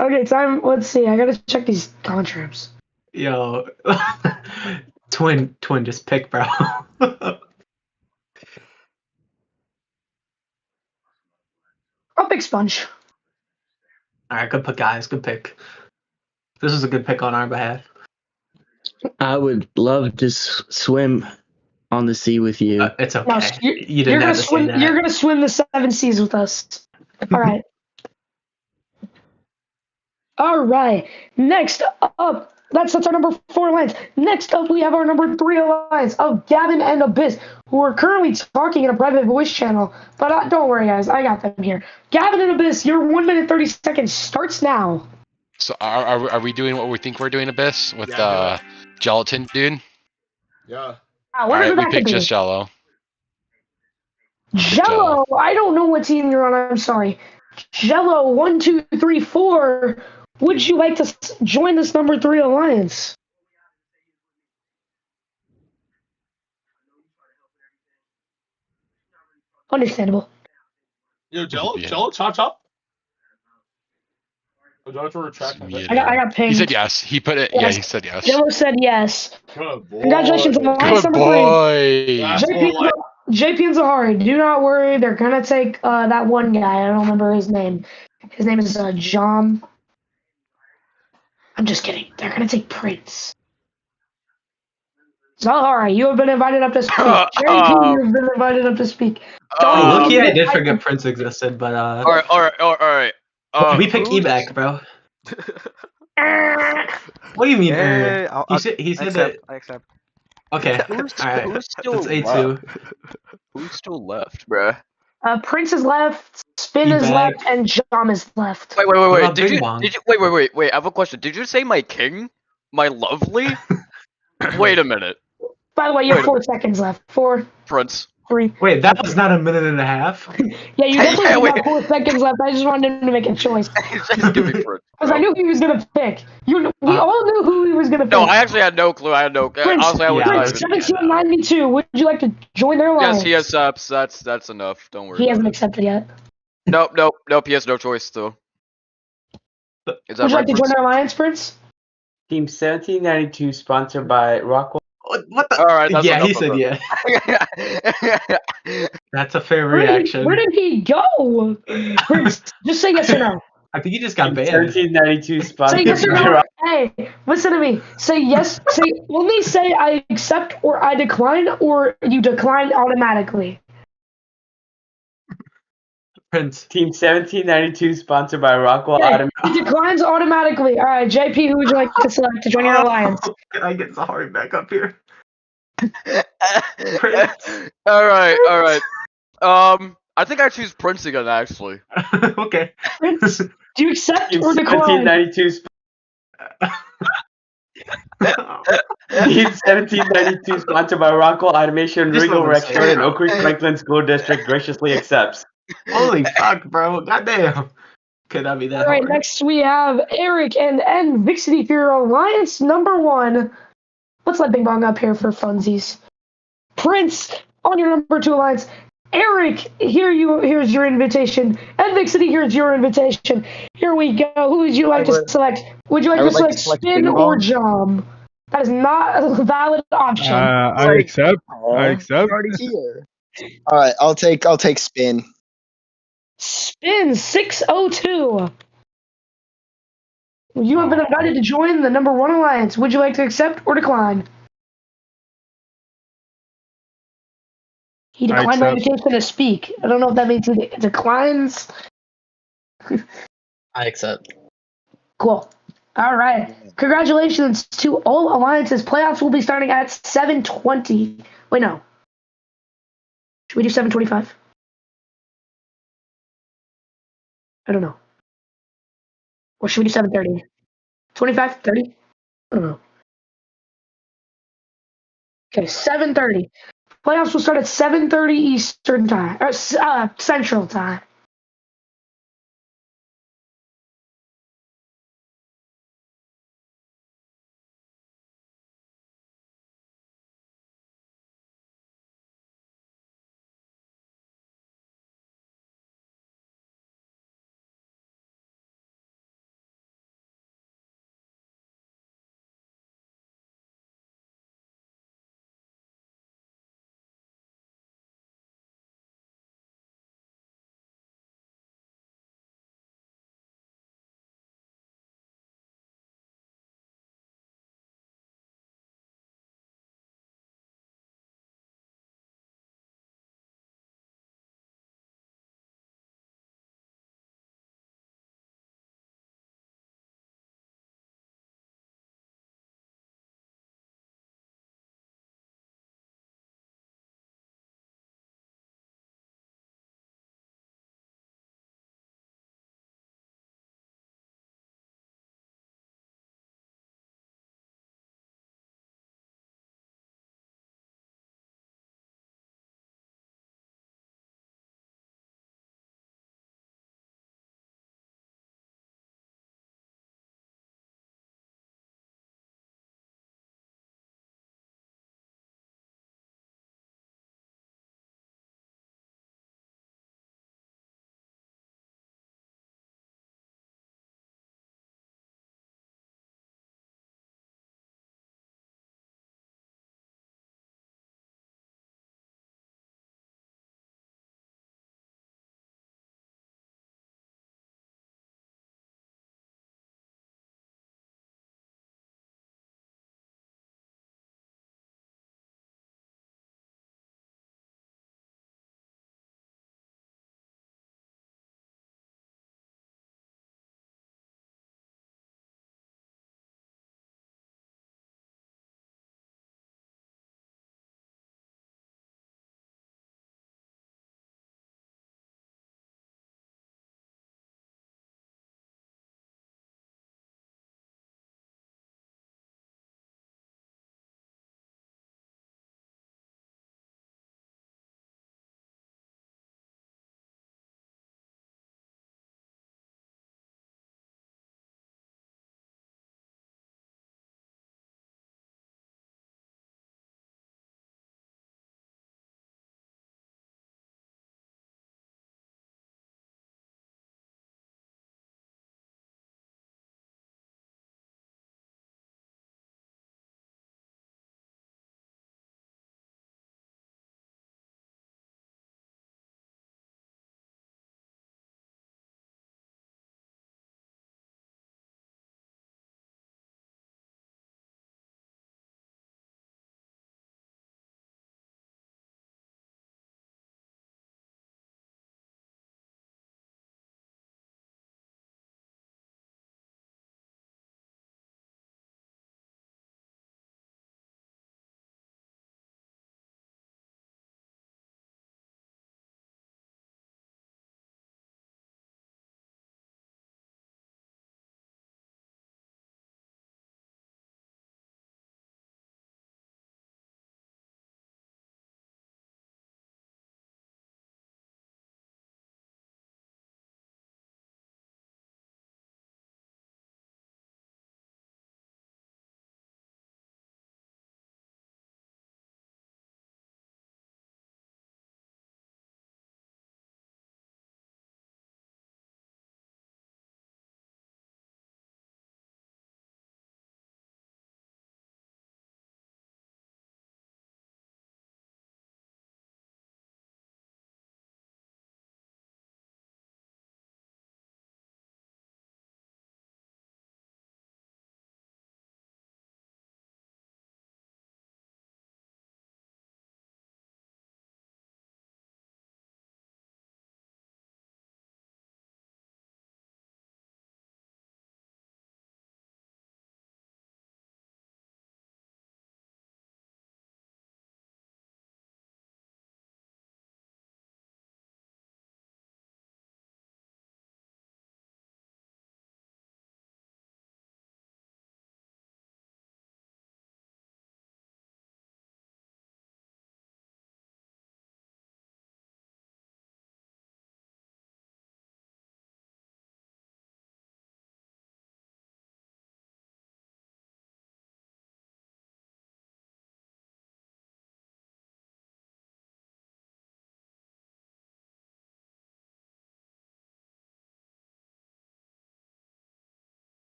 Okay, time. Let's see. I gotta check these contracts. Yo, twin, just pick, bro. I'll pick Sponge. All right, good pick, guys. Good pick. This is a good pick on our behalf. I would love to swim on the sea with you. It's okay. No, you didn't have to say that. You're gonna swim the 7 seas with us. All right. All right. Next up, that's our number 4 alliance. Next up, we have our number 3 alliance of Gavin and Abyss, who are currently talking in a private voice channel. But don't worry, guys, I got them here. Gavin and Abyss, your 1 minute 30 seconds starts now. So are we doing what we think we're doing, Abyss, with gelatin, dude? Yeah. Whatever Alright, we that could picked be. just Jello. Jello, I don't know what team you're on. I'm sorry. Jello, 1, 2, 3, 4. Would you like to join this number 3 alliance? Understandable. Yo, Jello, chop chop. Oh, do I have to retract my bet? I got pinged. He said yes. He put it. Yes. Yeah, he said yes. Jello said yes. Good boy. Congratulations on alliance Good number 3. boy. That's what JP and Zahari, do not worry. They're gonna take that one guy. I don't remember his name. His name is John. I'm just kidding. They're gonna take Prince. Zahari, you have been invited up to speak. JP, you have been invited up to speak. Lucky I did forget Prince existed, but Alright. we picked Ebac, bro. What do you mean? Hey, he said accept, that. I accept. Okay. Who's Alright. still It's A2. Who's still left, bruh? Prince is left, Spin is Ebac. left, and Jom is left. Wait. about Did Bing you Bong? wait, I have a question. Did you say my king? My lovely? Wait a minute. By the way, you have Wait a 4 seconds left. 4, Prince. 3. Wait, that was not a minute and a half. Yeah, you definitely Yeah, wait. got 4 seconds left. I just wanted him to make a choice. Just give me Prince. Because I knew who he was going to pick. We all knew who he was going to pick. No, I actually had no clue. I had no. Prince, Honestly, I was Prince, not even. 1792. Would you like to join their alliance? Yes, he accepts. That's enough. Don't worry. He hasn't about accepted yet. it. Nope. He has no choice still. Is that Would you right, like to join Prince? their alliance, Prince? Team 1792, sponsored by Rockwell. What the? All right. That's Yeah, he enough said of yeah. it. That's a fair reaction. Where did he go? Prince, just say yes or no. I think he just got Team banned. 1792, Say sponsored yes or by no. Rockwell. Hey, listen to me. Say yes. Only say I accept or I decline, or you decline automatically. Prince. Team 1792, sponsored by Rockwell Okay, Automation. it declines automatically. All right, JP, who would you like to select to join your alliance? Can I get Zahari back up here? All right. I think I choose Prince again. Actually. Okay. Prince, do you accept Team or decline? 1792, Team 1792, sponsored by Rockwell Automation, Just Regal let him say Rexford, it. and Oak Creek Franklin School District graciously accepts. Holy fuck, bro. Goddamn. Could not be that All right, hard. next we have Eric and N Vixity for your alliance number 1. Let's let Bing Bong up here for funsies. Prince on your number 2 alliance. Eric, here's your invitation. And Vixity, here's your invitation. Here we go. Who would you like to select? Would you like to select Spin or Jom? That is not a valid option. I accept. I accept. You're already here. All right, I'll take Spin. Spin 602. You have been invited to join the number 1 alliance. Would you like to accept or decline? He declined my invitation to speak. I don't know if that means he declines. I accept. Cool. All right. Congratulations to all alliances. Playoffs will be starting at 7:20. Wait, no. Should we do 7:25? I don't know. Or should we do 7:30? 25? 30? I don't know. Okay, 7:30. Playoffs will start at 7:30 Eastern time, or Central time.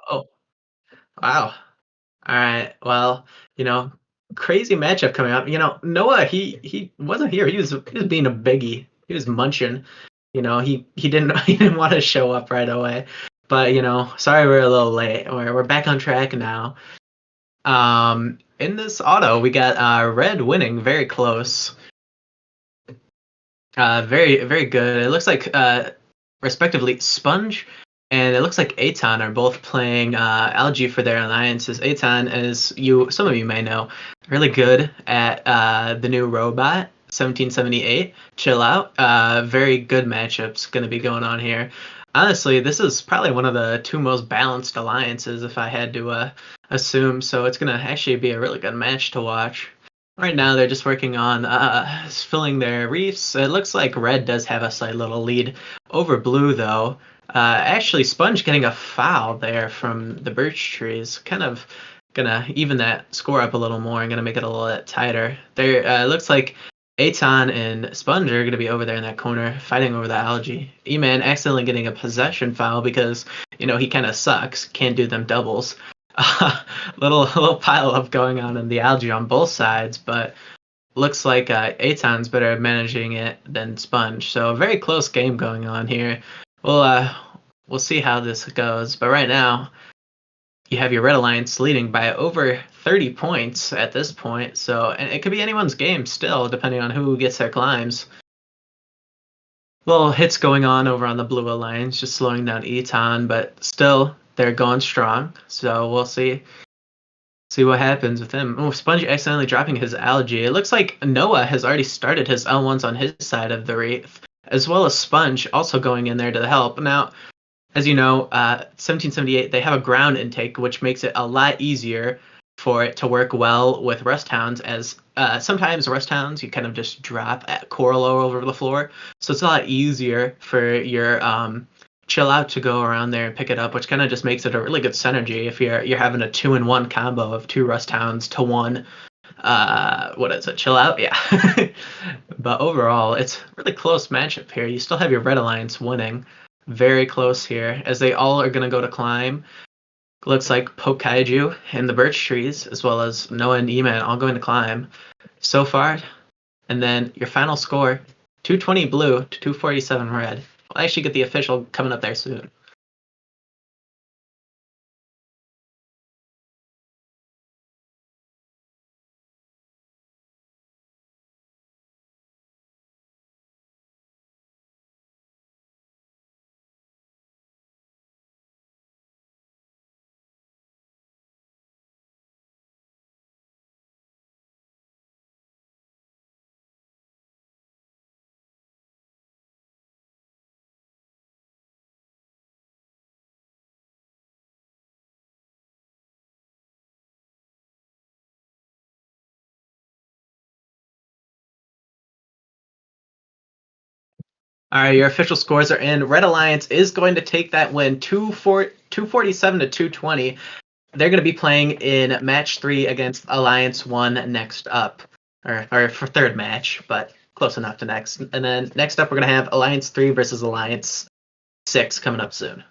Oh, wow. All right. Well, crazy matchup coming up. Noah, he wasn't here. He was being a biggie. He was munching. He didn't he didn't want to show up right away. But sorry we're a little late. We're back on track now. In this auto, we got red winning very close. Very very good. It looks like respectively Sponge and it looks like Aton are both playing Algae for their alliances. Aton, as some of you may know, really good at the new robot 1778. Chill out. Very good matchups going to be going on here. Honestly, this is probably one of the two most balanced alliances if I had to assume. So it's going to actually be a really good match to watch. Right now, they're just working on filling their reefs. It looks like red does have a slight little lead over blue, though. Actually, Sponge getting a foul there from the birch trees. Kind of gonna even that score up a little more and gonna make it a little bit tighter. There looks like Aton and Sponge are gonna be over there in that corner fighting over the algae. E-Man accidentally getting a possession foul because he kind of sucks. Can't do them doubles. Little pile up going on in the algae on both sides, but looks like Aton's better at managing it than Sponge. So a very close game going on here. We'll see how this goes. But right now, you have your Red Alliance leading by over 30 points at this point. So, and it could be anyone's game still, depending on who gets their climbs. Little hits going on over on the Blue Alliance, just slowing down Eton, but still they're going strong. So we'll see what happens with him. Oh, Sponge accidentally dropping his algae. It looks like Noah has already started his L1s on his side of the reef, as well as Sponge also going in there to help. Now, as you know, 1778, they have a ground intake, which makes it a lot easier for it to work well with rust hounds, as sometimes rust hounds you kind of just drop at coral all over the floor. So it's a lot easier for your chill out to go around there and pick it up, which kind of just makes it a really good synergy if you're having a 2-in-1 combo of 2 rust hounds to 1 what is it, chill out? Yeah. But overall, it's a really close matchup here. You still have your Red Alliance winning. Very close here, as they all are going to go to climb. Looks like Poke Kaiju and the birch trees, as well as Noah and E-Man all going to climb so far. And then your final score, 220 blue to 247 red. We'll actually get the official coming up there soon. All right, your official scores are in. Red Alliance is going to take that win, 247 to 220. They're going to be playing in match 3 against Alliance 1 next up, or for third match, but close enough to next. And then next up, we're going to have Alliance 3 versus Alliance 6 coming up soon.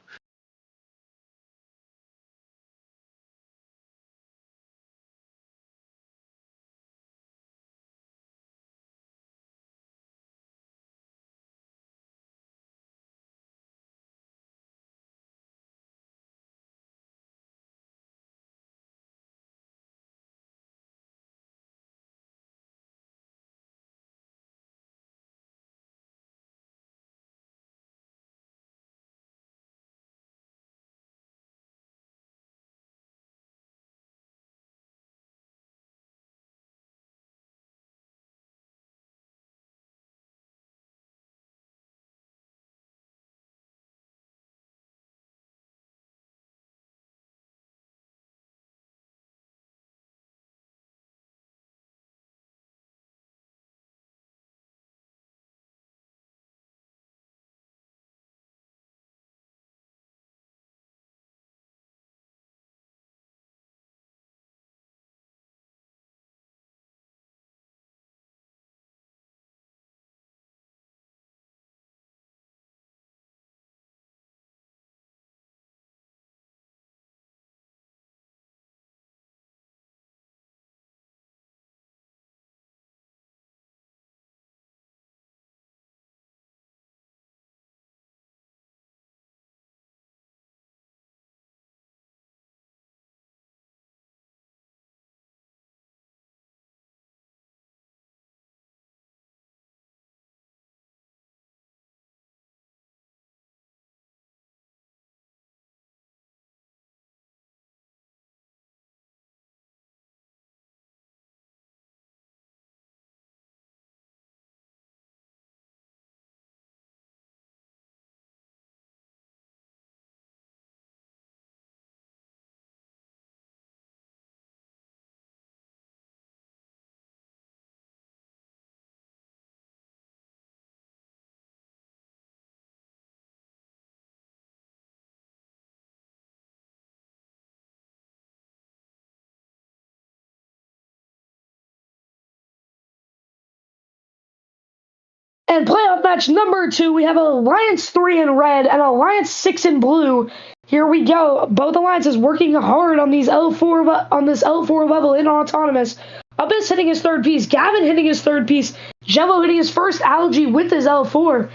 And playoff match number 2, we have Alliance 3 in red and Alliance 6 in blue. Here we go. Both alliances working hard on these this L4 level in autonomous. Abyss hitting his third piece, Gavin hitting his third piece, Jello hitting his first algae with his L4.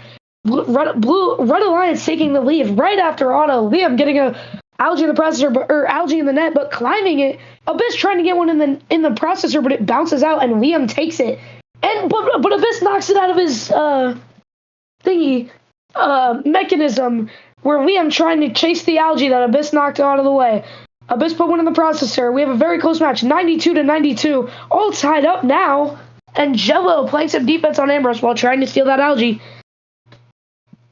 Red Alliance taking the lead right after auto. Liam getting a algae in the processor, or algae in the net, but climbing it. Abyss trying to get one in the processor, but it bounces out and Liam takes it. But Abyss knocks it out of his mechanism, where Liam trying to chase the algae that Abyss knocked out of the way. Abyss put one in the processor. We have a very close match, 92-92, all tied up now. And Jello playing some defense on Ambrose while trying to steal that algae.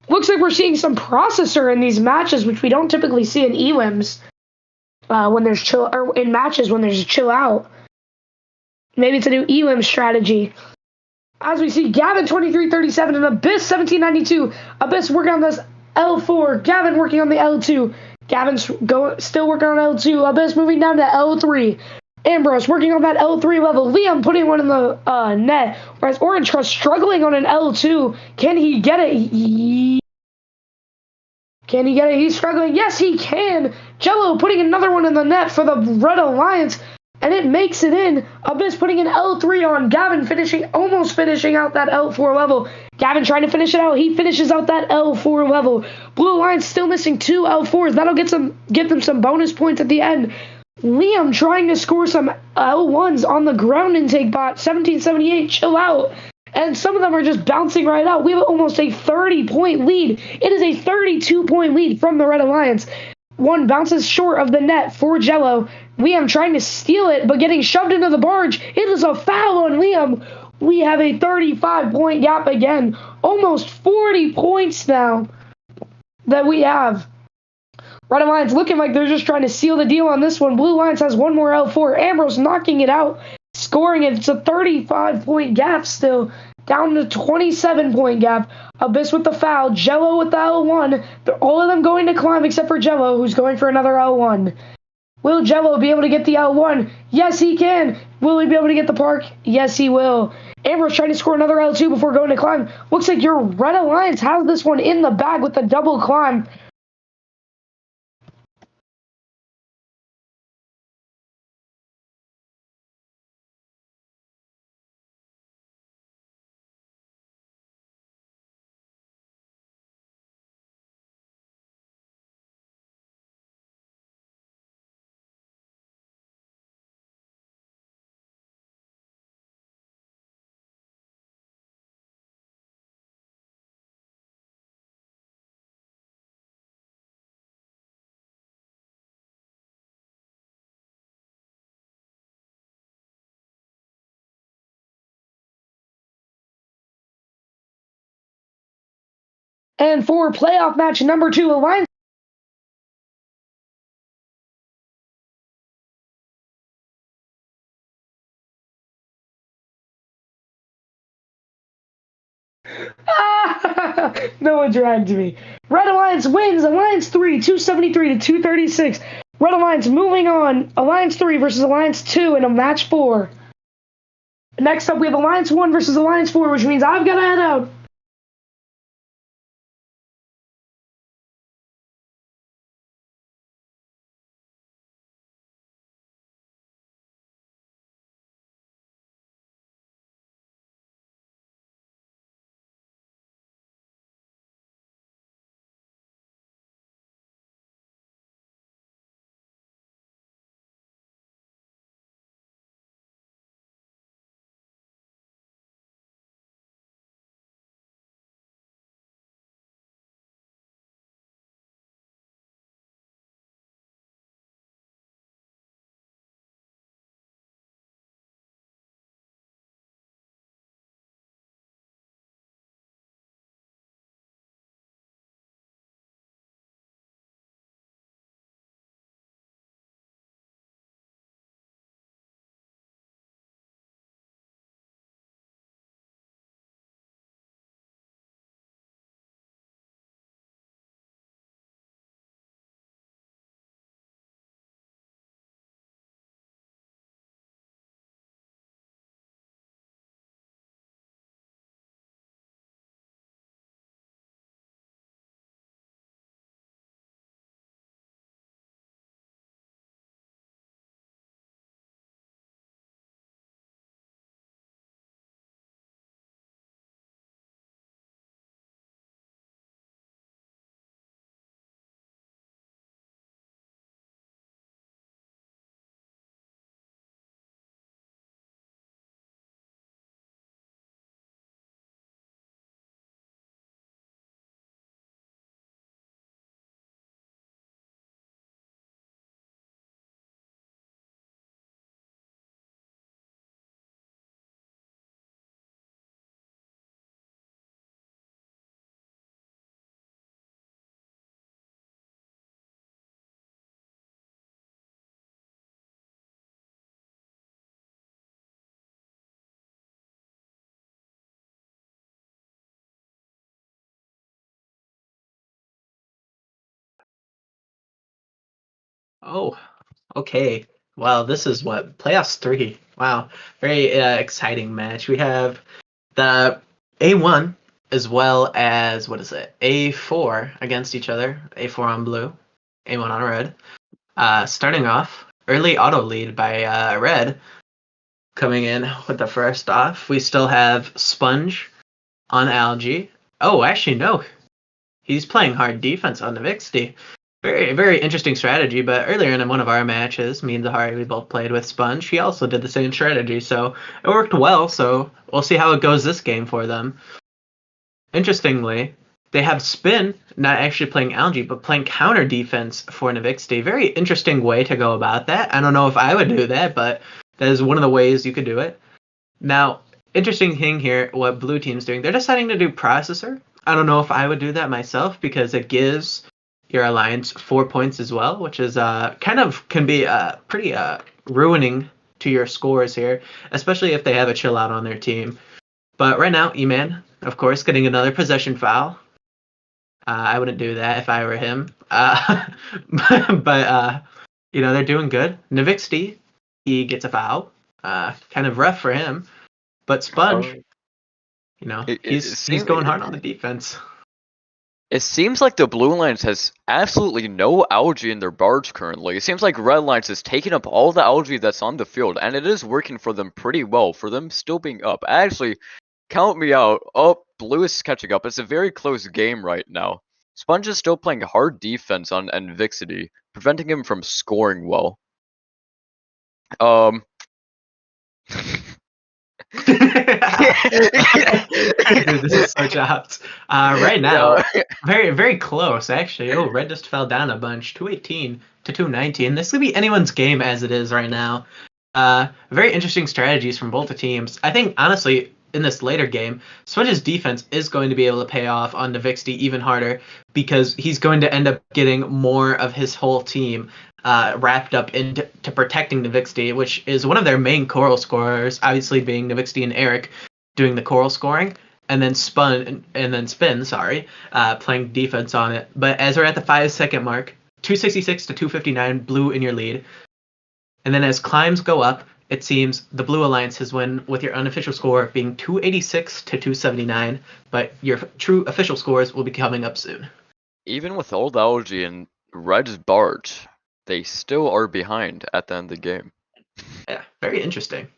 Looks like we're seeing some processor in these matches, which we don't typically see in elims when there's chill, or in matches when there's a chill out. Maybe it's a new elim strategy. As we see, Gavin 23-37 and Abyss 17-92. Abyss working on this L4. Gavin working on the L2. Gavin's still working on L2. Abyss moving down to L3. Ambrose working on that L3 level. Liam putting one in the net. Whereas Orange Crust struggling on an L2. Can he get it? Can he get it? He's struggling. Yes, he can. Jello putting another one in the net for the Red Alliance. And it makes it in. Abyss putting an L3 on. Gavin almost finishing out that L4 level. Gavin trying to finish it out. He finishes out that L4 level. Blue Alliance still missing 2 L4s. That'll get them some bonus points at the end. Liam trying to score some L1s on the ground intake bot. 1778, chill out. And some of them are just bouncing right out. We have almost a 30-point lead. It is a 32-point lead from the Red Alliance. One bounces short of the net for Jello. Liam trying to steal it, but getting shoved into the barge. It is a foul on Liam. We have a 35-point gap again. Almost 40 points now that we have. Red Alliance looking like they're just trying to seal the deal on this one. Blue Alliance has one more L4. Ambrose knocking it out, scoring it. It's a 35-point gap still. Down to 27-point gap. Abyss with the foul. Jello with the L1. All of them going to climb except for Jello, who's going for another L1. Will Jello be able to get the L1? Yes, he can. Will he be able to get the park? Yes, he will. Ambrose trying to score another L2 before going to climb. Looks like your Red Alliance has this one in the bag with the double climb. And for playoff match number 2, Alliance. No one dragged me. Red Alliance wins. Alliance 3, 273-236. Red Alliance moving on. Alliance 3 versus Alliance 2 in a match 4. Next up, we have Alliance 1 versus Alliance 4, which means I've got to head out. Oh, okay. Wow, this is what playoffs 3. Wow, very exciting match. We have the A1 as well as what is it? A4 against each other. A4 on blue, A1 on red. Starting off, early auto lead by red coming in with the first off. We still have Sponge on Algae. Oh, actually no, he's playing hard defense on the Vixty. Very, very interesting strategy, but earlier in one of our matches, me and Zahari, we both played with Sponge. He also did the same strategy, so it worked well, so we'll see how it goes this game for them. Interestingly, they have Spin not actually playing Algae, but playing counter defense for Navixty. Very interesting way to go about that. I don't know if I would do that, but that is one of the ways you could do it. Now, interesting thing here, what blue team's doing, they're deciding to do processor. I don't know if I would do that myself because it gives your alliance 4 points as well, which is kind of can be pretty ruining to your scores here, especially if they have a chill out on their team. But right now, E-Man, of course, getting another possession foul. I wouldn't do that if I were him. But they're doing good. Navixty, he gets a foul. Kind of rough for him. But Sponge, he's going hard on the defense. It seems like the Blue Alliance has absolutely no algae in their barge currently. It seems like Red Alliance is taking up all the algae that's on the field, and it is working for them pretty well, for them still being up. Actually, count me out. Oh, Blue is catching up. It's a very close game right now. Sponge is still playing hard defense on Vixity, preventing him from scoring well. Dude, this is so chopped. Right now, very, very close, actually. Oh, red just fell down a bunch. 218 to 219. This could be anyone's game as it is right now. Very interesting strategies from both the teams. I think, honestly, in this later game, Sponge's defense is going to be able to pay off on Navixty even harder because he's going to end up getting more of his whole team wrapped up into protecting Navixty, which is one of their main coral scorers, obviously being Navixty and Eric doing the coral scoring, and then Spin, playing defense on it. But as we're at the 5-second mark, 266 to 259, blue in your lead. And then as climbs go up, it seems the Blue Alliance has won with your unofficial score being 286 to 279, but your true official scores will be coming up soon. Even with all the algae in Red's barge, they still are behind at the end of the game. Yeah, very interesting.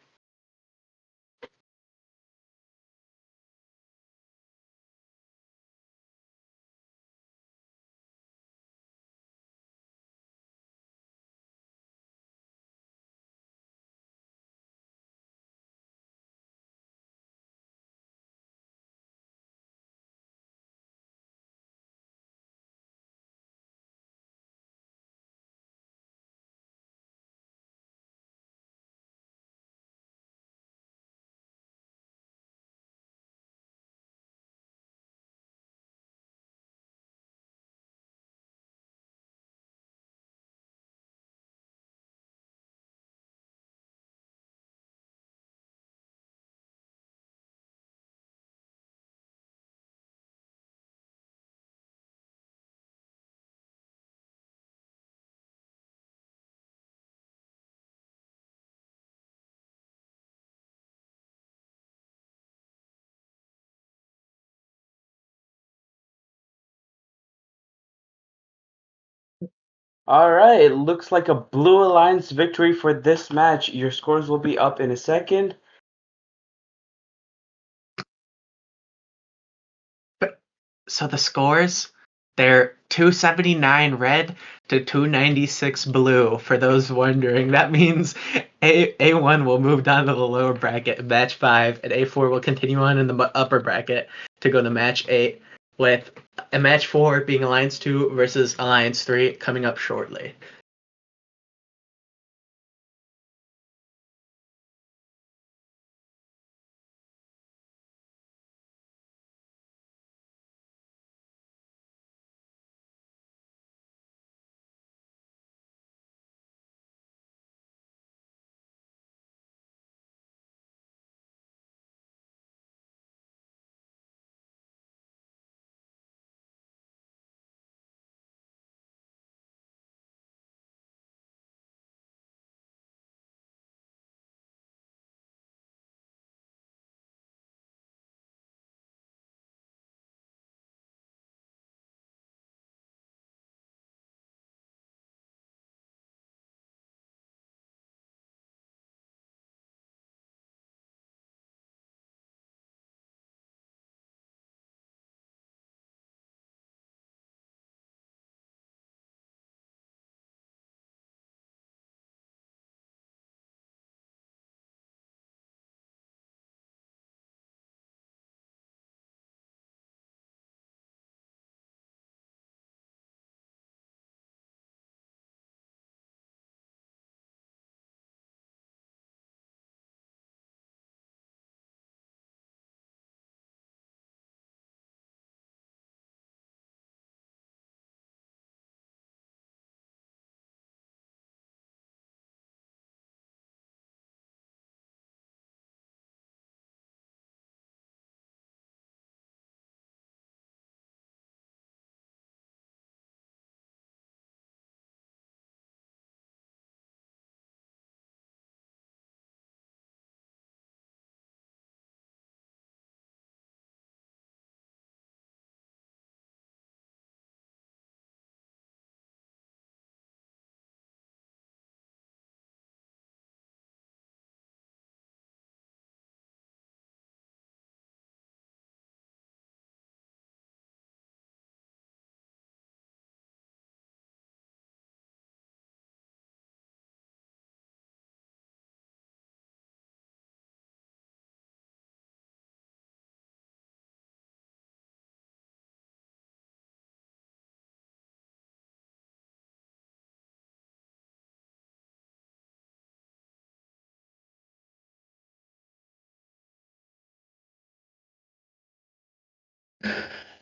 All right, it looks like a Blue Alliance victory for this match. Your scores will be up in a second. So the scores, they're 279 red to 296 blue. For those wondering, that means A1 will move down to the lower bracket in match 5, and A4 will continue on in the upper bracket to go to match 8, with a match 4 being Alliance 2 versus Alliance 3 coming up shortly.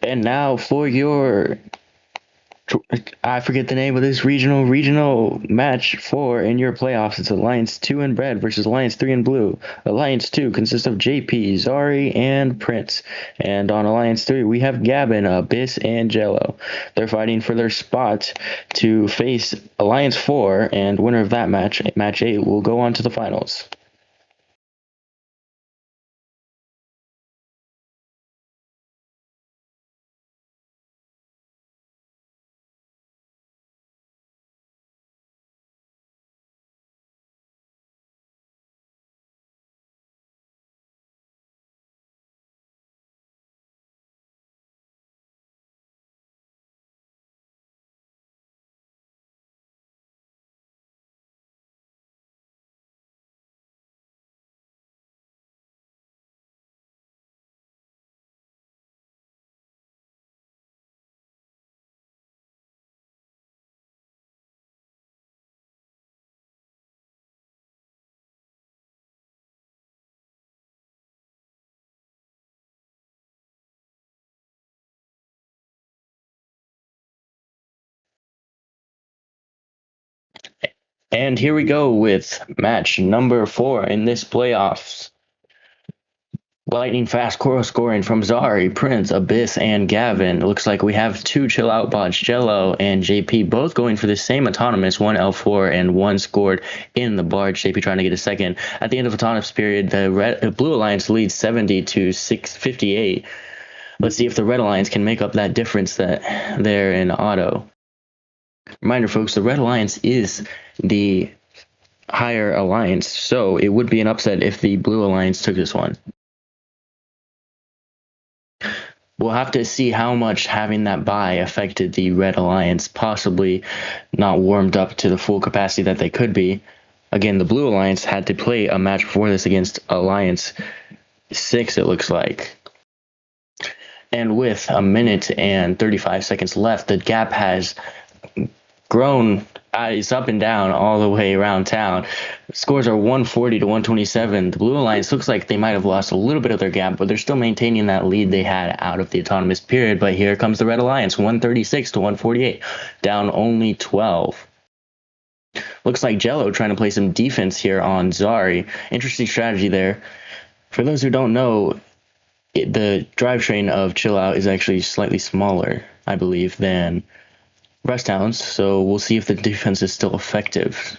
And now for your, I forget the name of this regional match 4 in your playoffs. It's Alliance 2 in red versus Alliance 3 in blue. Alliance 2 consists of JP, Zari, and Prince. And on Alliance 3, we have Gavin, Abyss, and Jello. They're fighting for their spot to face Alliance 4, and winner of that match, match 8, will go on to the finals. And here we go with match number 4 in this playoffs. Lightning fast core scoring from Zari, Prince, Abyss, and Gavin. It looks like we have 2 chill out bots, Jello and JP, both going for the same autonomous, 1 L4 and 1 scored in the barge. JP trying to get a second. At the end of autonomous period, the Blue Alliance leads 70 to 658. Let's see if the Red Alliance can make up that difference that there in auto. Reminder, folks, the Red Alliance is the higher alliance, so it would be an upset if the Blue Alliance took this one. We'll have to see how much having that bye affected the Red Alliance, possibly not warmed up to the full capacity that they could be. Again, the Blue Alliance had to play a match before this against Alliance 6, it looks like. And with a minute and 35 seconds left, the gap has grown. It's up and down all the way around town. Scores are 140 to 127. The Blue Alliance looks like they might have lost a little bit of their gap, but they're still maintaining that lead they had out of the autonomous period. But here comes the Red Alliance, 136 to 148, down only 12. Looks like Jello trying to play some defense here on Zari. Interesting strategy there. For those who don't know, the drivetrain of Chill Out is actually slightly smaller, I believe, than Rest Towns, so we'll see if the defense is still effective.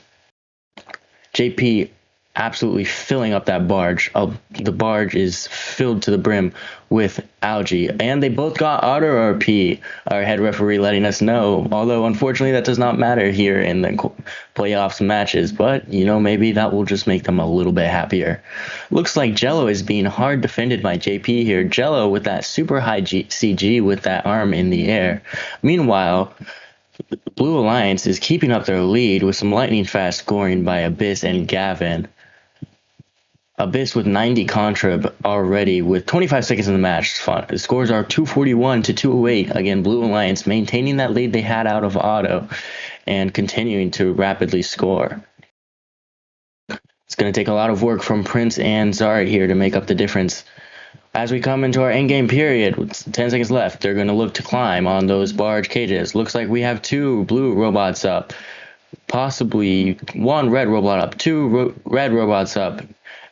JP absolutely filling up that barge. The barge is filled to the brim with algae, and they both got auto RP. Our head referee letting us know, although unfortunately that does not matter here in the playoffs matches, but you know, maybe that will just make them a little bit happier. Looks like Jello is being hard defended by JP here. Jello with that super high CG with that arm in the air. Meanwhile, Blue Alliance is keeping up their lead with some lightning fast scoring by Abyss and Gavin. Abyss with 90 contrib already with 25 seconds in the match. It's fun. The scores are 241 to 208. Again, Blue Alliance maintaining that lead they had out of auto and continuing to rapidly score. It's going to take a lot of work from Prince and Zari here to make up the difference. As we come into our endgame period, with 10 seconds left, they're going to look to climb on those barge cages. Looks like we have 2 blue robots up, possibly 1 red robot up, 2 red robots up,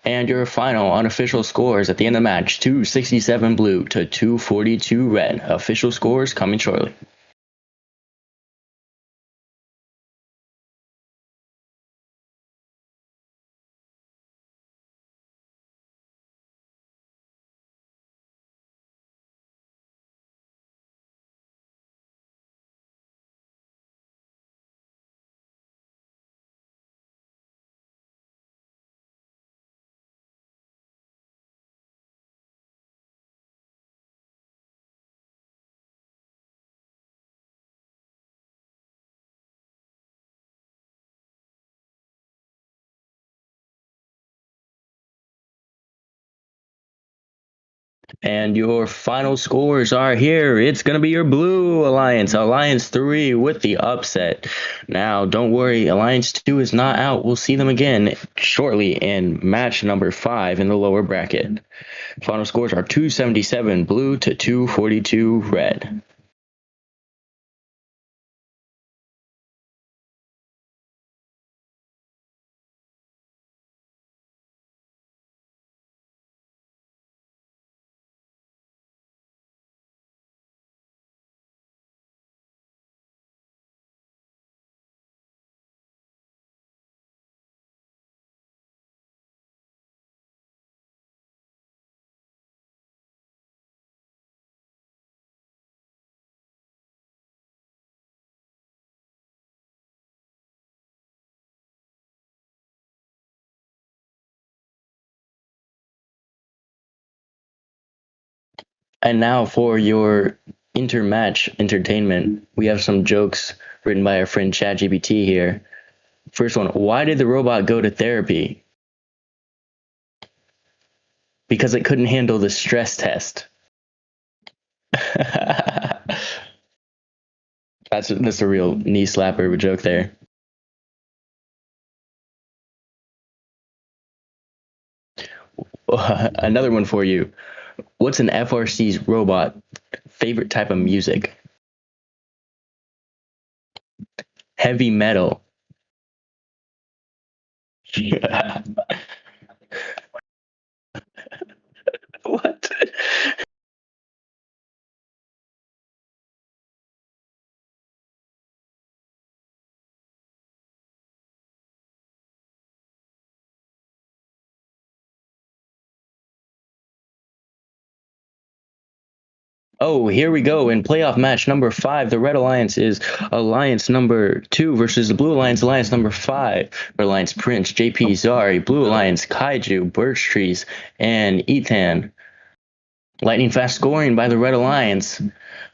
and your final unofficial scores at the end of the match, 267 blue to 242 red. Official scores coming shortly. And your final scores are here. It's going to be your Blue Alliance, Alliance 3 with the upset. Now, don't worry, Alliance 2 is not out. We'll see them again shortly in match number 5 in the lower bracket. Final scores are 277 Blue to 242 Red. And now for your intermatch entertainment, we have some jokes written by our friend ChatGPT here. First one, why did the robot go to therapy? Because it couldn't handle the stress test. That's a real knee slapper of a joke there. Another one for you. What's an FRC's robot favorite type of music? Heavy metal. What? Oh, here we go. In playoff match number 5, the Red Alliance is Alliance number 2 versus the Blue Alliance, Alliance number 5. Red Alliance Prince, JP Zari, Blue Alliance Kaiju, Birch Trees, and Ethan. Lightning fast scoring by the Red Alliance.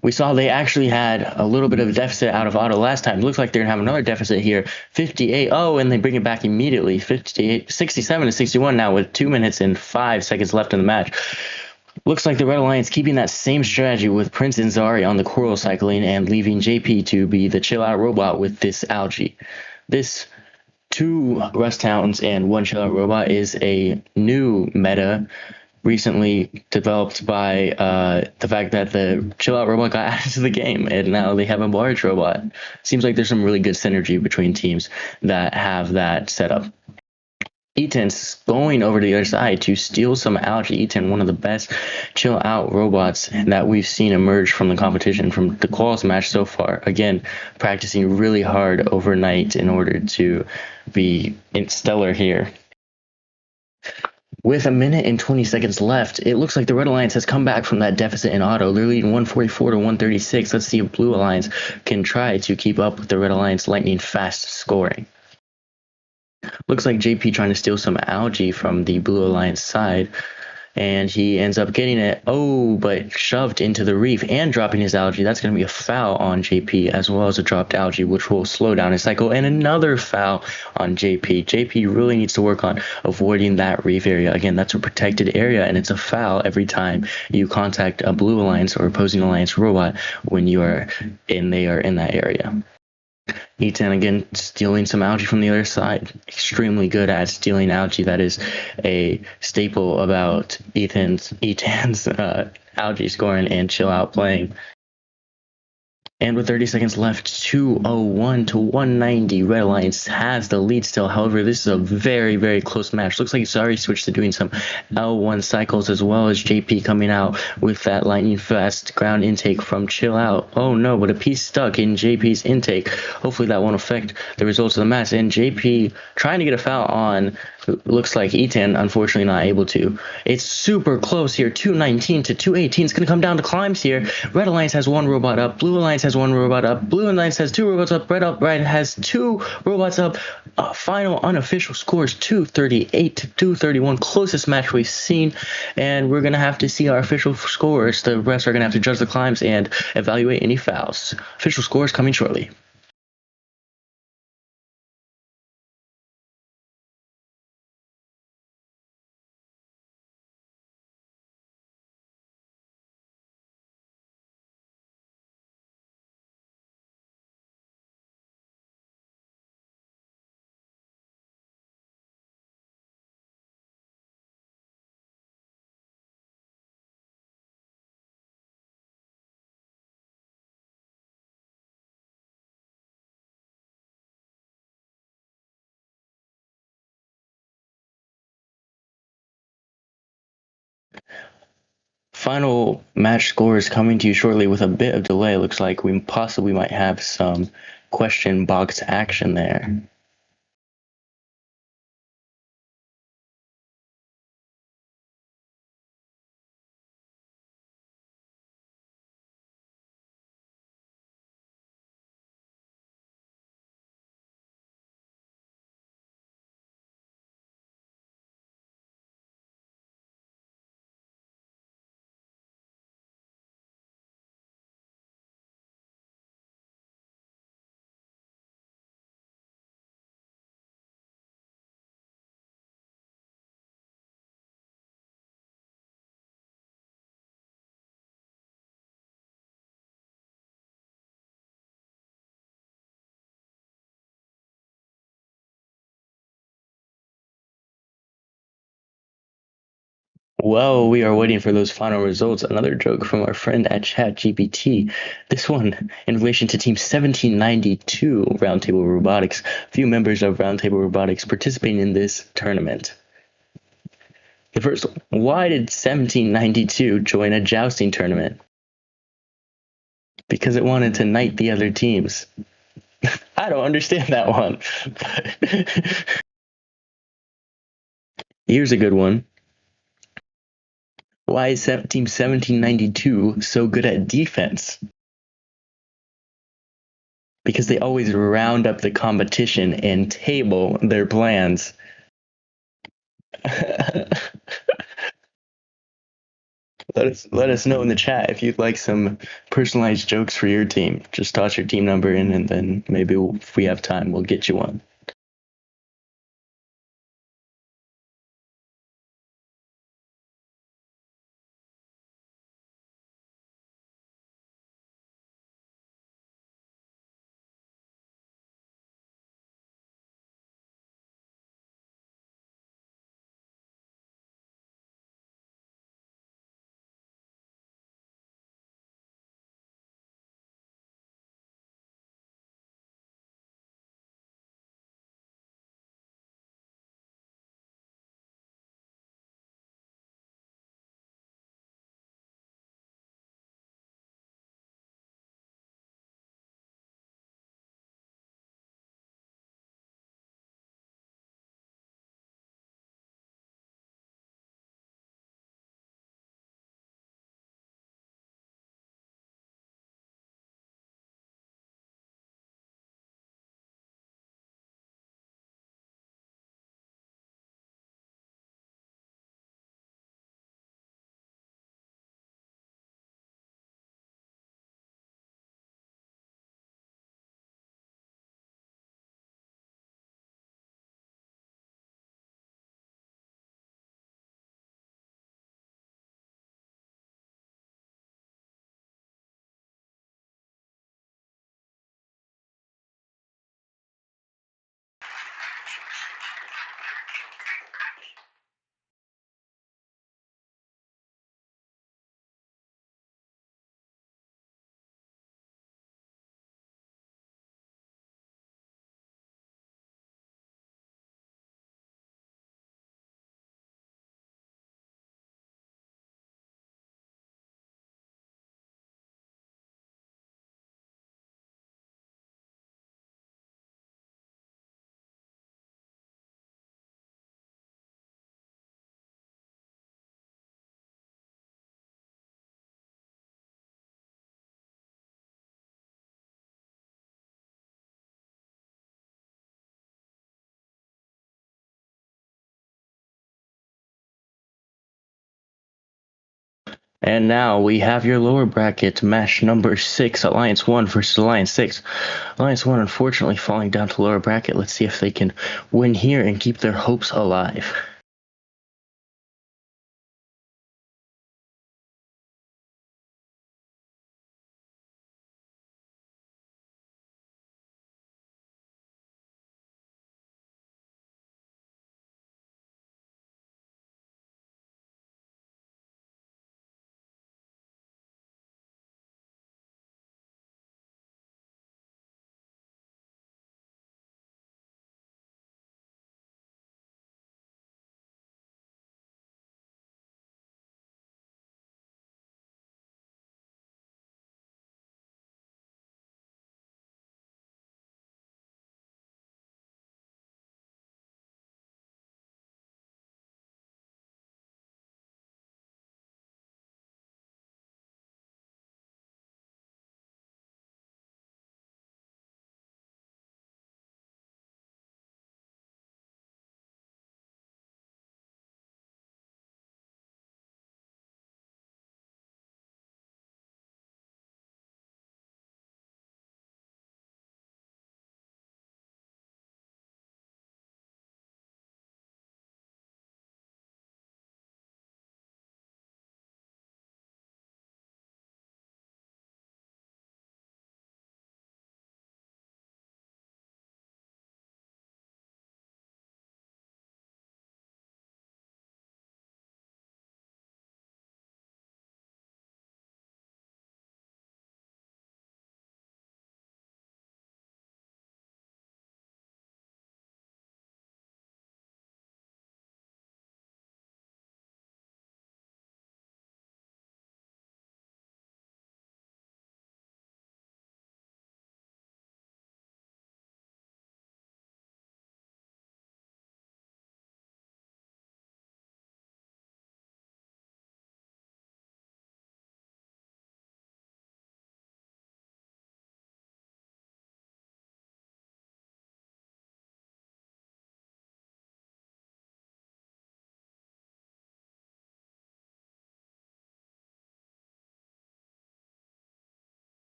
We saw they actually had a little bit of a deficit out of auto last time. Looks like they're going to have another deficit here. 58. Oh, and they bring it back immediately. 58, 67 to 61 now with 2 minutes and 5 seconds left in the match. Looks like the Red Alliance keeping that same strategy with Prince and Zari on the coral cycling and leaving JP to be the chill out robot with this algae. This 2 rust hounds and 1 chill out robot is a new meta recently developed by the fact that the chill out robot got added to the game and now they have a barge robot. Seems like there's some really good synergy between teams that have that setup. Eaton's going over to the other side to steal some algae. Eaton, one of the best chill out robots that we've seen emerge from the competition, from the quals match so far. Again, practicing really hard overnight in order to be stellar here. With a minute and 20 seconds left, it looks like the Red Alliance has come back from that deficit in auto. They're leading 144 to 136. Let's see if Blue Alliance can try to keep up with the Red Alliance lightning fast scoring. Looks like JP trying to steal some algae from the Blue Alliance side, and he ends up getting it. Oh, but shoved into the reef and dropping his algae. That's going to be a foul on JP, as well as a dropped algae, which will slow down his cycle, and another foul on JP. JP really needs to work on avoiding that reef area. Again, that's a protected area, and it's a foul every time you contact a Blue Alliance or opposing Alliance robot when you are they are in that area. Ethan again stealing some algae from the other side. Extremely good at stealing algae. That is a staple about Ethan's algae scoring and chill out playing. And with 30 seconds left, 201 to 190, Red Alliance has the lead still. However, this is a very, very close match. Looks like Zari switched to doing some L1 cycles, as well as JP coming out with that lightning fast ground intake from Chill Out. Oh no, but a piece stuck in JP's intake. Hopefully that won't affect the results of the match. And JP trying to get a foul on, looks like Ethan, unfortunately not able to. It's super close here, 219 to 218. It's going to come down to climbs here. Red Alliance has 1 robot up. Blue Alliance has 1 robot up. Blue Alliance has 2 robots up. Red has 2 robots up. Final unofficial scores 238 to 231. Closest match we've seen. And we're going to have to see our official scores. The refs are going to have to judge the climbs and evaluate any fouls. Official scores coming shortly. Final match scores coming to you shortly with a bit of delay. Looks like we possibly might have some question box action there. Well, we are waiting for those final results. Another joke from our friend at ChatGPT. This one in relation to Team 1792 Roundtable Robotics. Few members of Roundtable Robotics participating in this tournament. The first one, why did 1792 join a jousting tournament? Because it wanted to knight the other teams. I don't understand that one. Here's a good one. Why is Team 1792 so good at defense? Because they always round up the competition and table their plans. Let us know in the chat if you'd like some personalized jokes for your team. Just toss your team number in, and then maybe if we have time, we'll get you one. And now we have your lower bracket match number 6, Alliance 1 versus Alliance 6. Alliance 1 unfortunately falling down to lower bracket. Let's see if they can win here and keep their hopes alive.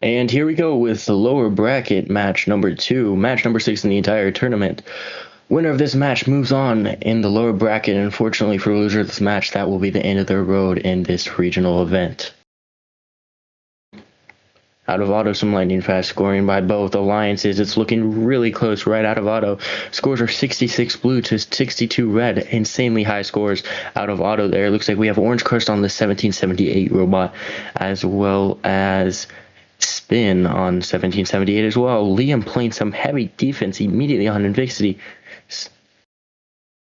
And here we go with the lower bracket match number 2, match number 6 in the entire tournament. Winner of this match moves on in the lower bracket. Unfortunately for loser of this match, that will be the end of their road in this regional event. Out of auto, some lightning fast scoring by both alliances. It's looking really close right out of auto. Scores are 66 blue to 62 red. Insanely high scores out of auto there. Looks like we have Orange Crust on the 1778 robot, as well as Spin on 1778 as well. Liam playing some heavy defense immediately on Invixity.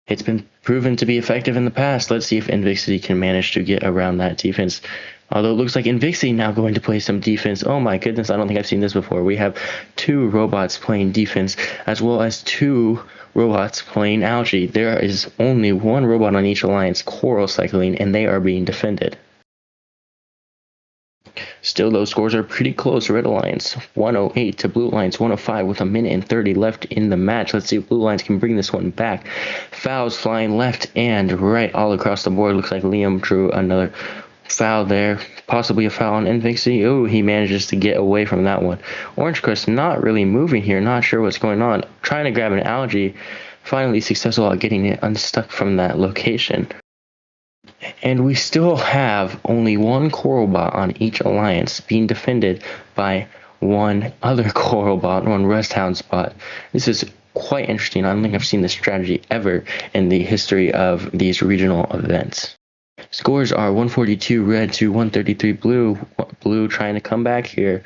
It's been proven to be effective in the past. Let's see if Invixity can manage to get around that defense. Although it looks like Invixity now going to play some defense. Oh my goodness, I don't think I've seen this before. We have 2 robots playing defense, as well as 2 robots playing algae. There is only 1 robot on each alliance coral cycling, and they are being defended. Still, those scores are pretty close. Red Alliance 108 to Blue Alliance 105 with a minute and 30 left in the match. Let's see if Blue Alliance can bring this one back. Fouls flying left and right all across the board. Looks like Liam drew another foul there. Possibly a foul on Invixity. Oh, he manages to get away from that one. Orange Crust not really moving here. Not sure what's going on. Trying to grab an algae. Finally successful at getting it unstuck from that location. And we still have only 1 coral bot on each alliance being defended by 1 other coral bot, 1 Rust Hound bot. This is quite interesting. I don't think I've seen this strategy ever in the history of these regional events. Scores are 142 red to 133 blue. Blue trying to come back here.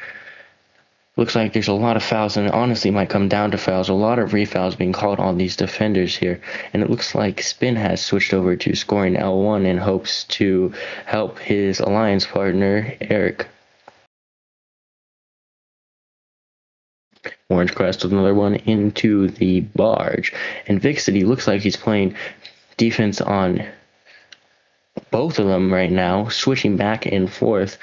Looks like there's a lot of fouls, and it honestly might come down to fouls. A lot of refouls being called on these defenders here. And it looks like Spin has switched over to scoring L1 in hopes to help his alliance partner, Eric. Orange Crest with another one into the barge. And Vixity looks like he's playing defense on both of them right now, switching back and forth.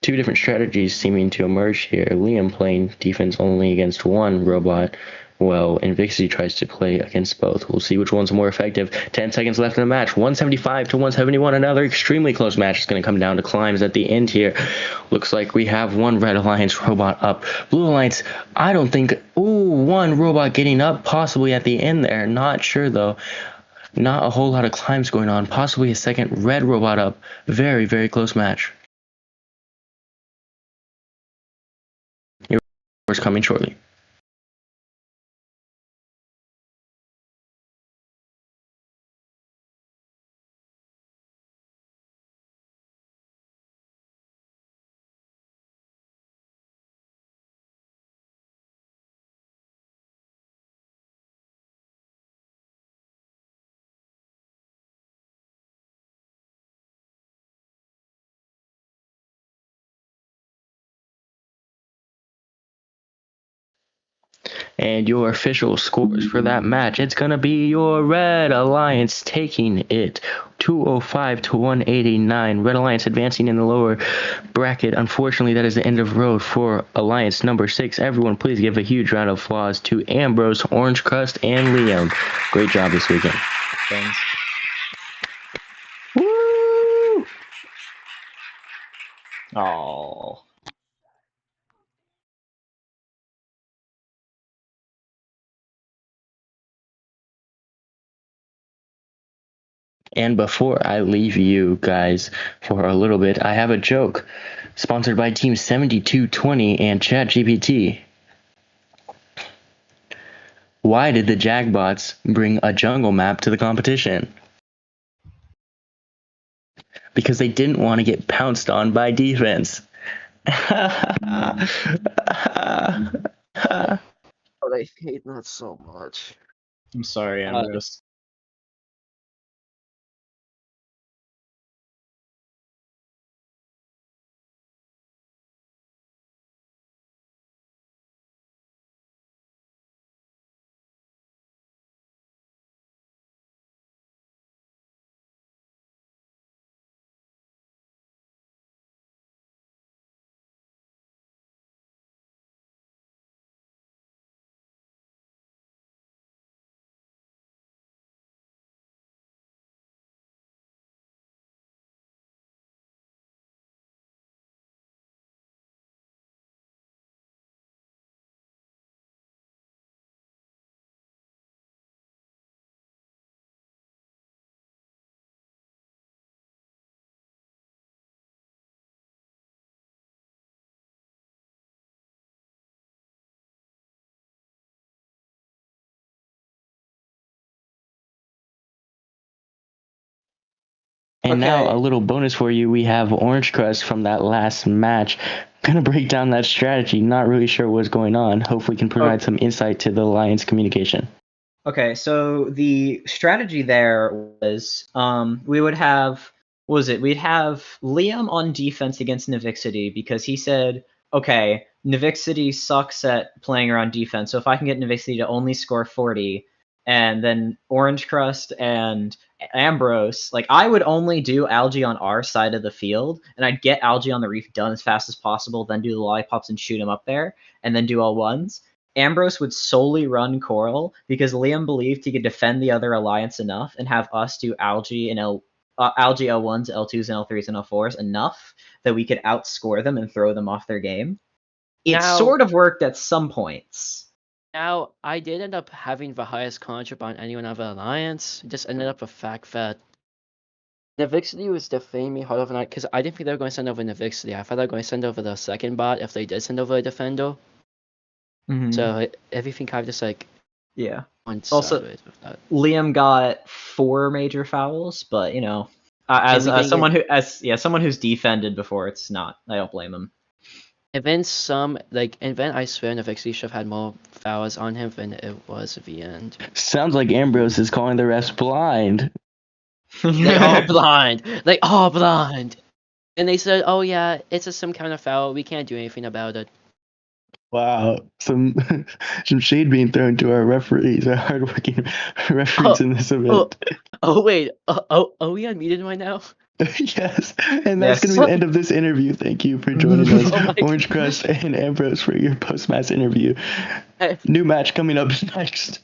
2 different strategies seeming to emerge here. Liam playing defense only against 1 robot, while Invixity tries to play against both. We'll see which one's more effective. 10 seconds left in the match. 175 to 171. Another extremely close match. It's going to come down to climbs at the end here. Looks like we have 1 Red Alliance robot up. Blue Alliance, I don't think... Ooh, 1 robot getting up possibly at the end there. Not sure, though. Not a whole lot of climbs going on. Possibly a second red robot up. Very, very close match. Yours coming shortly. And your official scores for that match, it's going to be your Red Alliance taking it 205 to 189. Red Alliance advancing in the lower bracket. Unfortunately, that is the end of road for Alliance number 6. Everyone, please give a huge round of applause to Ambrose, Orange Crust, and Liam. Great job this weekend. Thanks. Woo! Oh. And before I leave you guys for a little bit, I have a joke sponsored by Team 7220 and ChatGPT. Why did the Jagbots bring a jungle map to the competition? Because they didn't want to get pounced on by defense. Oh, I hate that so much. I'm sorry, Ambrose. And now a little bonus for you. We have Orange Crust from that last match. Gonna break down that strategy. Not really sure what's going on. Hopefully can provide some insight to the Alliance communication. Okay, so the strategy there was we would have we'd have Liam on defense against Navixity because he said, okay, Navixity sucks at playing around defense, so if I can get Navixity to only score 40, and then Orange Crust and Ambrose, like I would only do Algae on our side of the field, and I'd get Algae on the reef done as fast as possible, then do the lollipops and shoot him up there, and then do all ones. Ambrose would solely run Coral because Liam believed he could defend the other alliance enough and have us do Algae and Algae L1s, L2s, and L3s and L4s enough that we could outscore them and throw them off their game. It sort of worked at some points. Now, I did end up having the highest contrib on anyone of the alliance. It just ended up the fact that Navixity was defending me hard overnight because I didn't think they were going to send over Navixity. I thought they were going to send over the second bot if they did send over a defender. So everything kind of just like went also sideways with that. Liam got 4 major fouls, but you know, as someone who's defended before, it's not. I don't blame him. And then I swear Navixity should have had more fouls on him than it was at the end. Sounds like Ambrose is calling the refs blind. They all blind. They all blind. And they said, "Oh yeah, it's some kind of foul. We can't do anything about it." Wow, some shade being thrown to our referees, our hardworking referees in this event. Wait, are we unmuted right now? Yes, and that's going to be the end of this interview. Thank you for joining us, Orange Crust and Ambrose, for your post-match interview. New match coming up next.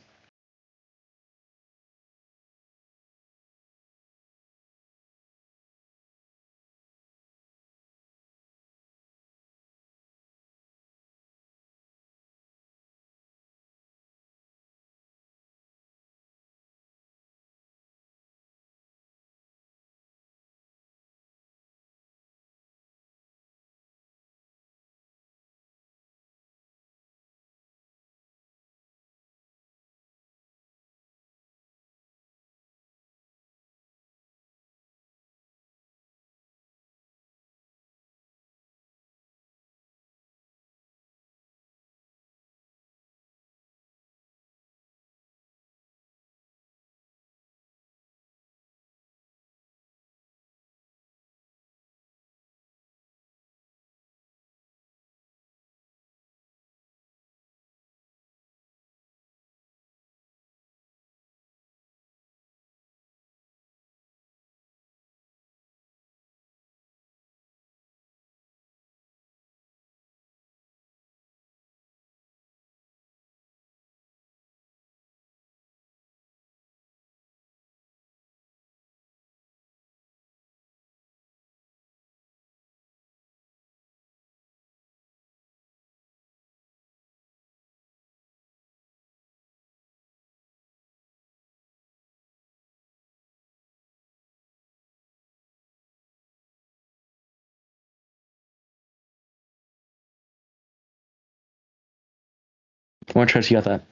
Orange Crust, you got that.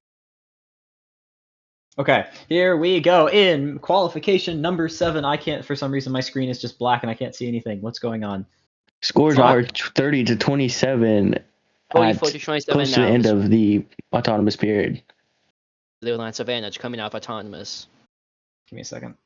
Okay, here we go in qualification number 7. I can't, for some reason, my screen is just black and I can't see anything. What's going on? Scores are 30-27 at close to the end of the autonomous period. Blue Alliance advantage coming out of autonomous. Give me a second.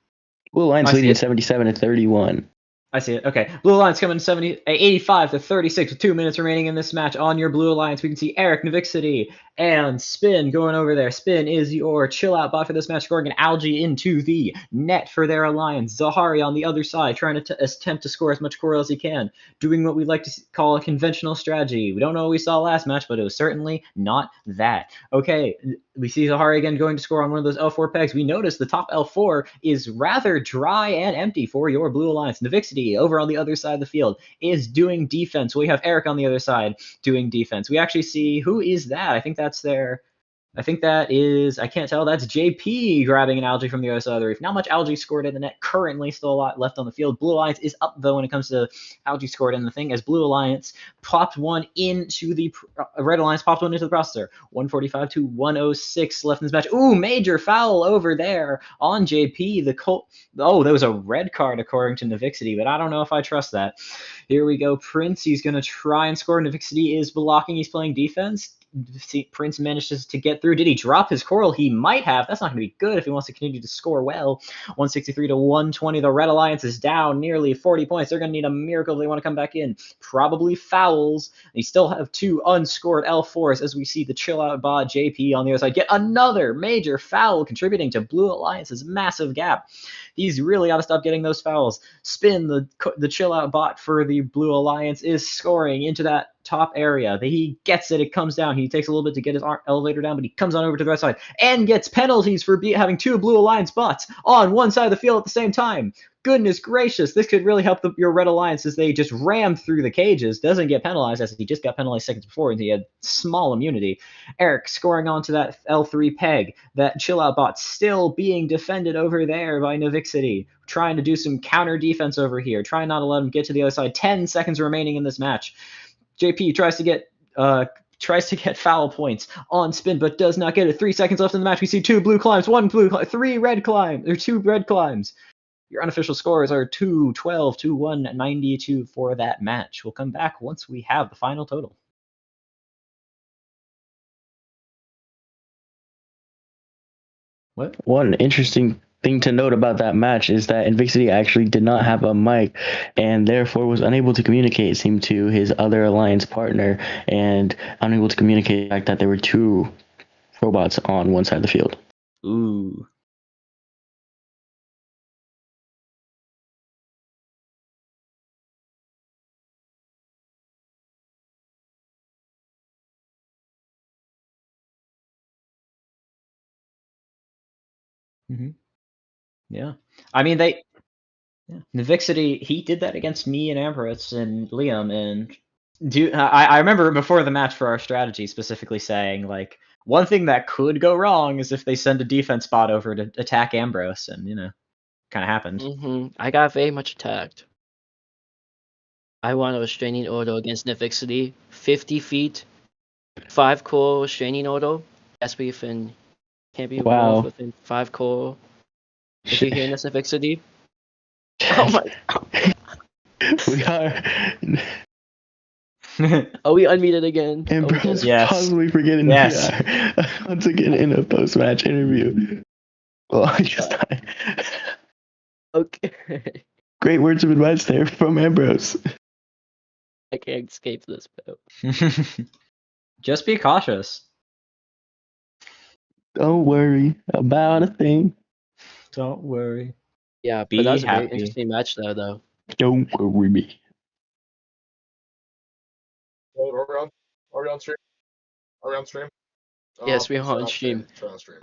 Blue Alliance leading 77-31. I see it. Okay. Blue Alliance coming 85-36 with 2 minutes remaining in this match. On your Blue Alliance, we can see Eric Navixity and Spin going over there. Spin is your chill out bot for this match, scoring an Algae into the net for their alliance. Zahari on the other side, trying to attempt to score as much coral as he can, doing what we like to call a conventional strategy. We don't know what we saw last match, but it was certainly not that. Okay, we see Zahari again going to score on one of those L4 pegs. We notice the top L4 is rather dry and empty for your Blue Alliance. Navixity over on the other side of the field is doing defense. We have Eric on the other side doing defense. We actually see, who is that? I think that's their I think that is, I can't tell, that's JP grabbing an algae from the other side of the reef. Not much algae scored in the net currently, still a lot left on the field. Blue Alliance is up, though, when it comes to algae scored in the thing, as Blue Alliance popped one into the, Red Alliance popped one into the processor. 145 to 106 left in this match. Ooh, major foul over there on JP. Oh, there was a red card according to Navixity, but I don't know if I trust that. Here we go. Prince, he's going to try and score. Navixity is blocking. He's playing defense. Prince manages to get through. Did he drop his coral? He might have. That's not going to be good if he wants to continue to score well. 163 to 120. The Red Alliance is down nearly 40 points. They're going to need a miracle if they want to come back in. Probably fouls. They still have 2 unscored L4s as we see the chill out bot JP on the other side get another major foul, contributing to Blue Alliance's massive gap. He's really got to stop getting those fouls. Spin, the chill out bot for the Blue Alliance, is scoring into that top area. He gets it. It comes down. He takes a little bit to get his elevator down, but he comes on over to the right side and gets penalties for having 2 Blue Alliance bots on one side of the field at the same time. Goodness gracious, this could really help your Red Alliance as they just rammed through the cages. Doesn't get penalized, as he just got penalized seconds before and he had small immunity. Eric scoring onto that L3 peg. That chill out bot still being defended over there by Navixity. Trying to do some counter defense over here. Trying not to let him get to the other side. 10 seconds remaining in this match. JP tries to get foul points on spin, but does not get it. 3 seconds left in the match. We see 2 blue climbs, 1 blue climb, 3 red climbs, or 2 red climbs. Your unofficial scores are 212 to 192 for that match. We'll come back once we have the final total. What? One interesting thing to note about that match is that Invixity actually did not have a mic and therefore was unable to communicate, it seemed, to his other alliance partner, and unable to communicate the fact that there were 2 robots on one side of the field. Ooh. Mm-hmm. Yeah. I mean, Navixity, he did that against me and Ambrose and Liam, and I remember before the match for our strategy specifically saying, like, one thing that could go wrong is if they send a defense bot over to attack Ambrose, and, kind of happened. I got very much attacked. I won a restraining order against Navixity. 50 feet, 5 core restraining order. That's within, can't be involved within 5 core. If you're hearing this, Navixity. Oh my. We are. Oh, we unmuted again. Ambrose possibly forgetting we are once again in a post-match interview. Well, I just died. Okay. Great words of advice there from Ambrose. I can't escape this, bro. Just be cautious. Don't worry about a thing. Don't worry. Yeah, but that was a very interesting match, though. Don't worry me. Are we on stream? Are we on stream? Yes, we are on stream. Turn on stream.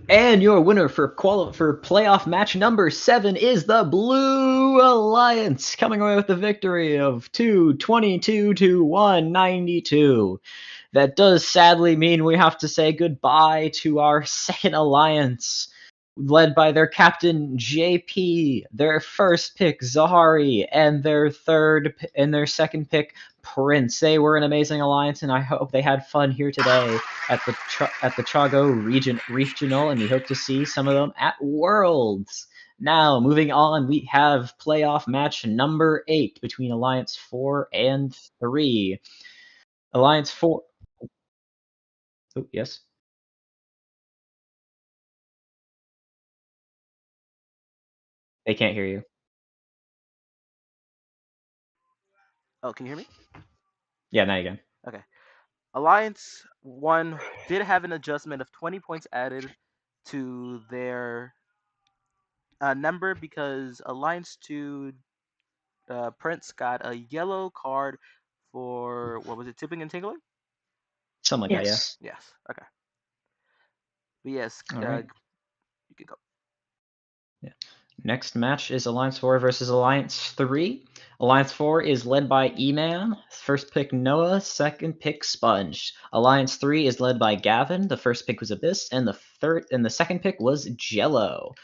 And your winner for playoff match number 7 is the Blue Alliance, coming away with the victory of 222 to 192. That does sadly mean we have to say goodbye to our second alliance, led by their captain JP, their first pick Zahari, and their second pick Prince. They were an amazing alliance, and I hope they had fun here today at the Chagos REEFgional, and we hope to see some of them at Worlds. Now, moving on, we have playoff match number 8 between Alliance 4 and 3. Alliance 4. Oh, yes. They can't hear you. Oh, can you hear me? Yeah, now you can. Okay. Alliance 1 did have an adjustment of 20 points added to their number because Alliance 2 Prince got a yellow card for, what was it, tipping and tingling? Something like that, yeah. Yes. Okay. But yes, All right. you can go. Yeah. Next match is Alliance 4 versus Alliance 3. Alliance 4 is led by E-Man. First pick Noah, second pick Sponge. Alliance 3 is led by Gavin. The first pick was Abyss, and the second pick was Jello.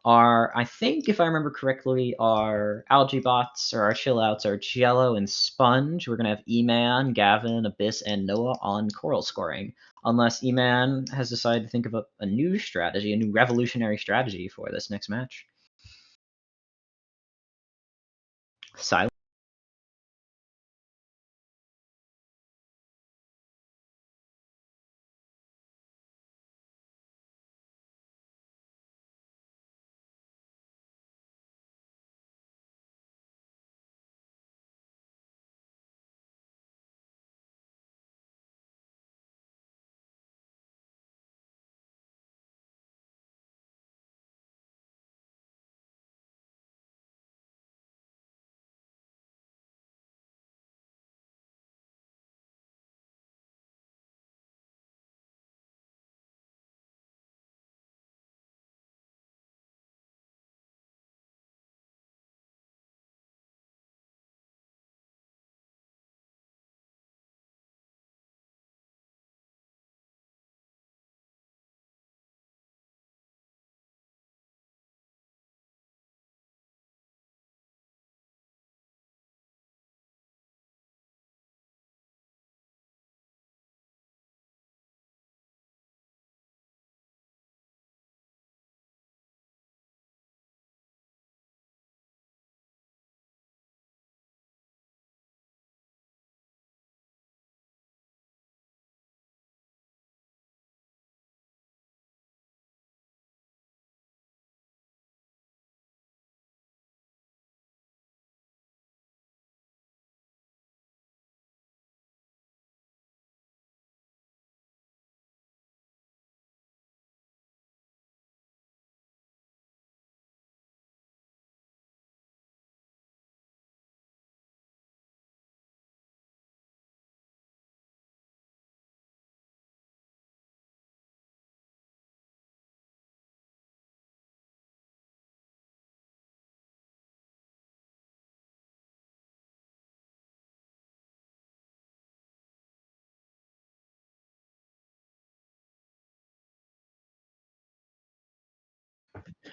I think if I remember correctly, our algae bots or our chill outs are Jello and Sponge. We're gonna have E-Man, Gavin, Abyss, and Noah on coral scoring. Unless E-Man has decided to think of a new strategy, a new revolutionary strategy for this next match. Silence.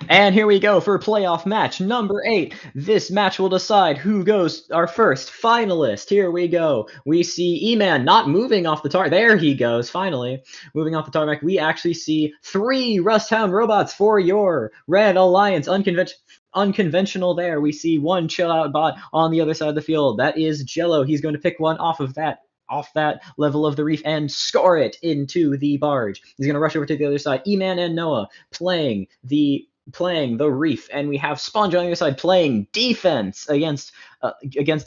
And here we go for playoff match number 8. This match will decide who goes our first finalist. Here we go. We see E-Man not moving off the target. There he goes, finally. Moving off the tarmac, we actually see 3 Rusthound robots for your Red Alliance. Unconventional there. We see 1 chill out bot on the other side of the field. That is Jello. He's going to pick one off that level of the reef and score it into the barge. He's going to rush over to the other side. E-Man and Noah playing the reef, and we have Sponge on the other side playing defense against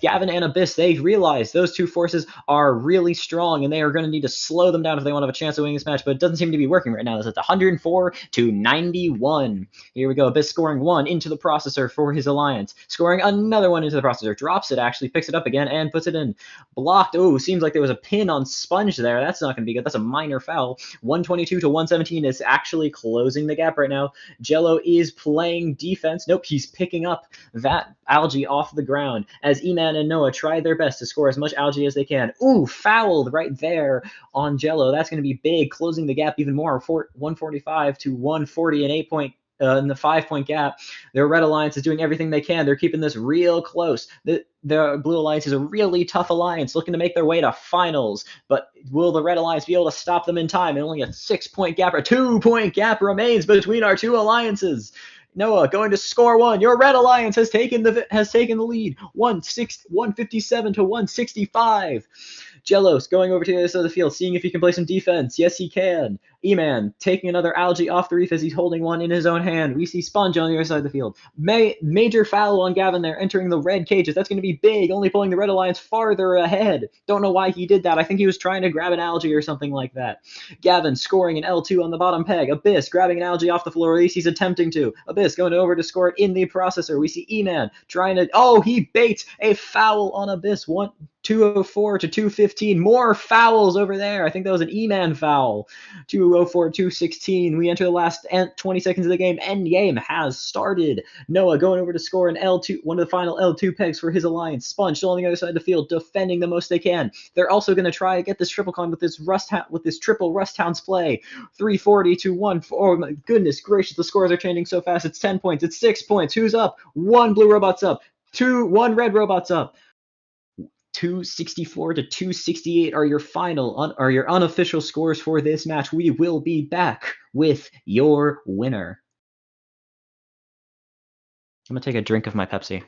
Gavin and Abyss. They realize those two forces are really strong, and they are going to need to slow them down if they want to have a chance of winning this match, but it doesn't seem to be working right now. It's 104 to 91. Here we go. Abyss scoring 1 into the processor for his alliance, scoring another 1 into the processor, drops it, actually picks it up again and puts it in. Blocked. Oh, seems like there was a pin on Sponge there. That's not going to be good. That's a minor foul. 122 to 117 is actually closing the gap right now. Jello is playing defense. Nope, he's picking up that algae off the ground as E-Man and Noah try their best to score as much algae as they can. Ooh, fouled right there on Jello. That's going to be big, closing the gap even more. 145 to 140, an 8-point in the 5-point gap. Their Red Alliance is doing everything they can. They're keeping this real close. The Blue Alliance is a really tough alliance looking to make their way to finals, but will the Red Alliance be able to stop them in time? And only a 6-point gap or 2-point gap remains between our two alliances. Noah going to score one. Your Red Alliance has taken the lead. 157 to 165. Jellos going over to the other side of the field, seeing if he can play some defense. Yes, he can. E-Man taking another algae off the reef as he's holding one in his own hand. We see Sponge on the other side of the field. Major foul on Gavin there, entering the red cages. That's going to be big, only pulling the Red Alliance farther ahead. Don't know why he did that. I think he was trying to grab an algae or something like that. Gavin scoring an L2 on the bottom peg. Abyss grabbing an algae off the floor, at least he's attempting to. Abyss going over to score it in the processor. We see E-Man trying to... Oh, he baits a foul on Abyss. 204 to 215. More fouls over there. I think that was an E-Man foul. 204 216. We enter the last 20 seconds of the game. End game has started. Noah going over to score an L2, one of the final L2 pegs for his alliance. Sponge still on the other side of the field, defending the most they can. They're also going to try to get this triple con with this triple Rust Hounds play. 340 to 1. Oh my goodness gracious, the scores are changing so fast. It's 10 points. It's 6 points. Who's up? 1 blue robot's up. 1 red robot's up. 264 to 268 are your unofficial scores for this match. We will be back with your winner. I'm gonna take a drink of my Pepsi.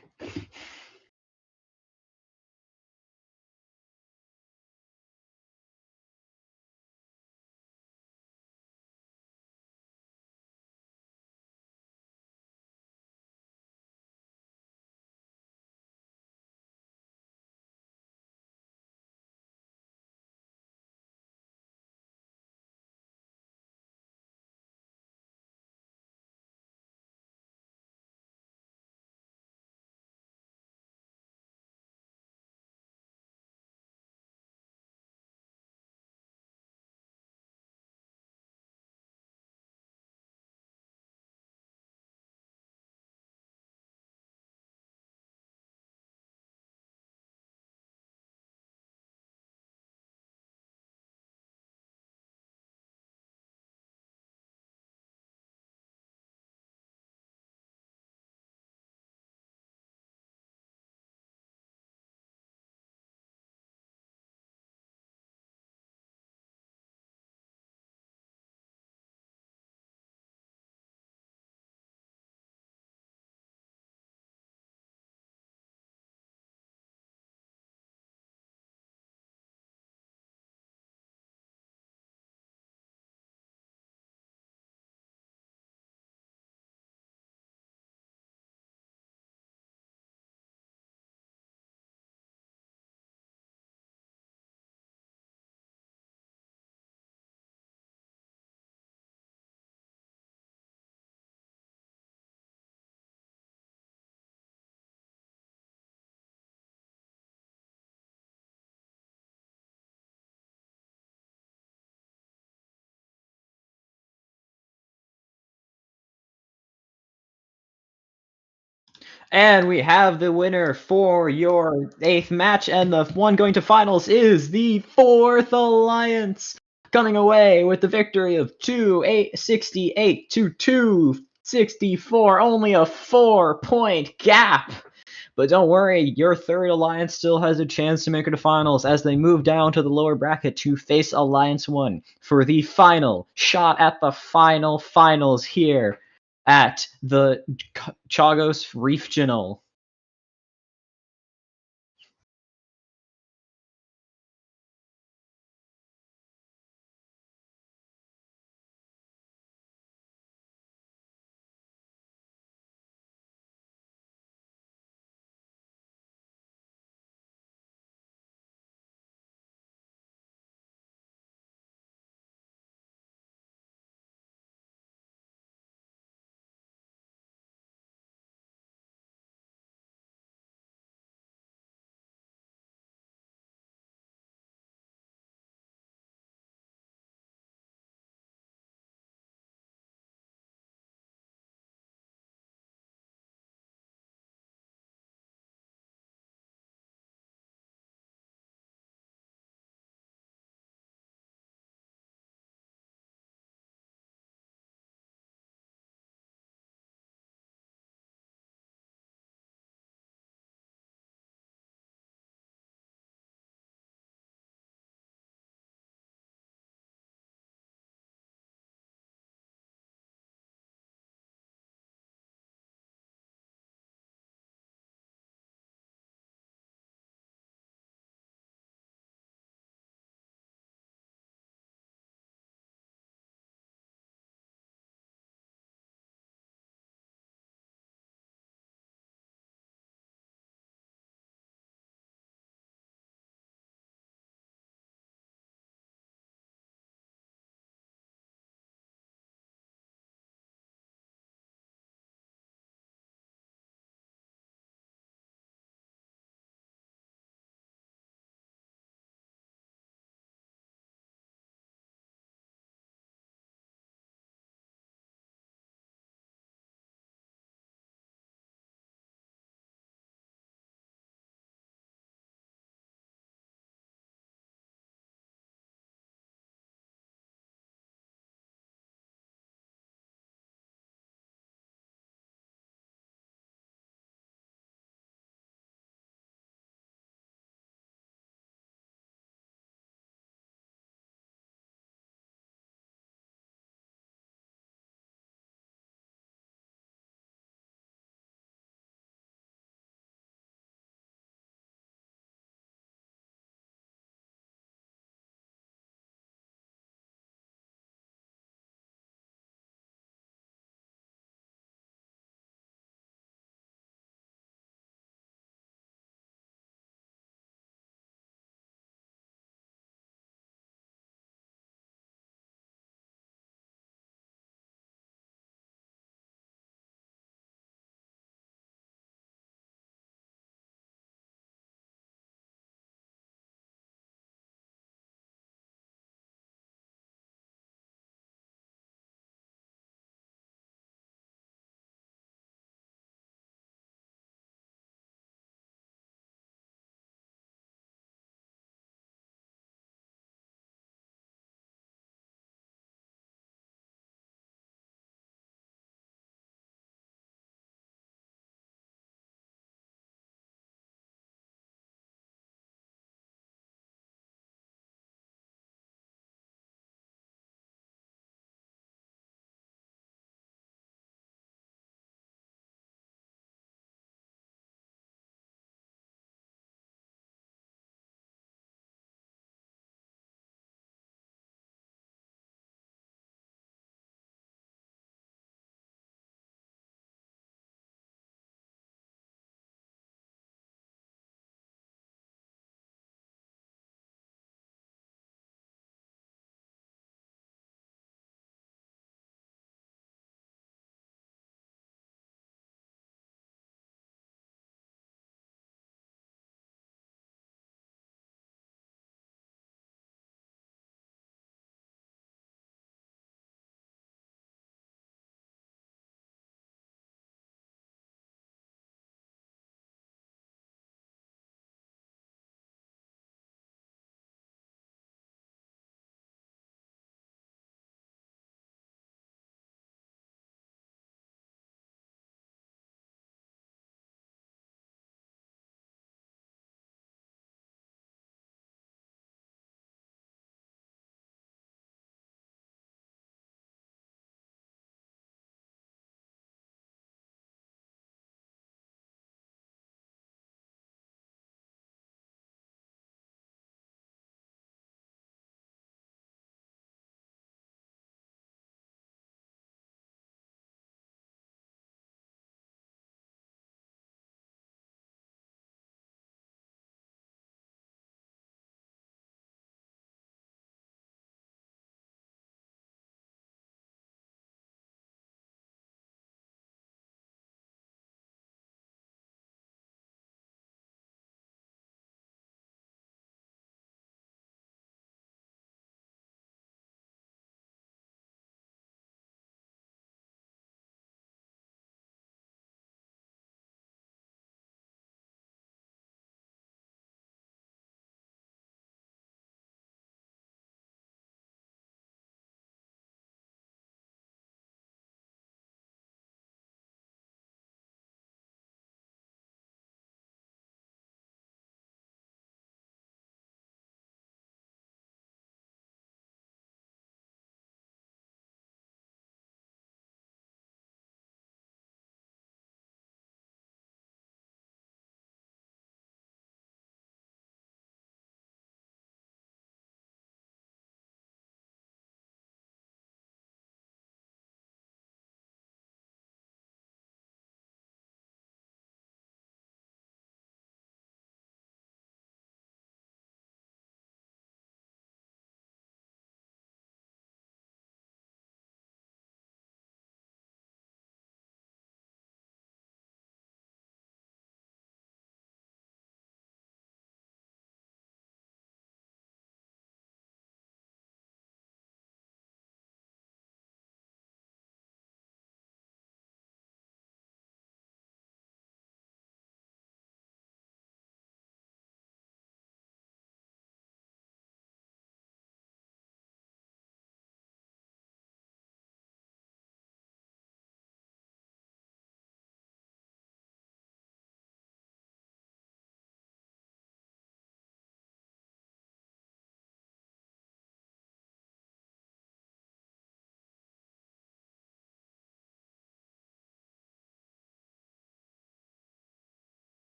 And we have the winner for your 8th match, and the one going to finals is the 4th Alliance, coming away with the victory of 268 to 264, only a 4-point gap. But don't worry, your 3rd Alliance still has a chance to make it to finals as they move down to the lower bracket to face Alliance 1 for the final shot at the finals here at the Chagos REEFgional.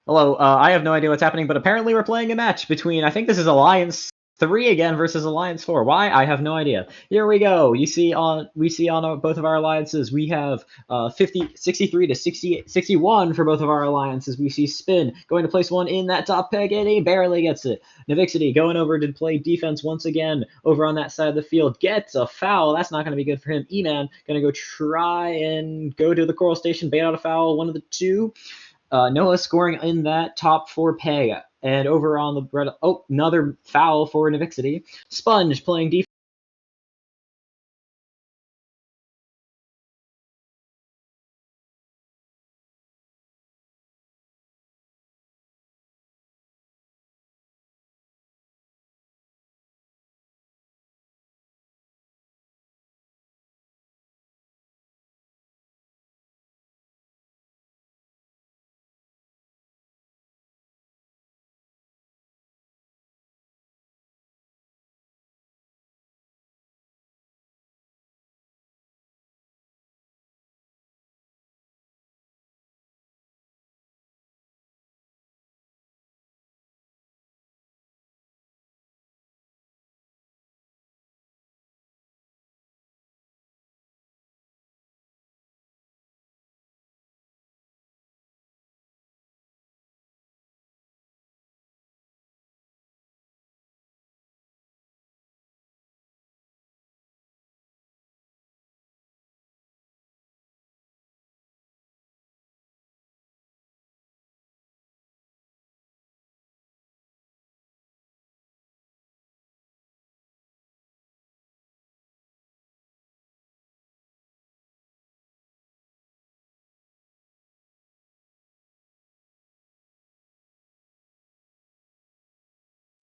Hello, I have no idea what's happening, but apparently we're playing a match between, I think this is Alliance 3 again versus Alliance 4. Why? I have no idea. Here we go. We see on both of our alliances, we have 63 to 61 for both of our alliances. We see Spin going to place one in that top peg, and he barely gets it. Navixity going over to play defense once again over on that side of the field. Gets a foul. That's not going to be good for him. E-Man going to go try and go to the Coral Station, bait out a foul, one of the two. Noah scoring in that top 4 peg. And over on the red, another foul for Navixity. Sponge playing defense.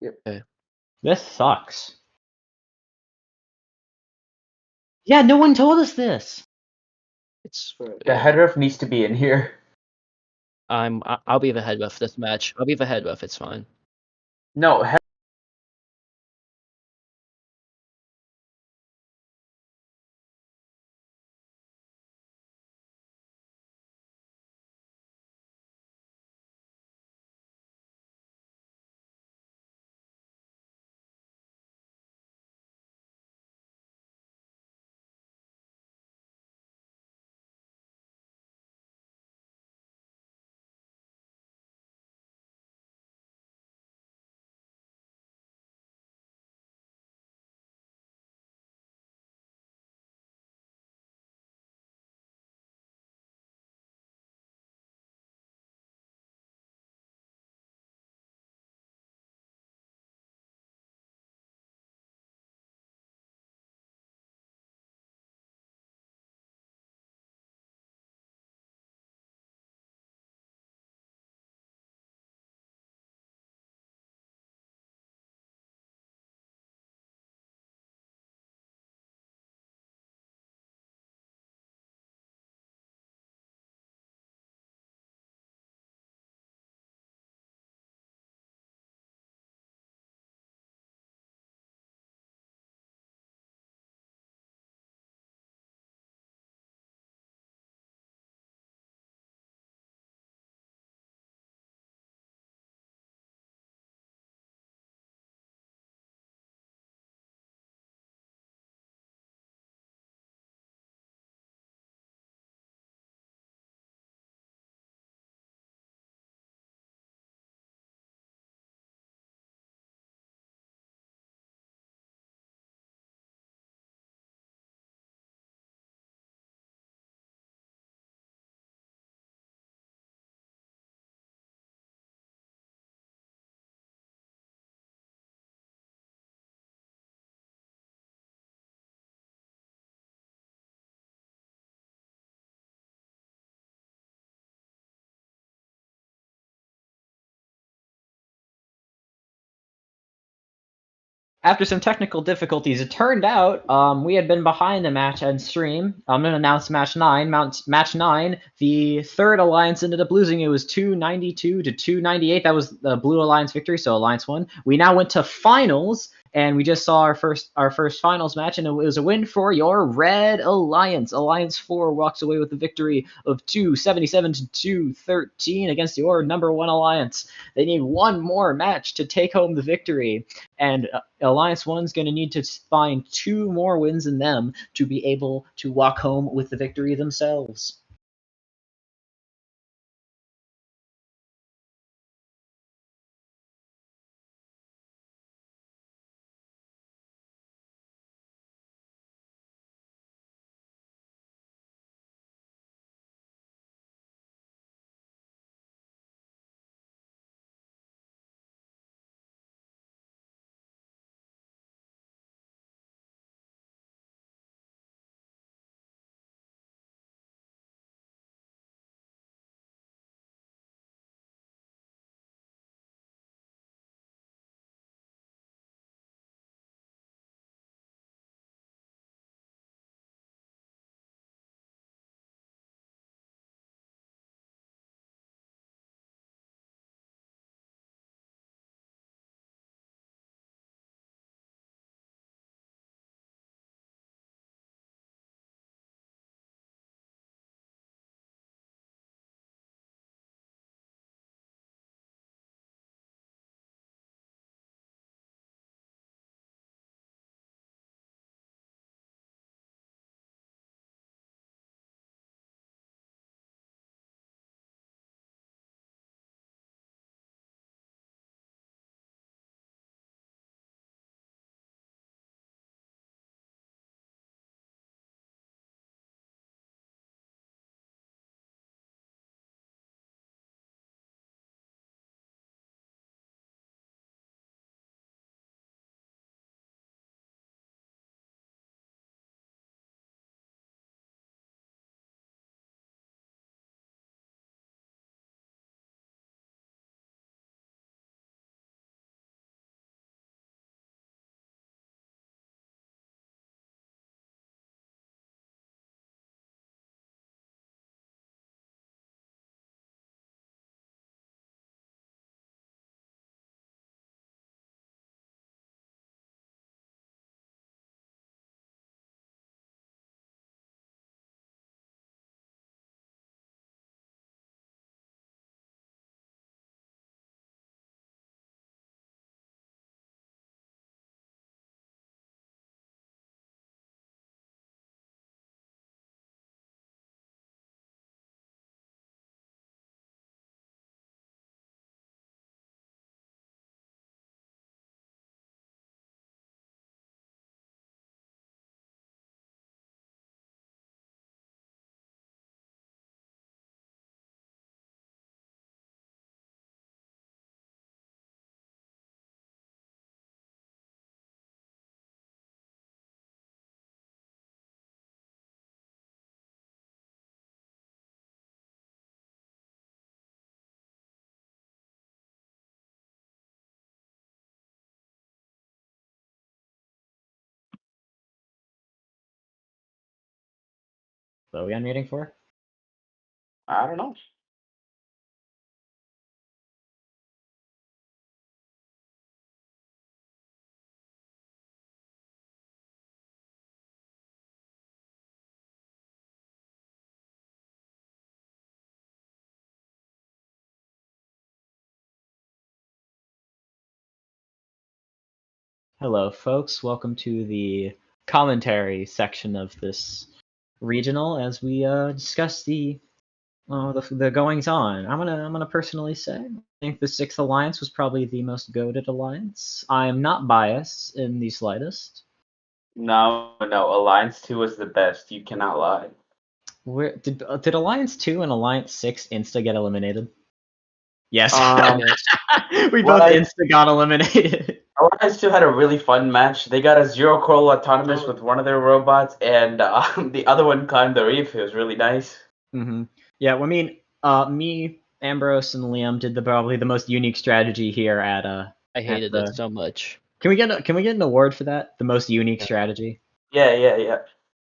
Okay. This sucks. Yeah, no one told us this. It's The head ref needs to be in here. I'll be the head ref this match. I'll be the head ref. It's fine. No, After some technical difficulties, it turned out we had been behind the match on stream. I'm going to announce match 9. Match 9, the third alliance ended up losing. It was 292 to 298. That was the Blue Alliance victory, so Alliance won. We now went to finals, And we just saw our first finals match, and it was a win for your Red Alliance. Alliance 4 walks away with the victory of 277 to 213 against your number 1 Alliance. They need one more match to take home the victory, and Alliance 1's going to need to find 2 more wins in them to be able to walk home with the victory themselves. What are we unmuting for? I don't know. Hello, folks. Welcome to the commentary section of this regional as we discuss the goings on. I'm gonna personally say I think the 6th Alliance was probably the most goated alliance. I'm not biased in the slightest. No, Alliance 2 was the best. You cannot lie. Where did Alliance 2 and Alliance 6 insta get eliminated? Yes. We both insta got eliminated. Alliance 2 had a really fun match. They got a zero coral autonomous with one of their robots, and the other one climbed the reef. It was really nice. Mm-hmm. Yeah, well, I mean, me, Ambrose, and Liam did probably the most unique strategy here at I hated it so much. Can we get an award for that? The most unique strategy. Yeah.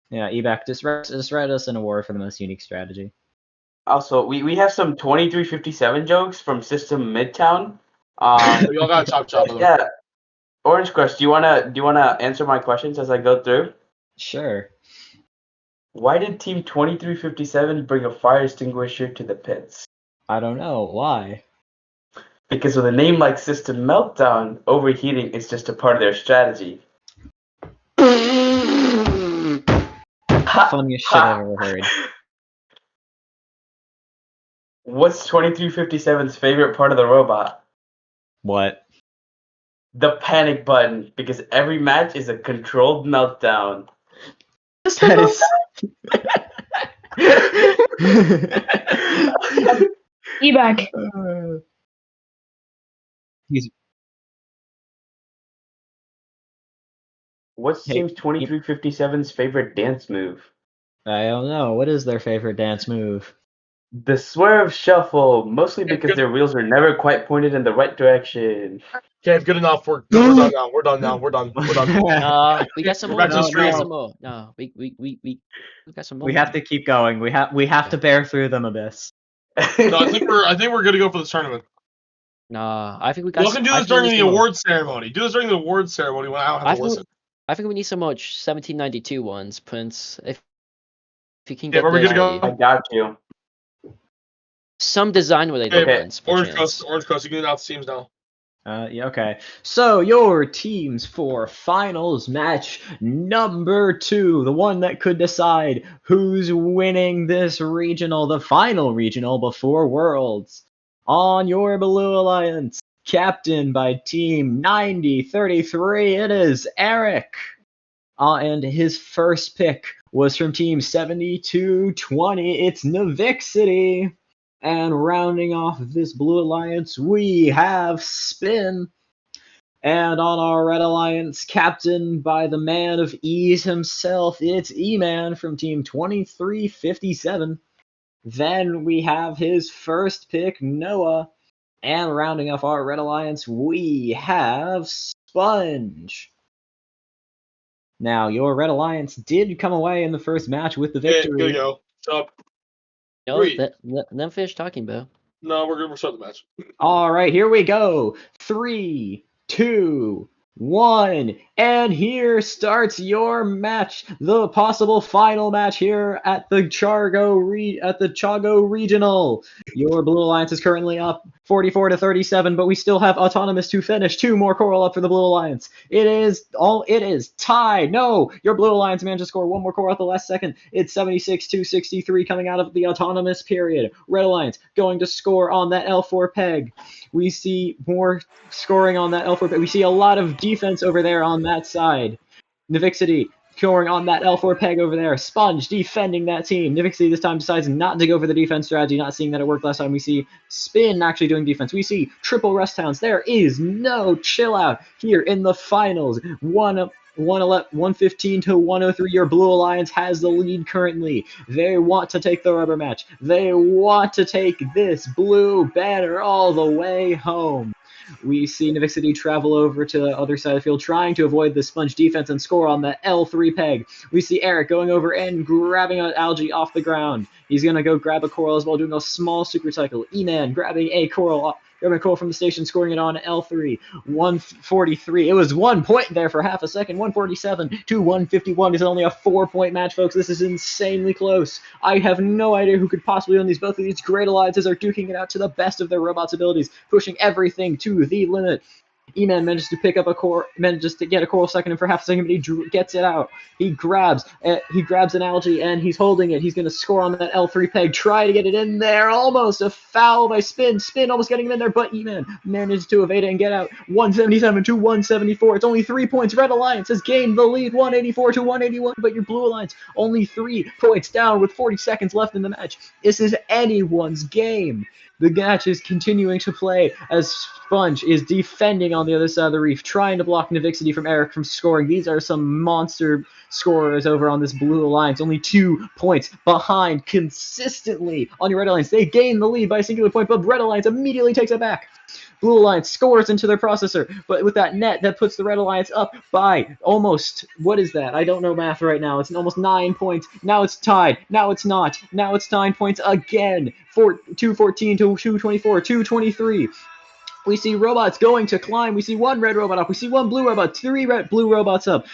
Yeah, Ebac, just write us an award for the most unique strategy. Also, we have some 2357 jokes from System Midtown. We all got chop. Yeah. Orange Crush, do you wanna answer my questions as I go through? Sure. Why did Team 2357 bring a fire extinguisher to the pits? I don't know. Why? Because with a name like System Meltdown, overheating is just a part of their strategy. Funniest shit I've ever heard. What's 2357's favorite part of the robot? What? The panic button, because every match is a controlled meltdown. That is. E-back. He's. What's Team 2357's favorite dance move? I don't know. What is their favorite dance move? The swerve shuffle, mostly because their wheels are never quite pointed in the right direction. Okay, good enough. We're done now. We're done now. We're done. We're done. We got some We're more. back to the No, we stream. got some more. No, we got some more. We have to keep going. We have to bear through them, Abyss. No, I think we're good to go for this tournament. Nah, I think we got. We can do this during the awards ceremony. Do this during the awards ceremony when I don't have to listen. I think we need some more 1792 ones, Prince. If you can Yeah, get are we good to go? I got you. some design related ones. Orange Coast, you can announce teams now. Yeah, okay. So your teams for finals match number 2, the one that could decide who's winning this regional, the final regional before Worlds. On your Blue Alliance, captain by Team 9033, it is Eric. And his first pick was from Team 7220, it's Navixity. And rounding off this Blue Alliance, we have Spin. And on our Red Alliance, captain by the man of ease himself, it's E-Man from Team 2357. Then we have his first pick, Noah. And rounding off our Red Alliance, we have Sponge. Now, your Red Alliance did come away in the first match with the victory. Good to go. Stop. No, let them finish talking, Bo. No, we're good. We're starting the match. All right, here we go. 3, 2, 1, and here starts your match, the possible final match here at the Chago Regional. Your Blue Alliance is currently up 44-37, but we still have Autonomous to finish. 2 more coral up for the Blue Alliance. It is tied. No, your Blue Alliance managed to score 1 more coral at the last second. It's 76-63 coming out of the Autonomous period. Red Alliance going to score on that L4 peg. We see more scoring on that L4 peg. We see a lot of defense over there on that side. Navixity scoring on that L4 peg over there. Sponge defending that team. Navixity this time decides not to go for the defense strategy, not seeing that it worked last time. We see Spin actually doing defense. We see triple rest towns. There is no chill out here in the finals. 115 to 103. Your Blue Alliance has the lead currently. They want to take the rubber match. They want to take this blue banner all the way home. We see Navixity travel over to the other side of the field, trying to avoid the Sponge defense and score on the L3 peg. We see Eric going over and grabbing an algae off the ground. He's going to go grab a coral as well, doing a small super cycle. E-Man grabbing a coral from the station, scoring it on L3. 143. It was 1 point there for half a second. 147 to 151 is only a 4-point match, folks. This is insanely close. I have no idea who could possibly win these. Both of these great alliances are duking it out to the best of their robots' abilities, pushing everything to the limit. E-Man manages to get a coral second, and for half a second, but he gets it out. He grabs an algae, and he's holding it. He's going to score on that L3 peg, try to get it in there. Almost a foul by Spin. Spin almost getting him in there, but E-Man manages to evade it and get out. 177 to 174. It's only 3 points. Red Alliance has gained the lead, 184 to 181, but your Blue Alliance only 3 points down with 40 seconds left in the match. This is anyone's game. The match is continuing to play as Sponge is defending on the other side of the reef, trying to block Navixity from Eric from scoring. These are some monster scorers over on this Blue Alliance. Only 2 points behind consistently on your Red Alliance. They gain the lead by a singular point, but Red Alliance immediately takes it back. Blue Alliance scores into their processor, but with that net, that puts the Red Alliance up by almost, what is that? I don't know math right now. It's almost 9 points. Now it's tied. Now it's not. Now it's 9 points again. 214 to 224, 223. We see robots going to climb. We see one red robot up. We see one blue robot. 3 blue robots up.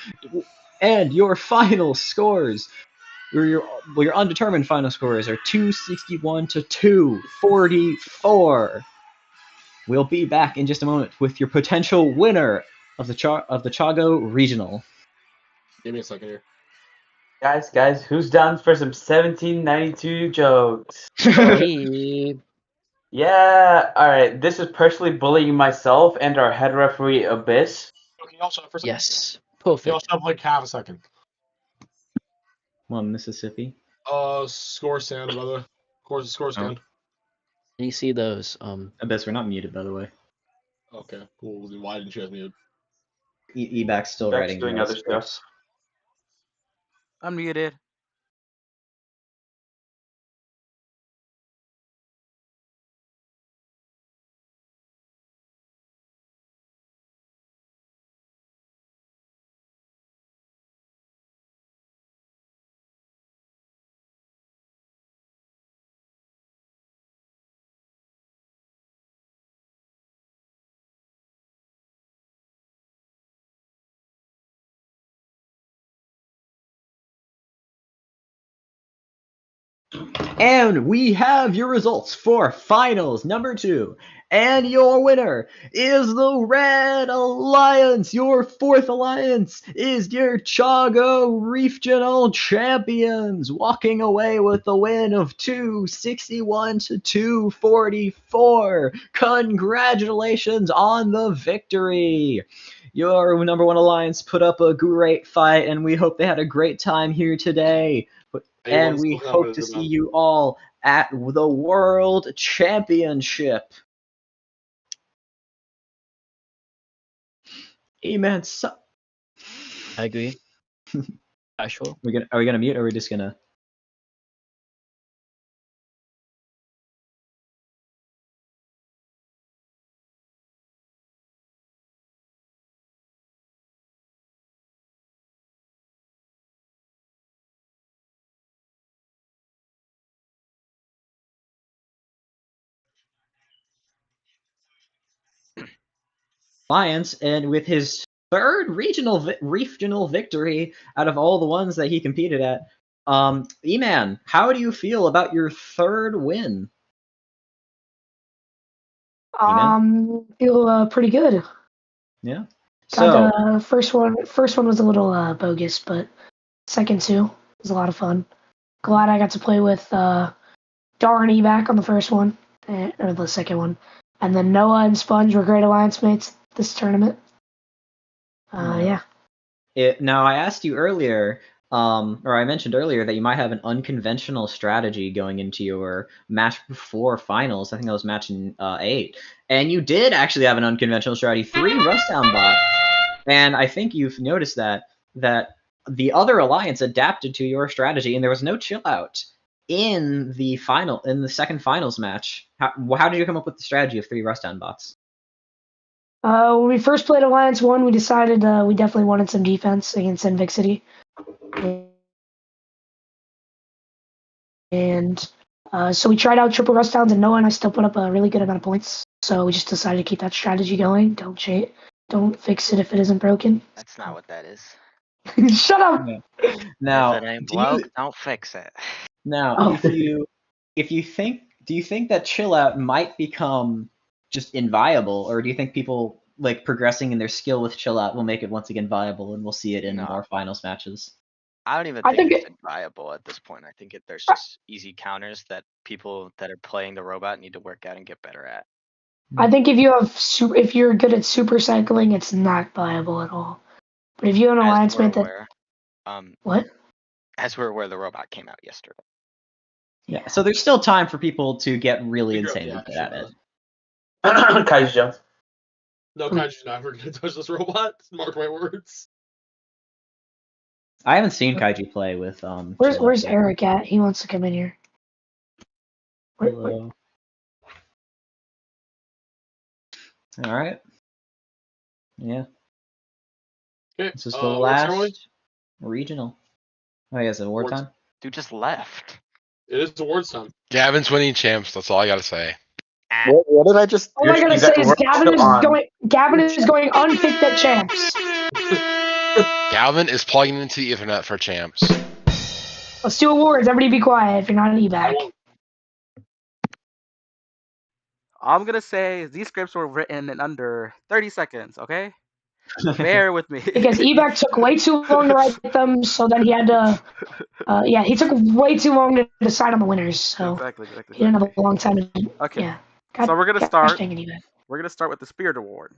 And your final scores, or your undetermined final scores, are 261 to 244. We'll be back in just a moment with your potential winner of the Chago Regional. Give me a second here. Guys, who's down for some 1792 jokes? Me. Yeah, alright. This is personally bullying myself and our head referee, Abyss. Can you all stop for a second? Yes. Can you all Perfect. stop like half a second? Come on, Mississippi. Score stand, by the way. Score stand. Can you see those? Abyss, we're not muted, by the way. Okay, cool. Then why didn't you have mute? Ebac's still Beck's writing doing the other scripts. stuff. Unmuted. And we have your results for finals number 2. And your winner is the Red Alliance. Your 4th alliance is your Chago REEFgional champions, walking away with the win of 261 to 244. Congratulations on the victory. Your number 1 alliance put up a great fight, and we hope they had a great time here today. And we hope to see you all at the World Championship. Man, I agree. Actual. Are we gonna mute, or are we just gonna? Alliance, and with his 3rd regional victory out of all the ones that he competed at. E-Man, how do you feel about your 3rd win? Feel pretty good. Yeah. Got the first one was a little bogus, but second 2 was a lot of fun. Glad I got to play with Dar and Evac on the first one, or the second one. And then Noah and Sponge were great alliance mates this tournament. Yeah. Now, I asked you earlier, or I mentioned earlier, that you might have an unconventional strategy going into your match before finals. I think that was match 8. And you did actually have an unconventional strategy, 3 rust down bots. And I think you've noticed that the other alliance adapted to your strategy, and there was no chill out in the second finals match. How did you come up with the strategy of 3 rust down bots? When we first played Alliance 1, we decided we definitely wanted some defense against Invic City. And so we tried out triple rust downs, and Noah and I still put up a really good amount of points. So we just decided to keep that strategy going. Don't fix it if it isn't broken. That's not what that is. Shut up! Yeah. Now, if it ain't broke, don't fix it. Now, do you think that chill out might become just inviable, or do you think people like progressing in their skill with chill out will make it once again viable, and we'll see it in more finals matches? I don't even I think think it's viable at this point. I think there's just easy counters that people that are playing the robot need to work out and get better at. I think if you're good at super cycling, it's not viable at all. But if you have an alliance mate what? As we're aware, the robot came out yesterday. Yeah, so there's still time for people to get really insanely good at it. Kaiju Jones. No, Kaiju's never gonna touch this robot. Mark my words. I haven't seen Kaiju play with Where's Eric at? He wants to come in here. Hello. All right. Yeah. Okay. This is the last regional. Oh, yeah, is it award time? Dude just left. It is awards time. Gavin's winning champs. That's all I gotta say. What did I just? All I gotta You say got- is we're Gavin still is on. going unpicked at champs. Gavin is plugging into the Ethernet for champs. Let's do awards. Everybody be quiet if you're not an evac. All I'm gonna say is these scripts were written in under 30 seconds. Okay, bear with me. Because evac took way too long to write them, so then he had to. He took way too long to decide on the winners. So exactly. he didn't have a long time to. Okay. Yeah. So we're gonna gosh start. dang it, evac. We're gonna start with the Spirit Award.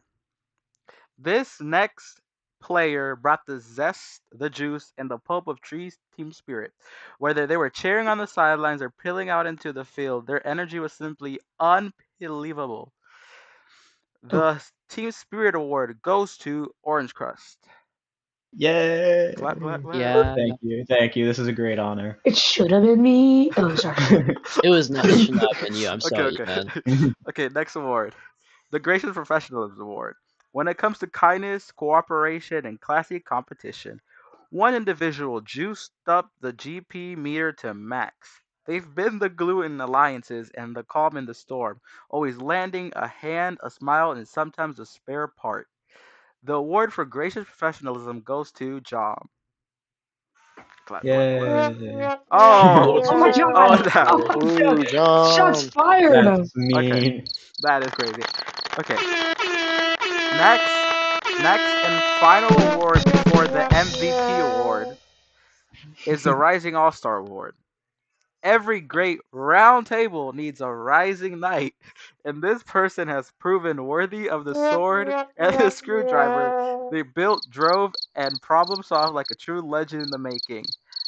This next player brought the zest, the juice, and the pulp of team spirit. Whether they were cheering on the sidelines or peeling out into the field, their energy was simply unbelievable. The Team Spirit Award goes to Orange Crust. Yay! Clap. Yeah. Thank you. This is a great honor. It should have been me. Oh, sorry. It was not. It should not have been you. I'm sorry, man. Okay, next award. The Gracious Professionalism Award. When it comes to kindness, cooperation, and classy competition, one individual juiced up the GP meter to max. They've been the glue in alliances and the calm in the storm, always landing a hand, a smile, and sometimes a spare part. The award for gracious professionalism goes to John. Clap. Yay! Oh my god! Oh, Shots fired! That's mean. Okay. That is crazy. Okay. Next and final award before the MVP award is the Rising All-Star Award. Every great round table needs a rising knight, and this person has proven worthy of the sword and the screwdriver. They built, drove, and problem solved like a true legend in the making.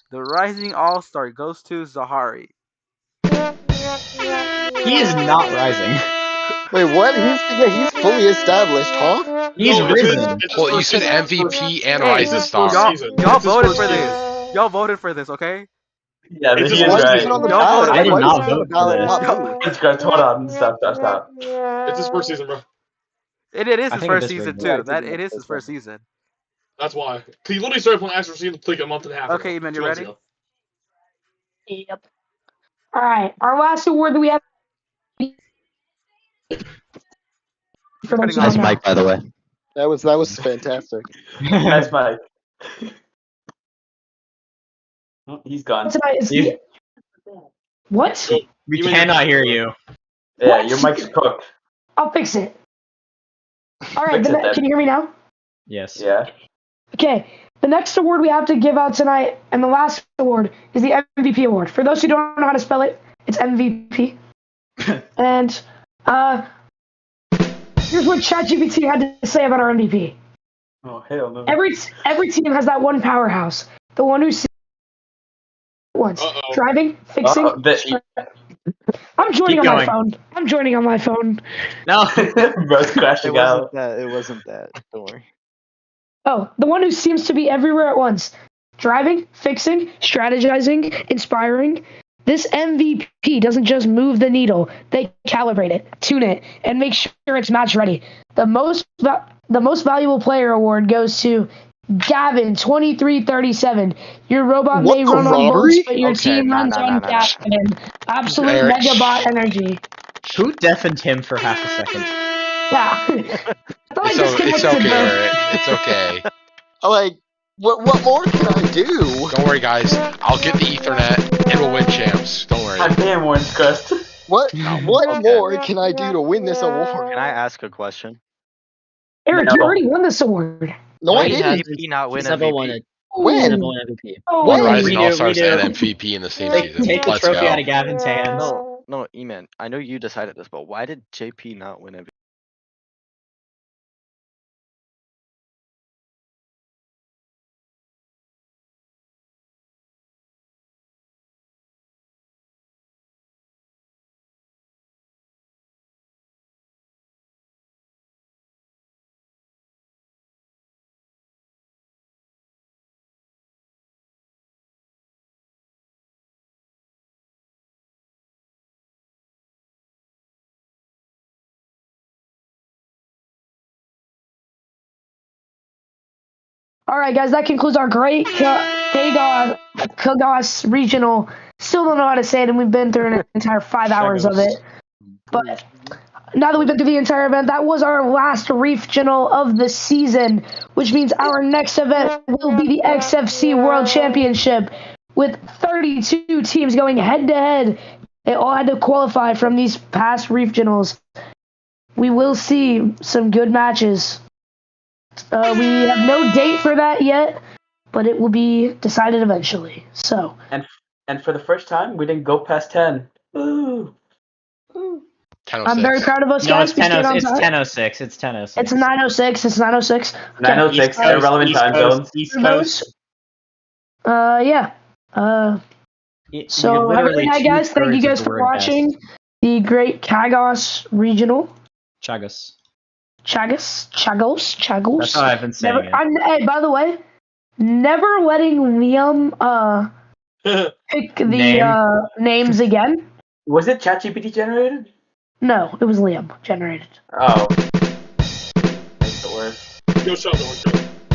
The Rising All-Star goes to Zahari. He is not rising. Wait, what? He's fully established, huh? He's risen. Well, you said MVP and Hey, Rising Star. Y'all voted for this. Y'all voted for this, okay? Yeah, It's he just is one right. season on the Y'all ballot. voted I did for not this. vote for this. It's good. Hold on. Stop. It's his first season, bro. It is I his think first it is season regular. too. That it is his first season. That's why. He literally started playing XFC like a month and a half ago. Okay, man, you 2 months ready? ago. Yep. All right, our last award that we have. For those who Nice don't know. mic, by the way. That was fantastic. Nice mic. Oh, he's gone. Tonight is the... What? We cannot hear you. Yeah, What? your mic's cooked. I'll fix it. All right, Fix it then. can you hear me now? Yes. Yeah. Okay, the next award we have to give out tonight, and the last award, is the MVP award. For those who don't know how to spell it, it's MVP. And here's what ChatGPT had to say about our MVP. Oh hell no. Every team has that one powerhouse, the one who once driving, fixing. I'm joining Keep on my going. phone. I'm joining on my phone. No. Bro's crashing out. It wasn't that. Don't worry. Oh, the one who seems to be everywhere at once. Driving, fixing, strategizing, inspiring. This MVP doesn't just move the needle. They calibrate it, tune it, and make sure it's match ready. The most valuable player award goes to Gavin 2337. Your robot may run on bolts, but your team runs on Gavin. Absolute megabot energy. Who deafened him for half a second? Yeah. It's okay, Eric. It's okay. Like, what more can I do? Don't worry, guys. I'll get the Ethernet and we'll win champs. Don't worry. God damn, Orange Crust. What more can I do to win this award? Can I ask a question? Eric, you already won this award. No, I Did didn't. JP not win He's never won MVP? it. When? He's never won MVP. Oh, Rising we All do, Stars we do. and MVP in the same season. Take the Let's trophy go. out of Gavin's hands. No, E-Man. I know you decided this, but why did JP not win MVP? All right, guys, that concludes our great Chagos regional. Still don't know how to say it, and we've been through an entire 5 hours of it. But now that we've been through the entire event, that was our last REEFgional of the season, which means our next event will be the XFC World Championship with 32 teams going head-to-head. They all had to qualify from these past REEFgionals. We will see some good matches. We have no date for that yet, but it will be decided eventually. So. And for the first time, we didn't go past 10. Ooh. I'm very proud of us, No, guys. it's 10:06. It's 10:06. It's 9:06. It's 9:06. 9:06. Irrelevant time zones. East Coast. Yeah. So have a good night, guys. Thank you guys for watching the great Chagos regional. Chagos. Chagos. That's how I've been saying it. Hey, by the way, never letting Liam pick the names again. Was it ChatGPT generated? No, it was Liam generated. Oh. Makes it worse. Yo, Sheldon,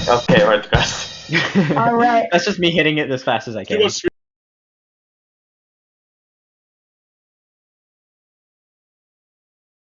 Okay, orange grass. All right. That's just me hitting it as fast as I can.